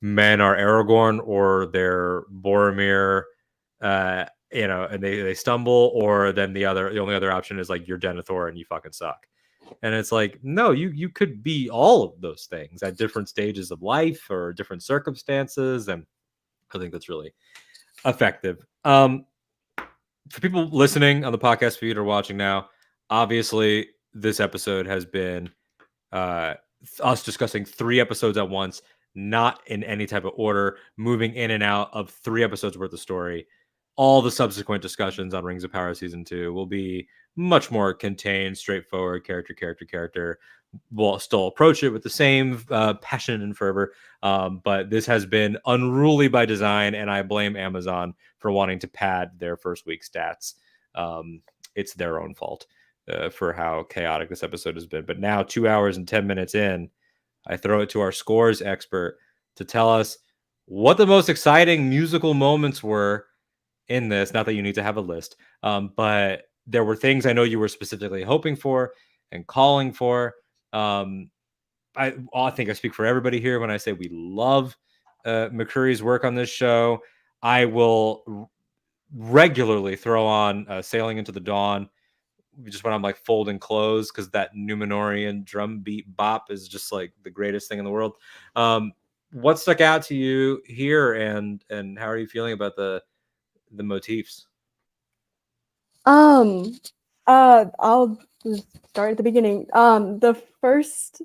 men are Aragorn or they're Boromir, and they stumble, or then the only other option is like you're Denethor and you fucking suck. And it's like, no, you could be all of those things at different stages of life or different circumstances, and I think that's really effective. For people listening on the podcast feed or watching now, obviously this episode has been us discussing 3 episodes at once, not in any type of order, moving in and out of 3 episodes worth of story. All the subsequent discussions on Rings of Power Season 2 will be much more contained, straightforward, character. We'll still approach it with the same passion and fervor, but this has been unruly by design, and I blame Amazon for wanting to pad their first week stats. It's their own fault for how chaotic this episode has been. But now, 2 hours and 10 minutes in, I throw it to our scores expert. to tell us what the most exciting musical moments were in this. Not that you need to have a list, but there were things I know you were specifically hoping for and calling for. I think I speak for everybody here when I say we love McCreary's work on this show. I will regularly throw on Sailing into the Dawn just when I'm like folding clothes, because that Numenorian drum beat bop is just like the greatest thing in the world. What stuck out to you here, and how are you feeling about the motifs? I'll start at the beginning. The first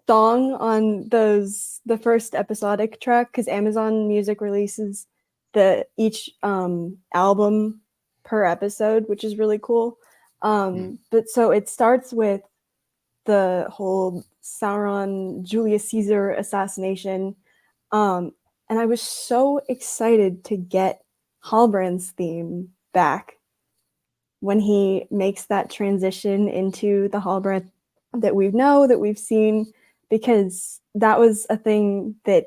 song on the first episodic track, because Amazon Music releases each album per episode, which is really cool. But so it starts with the whole Sauron Julius Caesar assassination, and I was so excited to get Halbrand's theme back when he makes that transition into the Halbrand that we've seen, because that was a thing that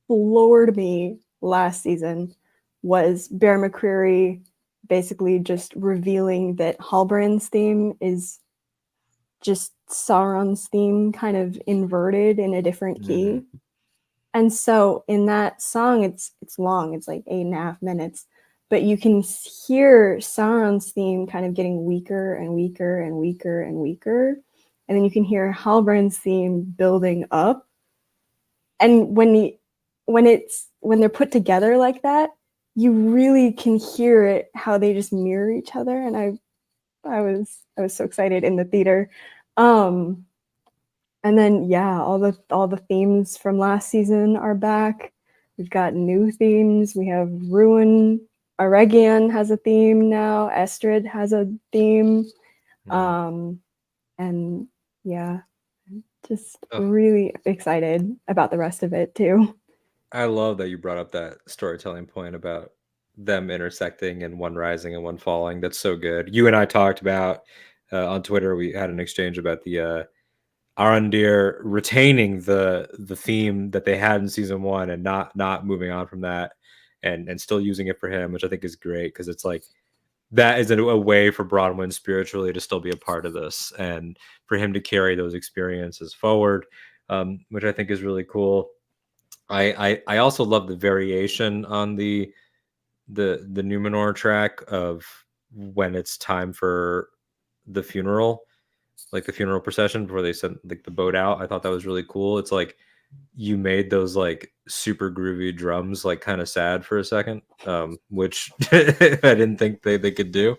floored me last season, was Bear McCreary basically just revealing that Halbrand's theme is just Sauron's theme kind of inverted in a different key. And so in that song, it's long, it's like 8.5 minutes, but you can hear Sauron's theme kind of getting weaker and weaker and weaker and weaker. And then you can hear Halbrand's theme building up. And when they're put together like that, you really can hear it, how they just mirror each other. And I was so excited in the theater. And then all the themes from last season are back. We've got new themes. We have Ruin. Aregion has a theme now. Estrid has a theme. And just really excited about the rest of it too. I love that you brought up that storytelling point about them intersecting and one rising and one falling. That's so good. You and I talked about on Twitter. We had an exchange about the Arondir retaining the theme that they had in season 1 and not moving on from that, and still using it for him, which I think is great, because it's like that is a way for Bronwyn spiritually to still be a part of this, and for him to carry those experiences forward, which I think is really cool. I also love the variation on the Numenor track of when it's time for the funeral, like the funeral procession before they sent like the boat out. I thought that was really cool. It's like you made those like super groovy drums like kind of sad for a second, which I didn't think they could do.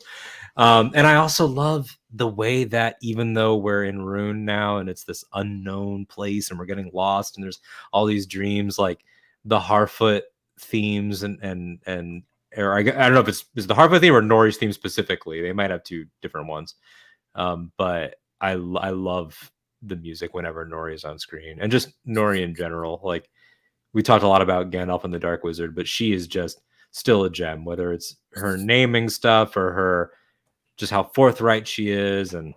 And I also love the way that even though we're in Rune now and it's this unknown place and we're getting lost and there's all these dreams, like the Harfoot themes or I don't know if it's the Harfoot theme or Nori's theme specifically. They might have two different ones. But I love the music whenever Nori is on screen, and just Nori in general. Like, we talked a lot about Gandalf and the Dark Wizard, but she is just still a gem, whether it's her naming stuff or her just how forthright she is. And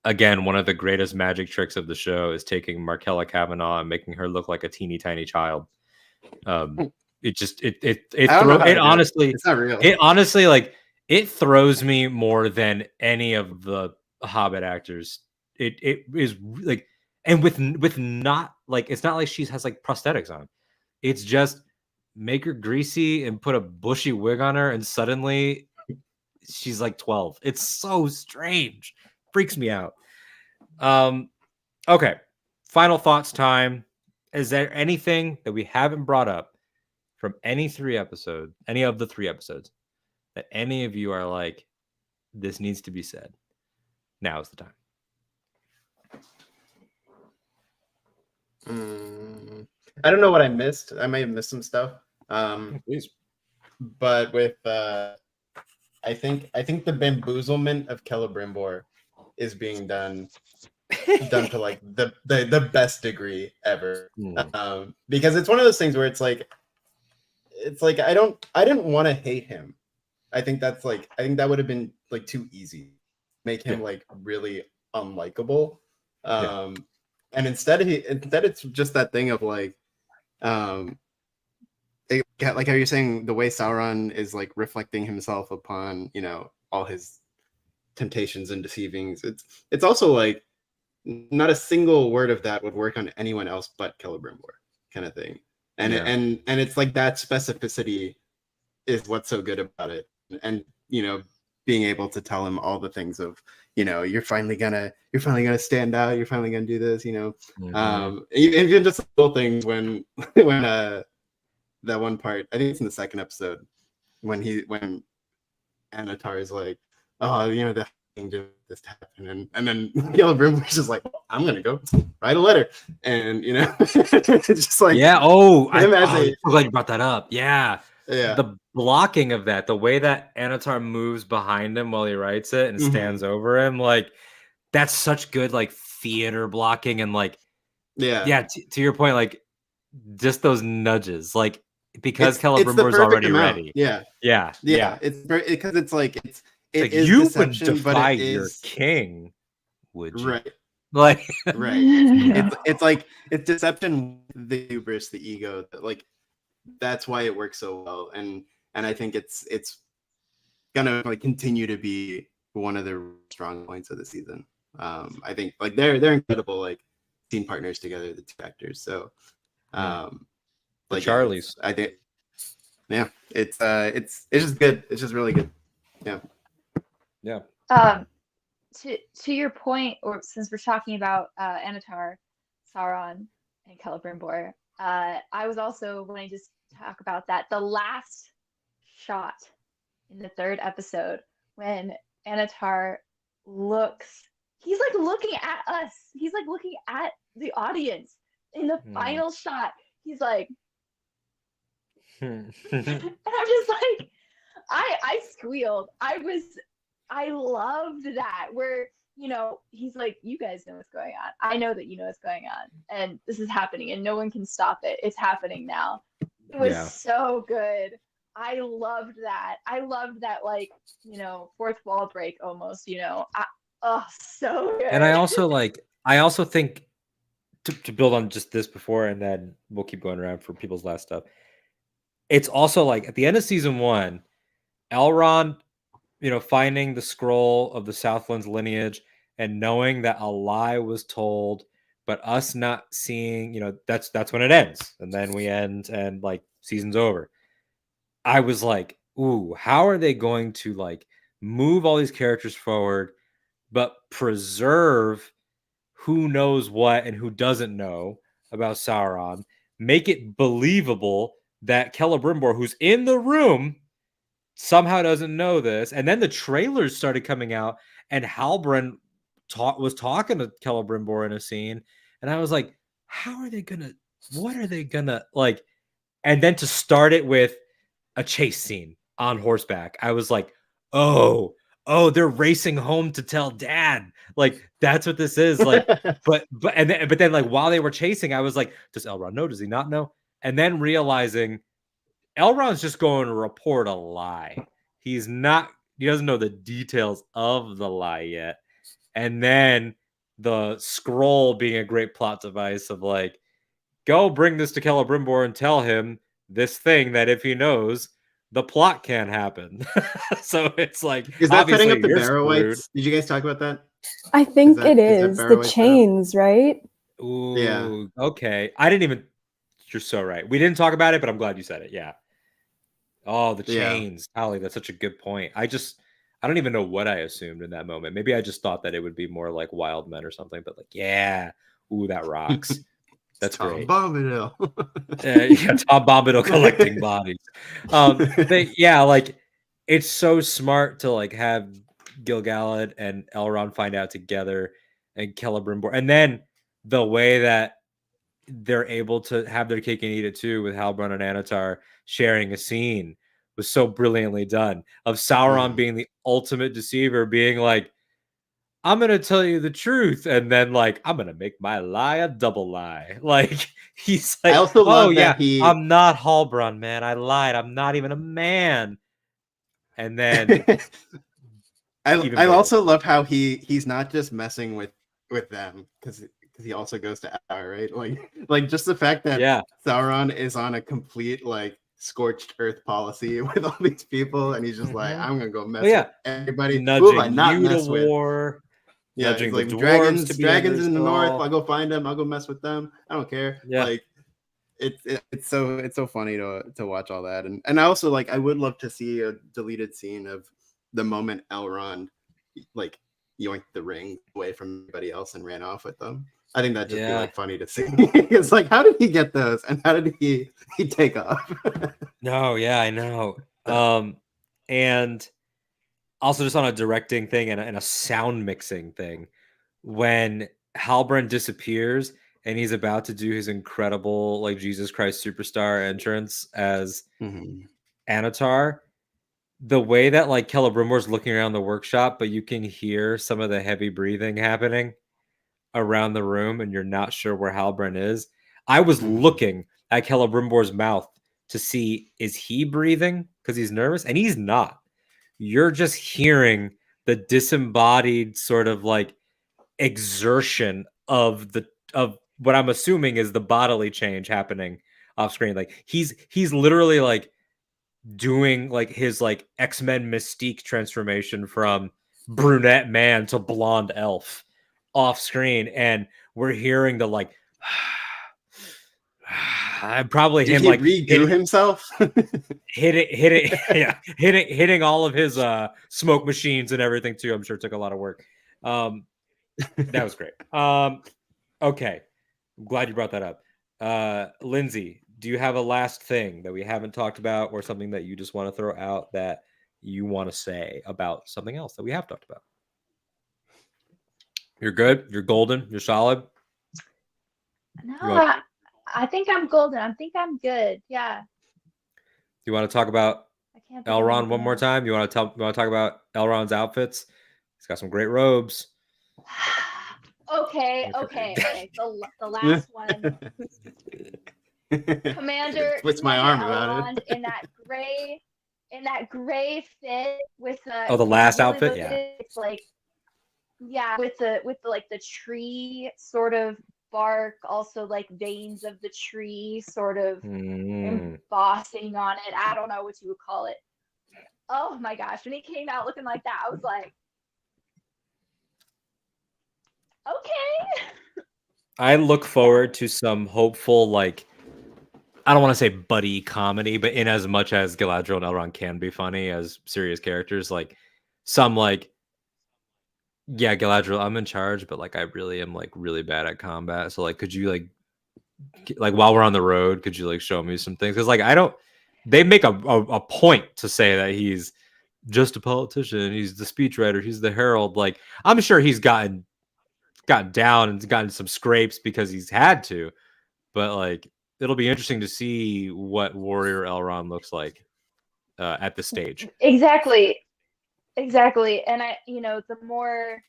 again, one of the greatest magic tricks of the show is taking Markella Kavanaugh and making her look like a teeny tiny child. It honestly, it's not real. It honestly, like, it throws me more than any of the Hobbit actors. It is like, and with not like, it's not like she has like prosthetics on. It's just make her greasy and put a bushy wig on her, and suddenly she's like 12. It's so strange. Freaks me out. Okay. Final thoughts time. Is there anything that we haven't brought up from any of the 3 episodes, that any of you are like, this needs to be said? Now is the time. I don't know what I missed. I may have missed some stuff. Please. But with I think the bamboozlement of Celebrimbor is being done to like the best degree ever. Because it's one of those things where it's like I didn't want to hate him. I think that would have been like too easy. Make him like really unlikable. and instead it's just that thing of like, like how you're saying, the way Sauron is like reflecting himself upon, you know, all his temptations and deceivings. It's also like not a single word of that would work on anyone else but Celebrimbor, kind of thing. And Yeah. and it's like that specificity is what's so good about it. And you know, being able to tell him all the things of, you know, you're finally gonna stand out, you're finally gonna do this, you know. Even just little things when that one part, I think it's in the second episode, when Anatar is like, oh, you know, the thing just happened, and then Celebrimbor's just like, I'm gonna go write a letter, and you know, it's just like, yeah. him as I'm so glad you brought that up. Yeah. yeah, The blocking of that, the way that Anatar moves behind him while he writes it and stands over him, like that's such good like theater blocking, and like to your point, like just those nudges, like because Celebrimbor's already ready. Yeah. It's because it's like it like, is you deception, would defy but it your is king, would you? right. Like Right. Yeah. It's like it's deception, the hubris, the ego. Like that's why it works so well, and I think it's gonna like continue to be one of the strong points of the season. I think like they're incredible like scene partners together, the two actors. So like Charlie's. I think it's just good. It's just really good. Yeah. To your point, or since we're talking about Anatar, Sauron, and Celebrimbor, I was also wanting to talk about that. The last shot in the third episode, when Anatar he's like looking at us. He's like looking at the audience in the final shot. He's like, and I'm just like, I squealed. I loved that, where, you know, he's like, you guys know what's going on. I know that you know what's going on. And this is happening and no one can stop it. It's happening now. It was so good. I loved that. I loved that, like, you know, fourth wall break almost, you know. So good. And I also think to build on just this before, and then we'll keep going around for people's last stuff. It's also like at the end of season 1, Elrond, you know, finding the scroll of the Southland's lineage and knowing that a lie was told, but us not seeing, you know, that's when it ends. And then we end and like season's over. I was like, ooh, how are they going to like move all these characters forward, but preserve who knows what and who doesn't know about Sauron, make it believable that Celebrimbor, who's in the room, somehow doesn't know this. And then the trailers started coming out, and Halbrand was talking to Celebrimbor in a scene, and I was like, what are they gonna like? And then to start it with a chase scene on horseback, I was like, oh, they're racing home to tell dad. Like that's what this is. Like, but then like while they were chasing, I was like, does Elrond know? Does he not know? And then realizing Elrond's just going to report a lie. He doesn't know the details of the lie yet. And then the scroll being a great plot device of like, go bring this to Celebrimbor and tell him this thing that if he knows, the plot can't happen. So it's like, is that setting obviously up the you're Barrow-wights? screwed. Did you guys talk about that? I think it is is that the Barrow-wights chains, right? Ooh, okay. You're so right. We didn't talk about it, but I'm glad you said it. Yeah. Oh, the chains. Holly, that's such a good point. I don't even know what I assumed in that moment. Maybe I just thought that it would be more like wild men or something, but like, yeah. Ooh, that rocks. That's Tom great. Bombadil. Tom Bombadil collecting bodies. Like it's so smart to like have Gil-galad and Elrond find out together, and Celebrimbor, and then the way that they're able to have their cake and eat it too, with Halbrand and Anatar sharing a scene, was so brilliantly done. Of Sauron being the ultimate deceiver, being like, I'm going to tell you the truth. And then like, I'm going to make my lie a double lie. Like he's like, I also love that I'm not Halbrand, man. I lied. I'm not even a man. And then I also love how he's not just messing with them, because because he also goes to Adar, right? Like just the fact that Yeah. Sauron is on a complete like scorched earth policy with all these people, and he's just like, I'm gonna go mess with everybody. Who have I Nudging not you to messed with? war. Yeah, Nudging he's the like dwarves to be dragons in the north. skull. I'll go find them. I'll go mess with them. I don't care. Yeah. Like it's so funny to watch all that, and I also like I would love to see a deleted scene of the moment Elrond like yoinked the ring away from everybody else and ran off with them. I think that'd just be like funny to see. It's like, how did he get those, and how did he take off? No, yeah, I know. And also just on a directing thing and a sound mixing thing, when Halbrand disappears and he's about to do his incredible like Jesus Christ Superstar entrance as Anatar, the way that like Celebrimbor's looking around the workshop, but you can hear some of the heavy breathing happening around the room, and you're not sure where Halbrand is. I was looking at Celebrimbor's mouth to see, is he breathing because he's nervous? And he's not. You're just hearing the disembodied sort of like exertion of what I'm assuming is the bodily change happening off screen. Like he's literally like doing like his like X-Men Mystique transformation from brunette man to blonde elf off screen, and we're hearing the like probably Did him he like redo himself? hitting all of his smoke machines and everything too. I'm sure it took a lot of work. That was great. Okay, I'm glad you brought that up. Lindsay, do you have a last thing that we haven't talked about, or something that you just want to throw out that you want to say about something else that we have talked about? You're good. You're golden. You're solid. No, I think I'm golden. I think I'm good. Yeah. You want to talk about Elrond one more time? You want to talk about Elrond's outfits? He's got some great robes. Okay. The last one. Commander my arm Elrond in that gray fit with the the last really outfit, it's like with the like the tree sort of bark, also like veins of the tree sort of embossing on it. I don't know what you would call it. Oh my gosh, when he came out looking like that, I was like, okay. I look forward to some hopeful, like, I don't want to say buddy comedy, but in as much as Galadriel and Elrond can be funny as serious characters, like some like, yeah, Galadriel, I'm in charge, but like I really am like really bad at combat. So like, could you like while we're on the road, could you like show me some things? Because like they make a point to say that he's just a politician, he's the speechwriter, he's the herald. Like I'm sure he's gotten down and gotten some scrapes because he's had to, but like it'll be interesting to see what warrior Elrond looks like at the stage. Exactly. And the more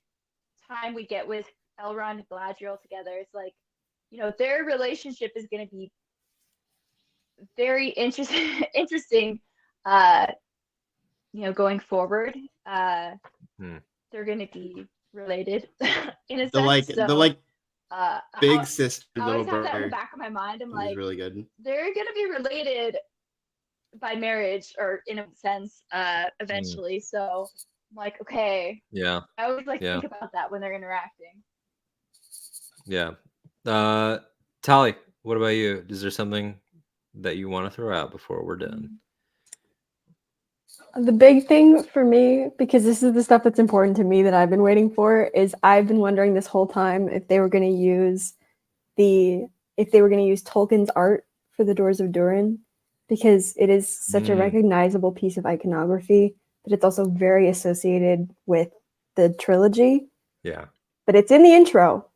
time we get with Elrond and Galadriel together, it's like, their relationship is going to be very interesting going forward. They're going to be related in a sense. Big sister, I little always have that in the brother. back of my mind. I'm like, really good. They're going to be related by marriage, or in a sense, eventually. So I'm like, okay. Yeah. I always think about that when they're interacting. Yeah. Tali, what about you? Is there something that you want to throw out before we're done? The big thing for me, because this is the stuff that's important to me that I've been waiting for, is I've been wondering this whole time if they were going to use Tolkien's art for the Doors of Durin, because it is such a recognizable piece of iconography, but it's also very associated with the trilogy. Yeah. But it's in the intro.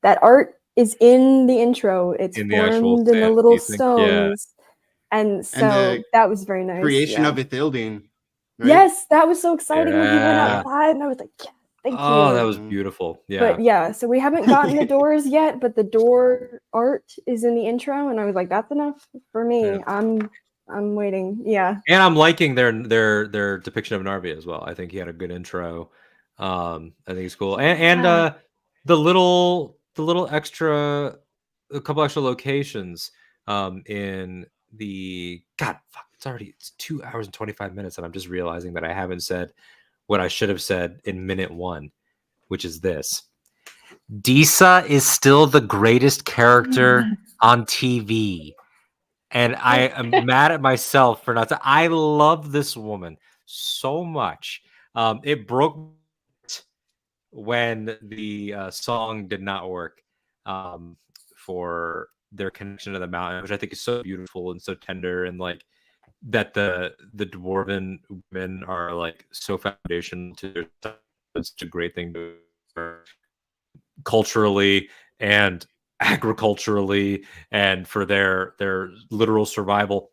That art is in the intro. It's in the formed in the little stones. Yeah. And so that was very nice. Creation of Ithildin. Right? Yes, that was so exciting when he went outside, and I was like, yeah, thank you. Oh, that was beautiful. Yeah. But yeah, so we haven't gotten the doors yet, but the door art is in the intro, and I was like, that's enough for me. Yeah. I'm waiting. Yeah. And I'm liking their depiction of Narvi as well. I think he had a good intro. I think he's cool. And the little extra, a couple extra locations in the it's 2 hours and 25 minutes, and I'm just realizing that I haven't said what I should have said in minute 1, which is this. Disa is still the greatest character on TV. And I am mad at myself for not to. I love this woman so much. It broke when the song did not work for their connection to the mountain, which I think is so beautiful and so tender, and like that the dwarven women are like so foundational to their stuff. It's such a great thing to culturally and agriculturally and for their literal survival,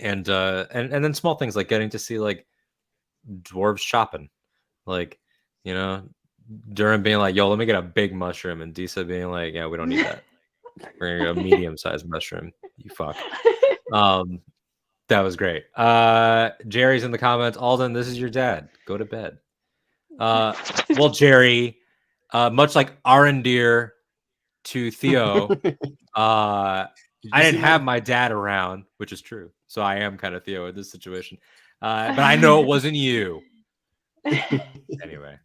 and then small things like getting to see like dwarves shopping, like, you know, Durham being like, yo, let me get a big mushroom, and Disa being like, yeah, we don't need that, we're gonna get a medium-sized mushroom, you fuck. That was great. Jerry's in the comments. Alden, this is your dad, go to bed. Well, Jerry, much like Arendir to Theo, I didn't have my dad around, which is true. So I am kind of Theo in this situation. But I know it wasn't you. Anyway,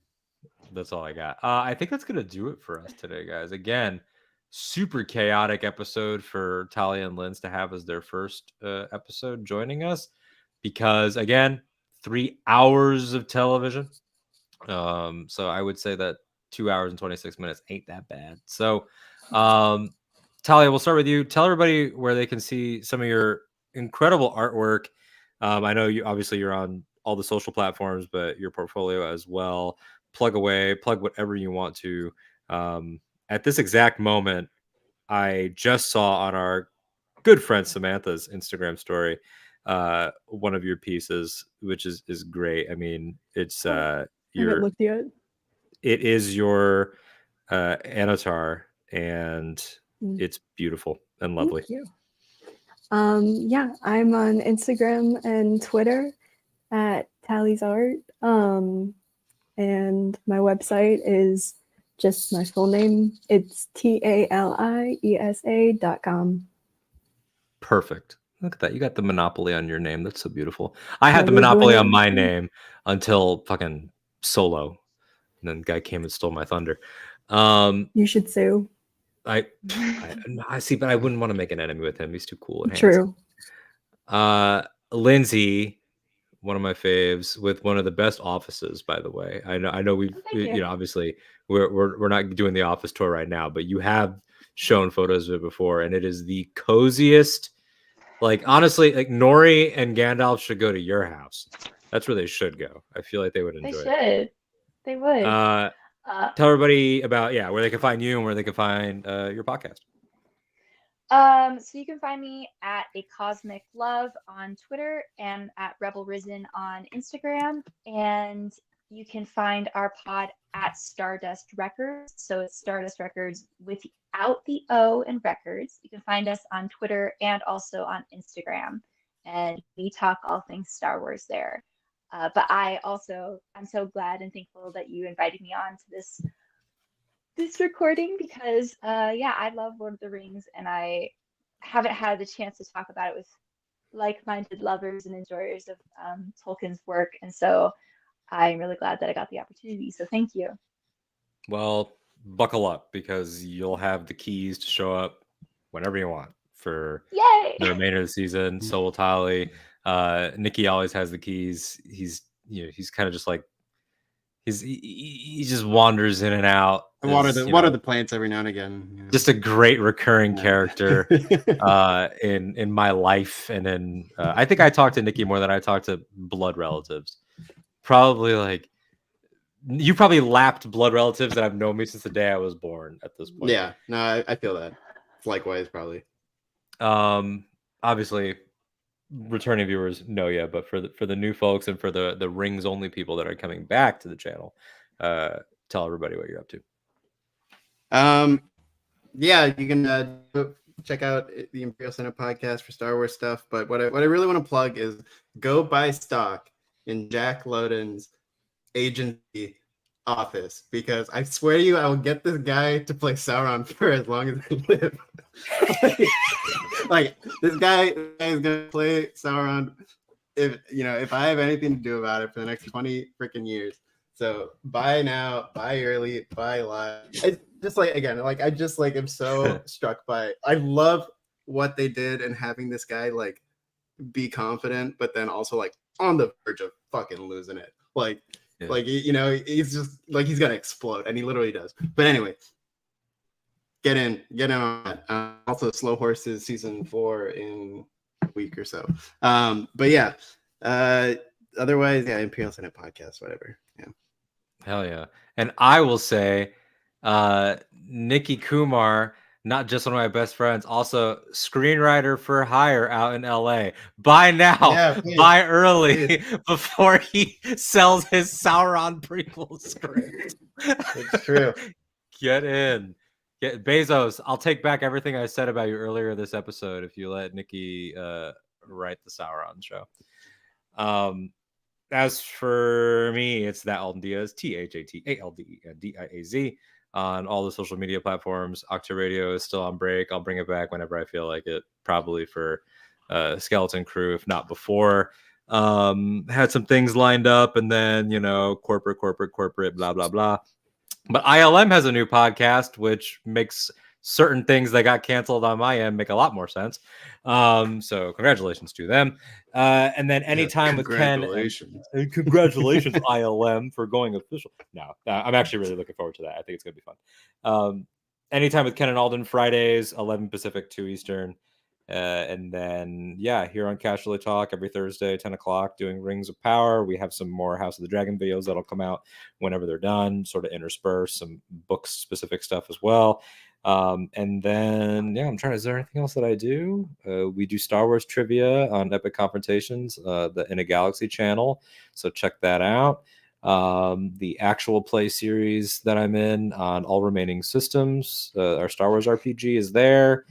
that's all I got. I think that's going to do it for us today, guys. Again, super chaotic episode for Talia and Linz to have as their first episode joining us. Because, again, 3 hours of television. So I would say that 2 hours and 26 minutes ain't that bad. So, Talia, we'll start with you. Tell everybody where they can see some of your incredible artwork. I know you're on all the social platforms, but your portfolio as well. Plug away, plug whatever you want to. At this exact moment, I just saw on our good friend Samantha's Instagram story one of your pieces, which is great. I mean, it's I haven't looked yet. it is your Anatar, and it's beautiful and lovely. Thank you. Yeah, I'm on Instagram and Twitter at Tally's Art. And my website is just my full name. It's TALIESA.com. Perfect. Look at that. You got the monopoly on your name. That's so beautiful. I had the monopoly on my name until fucking Solo. And then the guy came and stole my thunder. You should sue. I see, but I wouldn't want to make an enemy with him. He's too cool and True. handsome. Lindsay, one of my faves, with one of the best offices, by the way. I know we've obviously we're not doing the office tour right now, but you have shown photos of it before, and it is the coziest. Like, honestly, like Nori and Gandalf should go to your house. That's where they should go. I feel like they would enjoy it. They would. Tell everybody about where they can find you and where they can find your podcast. So you can find me at A Cosmic Love on Twitter and at Rebel Risen on Instagram. And you can find our pod at Stardust Records. So it's Stardust Records without the O in records. You can find us on Twitter and also on Instagram. And we talk all things Star Wars there. But I'm so glad and thankful that you invited me on to this recording because I love Lord of the Rings, and I haven't had the chance to talk about it with like-minded lovers and enjoyers of Tolkien's work, and so I'm really glad that I got the opportunity. So thank you. Well, buckle up, because you'll have the keys to show up whenever you want for the remainder of the season. So will Tali. Nikki always has the keys. He's kind of just like he just wanders in and out. Water the plants every now and again. Just a great recurring character in my life, and in I think I talked to Nikki more than I talked to blood relatives. Probably like you probably lapped blood relatives that have known me since the day I was born at this point. Yeah, no, I feel that. Likewise, probably. Obviously, returning viewers know you, but for the new folks and for the Rings only people that are coming back to the channel, tell everybody what you're up to. You can check out the Imperial Senate podcast for Star Wars stuff. But what I really want to plug is go buy stock in Jack Lowden's agency office because I swear to you, I will get this guy to play Sauron for as long as I live. like this guy is gonna play Sauron if I have anything to do about it for the next 20 freaking years. So buy now, buy early, buy live. It's just like again, like I just like am so struck by. I love what they did and having this guy like be confident, but then also like on the verge of fucking losing it. Like he's just like he's gonna explode, and he literally does. But anyway, get in on that. Also, Slow Horses season 4 in a week or so. But yeah, otherwise, yeah, Imperial Senate podcast, whatever. Yeah, hell yeah. And I will say, Nikki Kumar, not just one of my best friends, also screenwriter for hire out in LA. Buy now, buy early before he sells his Sauron prequel script. It's true. Get in. Get Bezos. I'll take back everything I said about you earlier this episode if you let Nikki write the Sauron show. As for me, it's that Alden Diaz, THATALDENDIAZ on all the social media platforms. Octa Radio is still on break. I'll bring it back whenever I feel like it, probably for Skeleton Crew, if not before. Had some things lined up, and then, corporate, blah, blah, blah. But ILM has a new podcast, which makes certain things that got canceled on my end make a lot more sense. So congratulations to them. And then anytime with Ken. Congratulations, ILM, for going official. No, I'm actually really looking forward to that. I think it's going to be fun. Anytime with Ken and Alden, Fridays, 11 Pacific, 2 Eastern. And then, here on Casterly Talk every Thursday, 10 o'clock, doing Rings of Power. We have some more House of the Dragon videos that'll come out whenever they're done, sort of intersperse some book-specific stuff as well. And then, is there anything else that I do? We do Star Wars trivia on Epic Confrontations, the In a Galaxy channel. So check that out. The actual play series that I'm in on all remaining systems, our Star Wars RPG is there.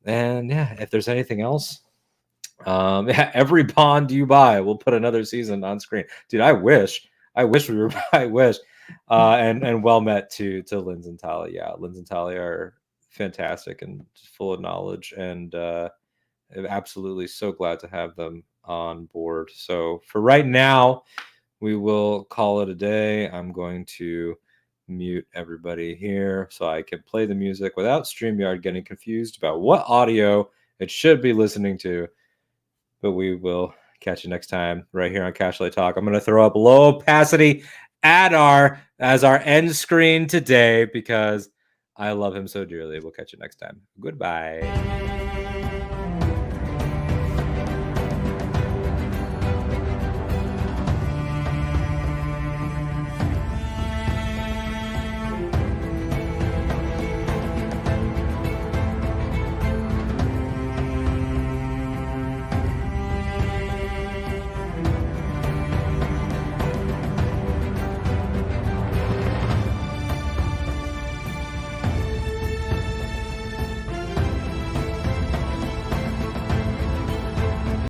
And if there's anything else, every bond you buy, we'll put another season on screen. Dude, I wish we were. I wish. And well met to Linz and Talia. Yeah, Linz and Talia are fantastic and full of knowledge, and absolutely so glad to have them on board. So for right now, we will call it a day. I'm going to mute everybody here so I can play the music without StreamYard getting confused about what audio it should be listening to. But we will catch you next time right here on Casterly Talk. I'm going to throw up low opacity Adar as our end screen today because I love him so dearly. We'll catch you next time. Goodbye.